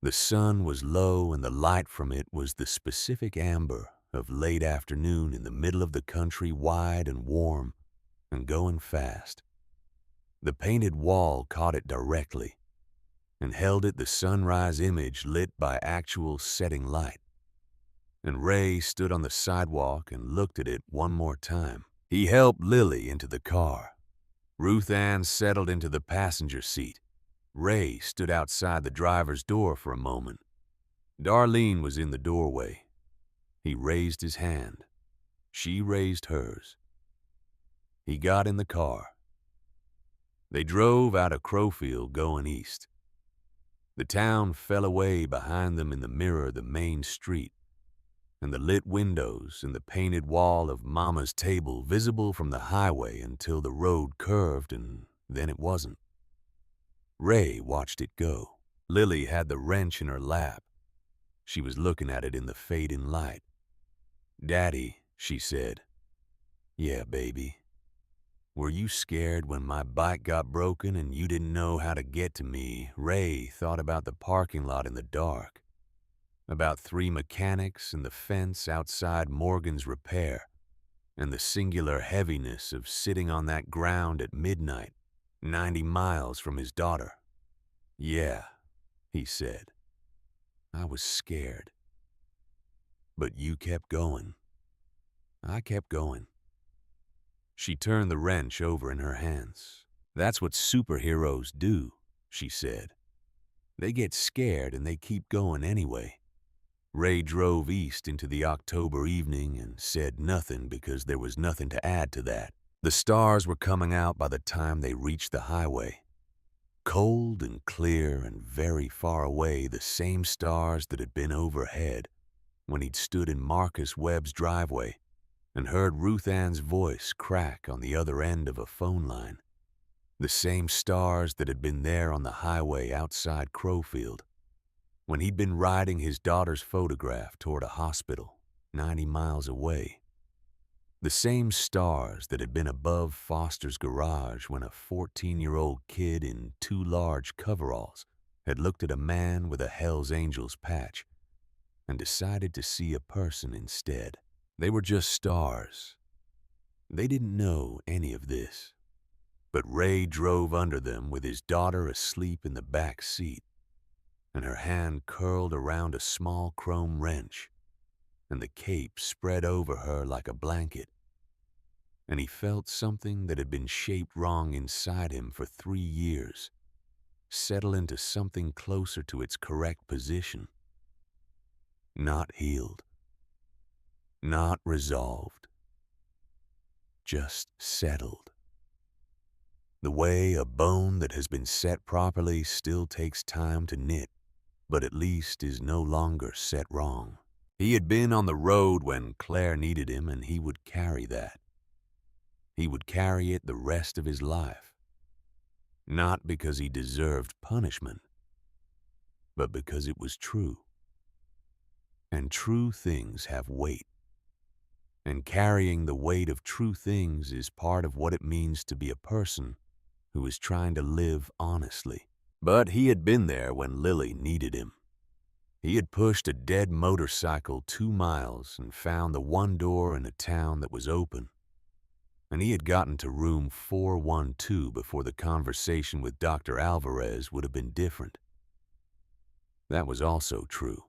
The sun was low, and the light from it was the specific amber of late afternoon in the middle of the country, wide and warm and going fast. The painted wall caught it directly and held it, the sunrise image lit by actual setting light. And Ray stood on the sidewalk and looked at it one more time. He helped Lily into the car. Ruth Ann settled into the passenger seat. Ray stood outside the driver's door for a moment. Darlene was in the doorway. He raised his hand. She raised hers. He got in the car. They drove out of Crowfield, going east. The town fell away behind them in the mirror, the main street, and the lit windows and the painted wall of Mama's table visible from the highway until the road curved, and then it wasn't. Ray watched it go. Lily had the wrench in her lap. She was looking at it in the fading light. "Daddy," she said. "Yeah, baby. Were you scared when my bike got broken and you didn't know how to get to me?" Ray thought about the parking lot in the dark, about 3 mechanics and the fence outside Morgan's Repair, and the singular heaviness of sitting on that ground at midnight, 90 miles from his daughter. "Yeah," he said. "I was scared. But you kept going. I kept going." She turned the wrench over in her hands. "That's what superheroes do," she said. "They get scared and they keep going anyway." Ray drove east into the October evening and said nothing because there was nothing to add to that. The stars were coming out by the time they reached the highway. Cold and clear and very far away, the same stars that had been overhead when he'd stood in Marcus Webb's driveway and heard Ruth Ann's voice crack on the other end of a phone line. The same stars that had been there on the highway outside Crowfield when he'd been riding his daughter's photograph toward a hospital 90 miles away. The same stars that had been above Foster's garage when a 14-year-old kid in 2 large coveralls had looked at a man with a Hell's Angels patch and decided to see a person instead. They were just stars. They didn't know any of this. But Ray drove under them with his daughter asleep in the back seat, and her hand curled around a small chrome wrench, and the cape spread over her like a blanket. And he felt something that had been shaped wrong inside him for 3 years settle into something closer to its correct position. Not healed. Not resolved. Just settled. The way a bone that has been set properly still takes time to knit, but at least is no longer set wrong. He had been on the road when Claire needed him, and he would carry that. He would carry it the rest of his life. Not because he deserved punishment, but because it was true. And true things have weight. And carrying the weight of true things is part of what it means to be a person who is trying to live honestly. But he had been there when Lily needed him. He had pushed a dead motorcycle 2 miles and found the one door in a town that was open. And he had gotten to room 412 before the conversation with Dr. Alvarez would have been different. That was also true.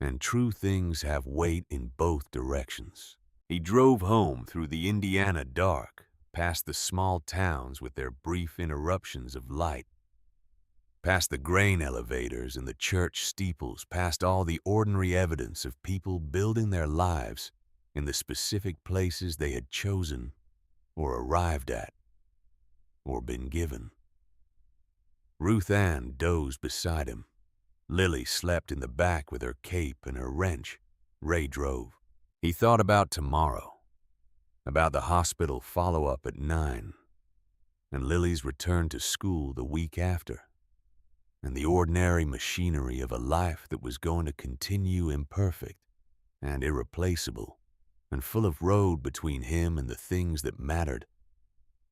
And true things have weight in both directions. He drove home through the Indiana dark, past the small towns with their brief interruptions of light, past the grain elevators and the church steeples, past all the ordinary evidence of people building their lives in the specific places they had chosen or arrived at or been given. Ruth Ann dozed beside him. Lily slept in the back with her cape and her wrench. Ray drove. He thought about tomorrow, about the hospital follow-up at 9, and Lily's return to school the week after, and the ordinary machinery of a life that was going to continue imperfect and irreplaceable, and full of road between him and the things that mattered,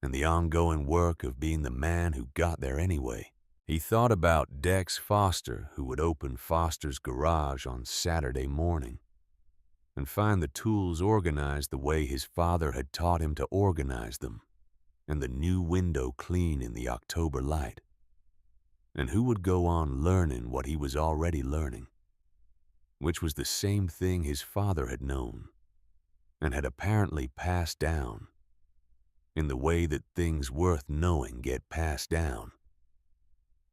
and the ongoing work of being the man who got there anyway. He thought about Dex Foster, who would open Foster's garage on Saturday morning and find the tools organized the way his father had taught him to organize them, and the new window clean in the October light, and who would go on learning what he was already learning, which was the same thing his father had known and had apparently passed down in the way that things worth knowing get passed down.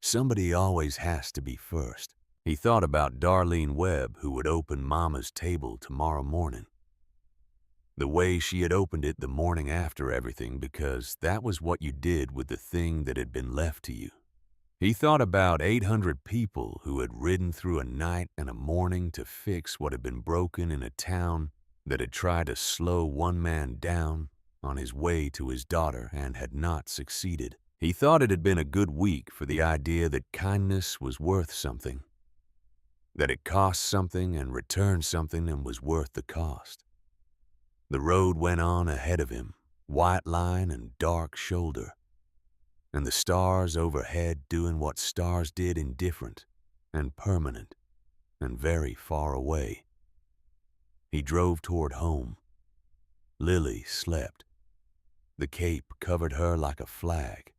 Somebody always has to be first. He thought about Darlene Webb, who would open Mama's table tomorrow morning, the way she had opened it the morning after everything, because that was what you did with the thing that had been left to you. He thought about 800 people who had ridden through a night and a morning to fix what had been broken in a town that had tried to slow one man down on his way to his daughter and had not succeeded. He thought it had been a good week for the idea that kindness was worth something, that it cost something and returned something and was worth the cost. The road went on ahead of him, white line and dark shoulder, and the stars overhead doing what stars did, indifferent and permanent and very far away. He drove toward home. Lily slept. The cape covered her like a flag.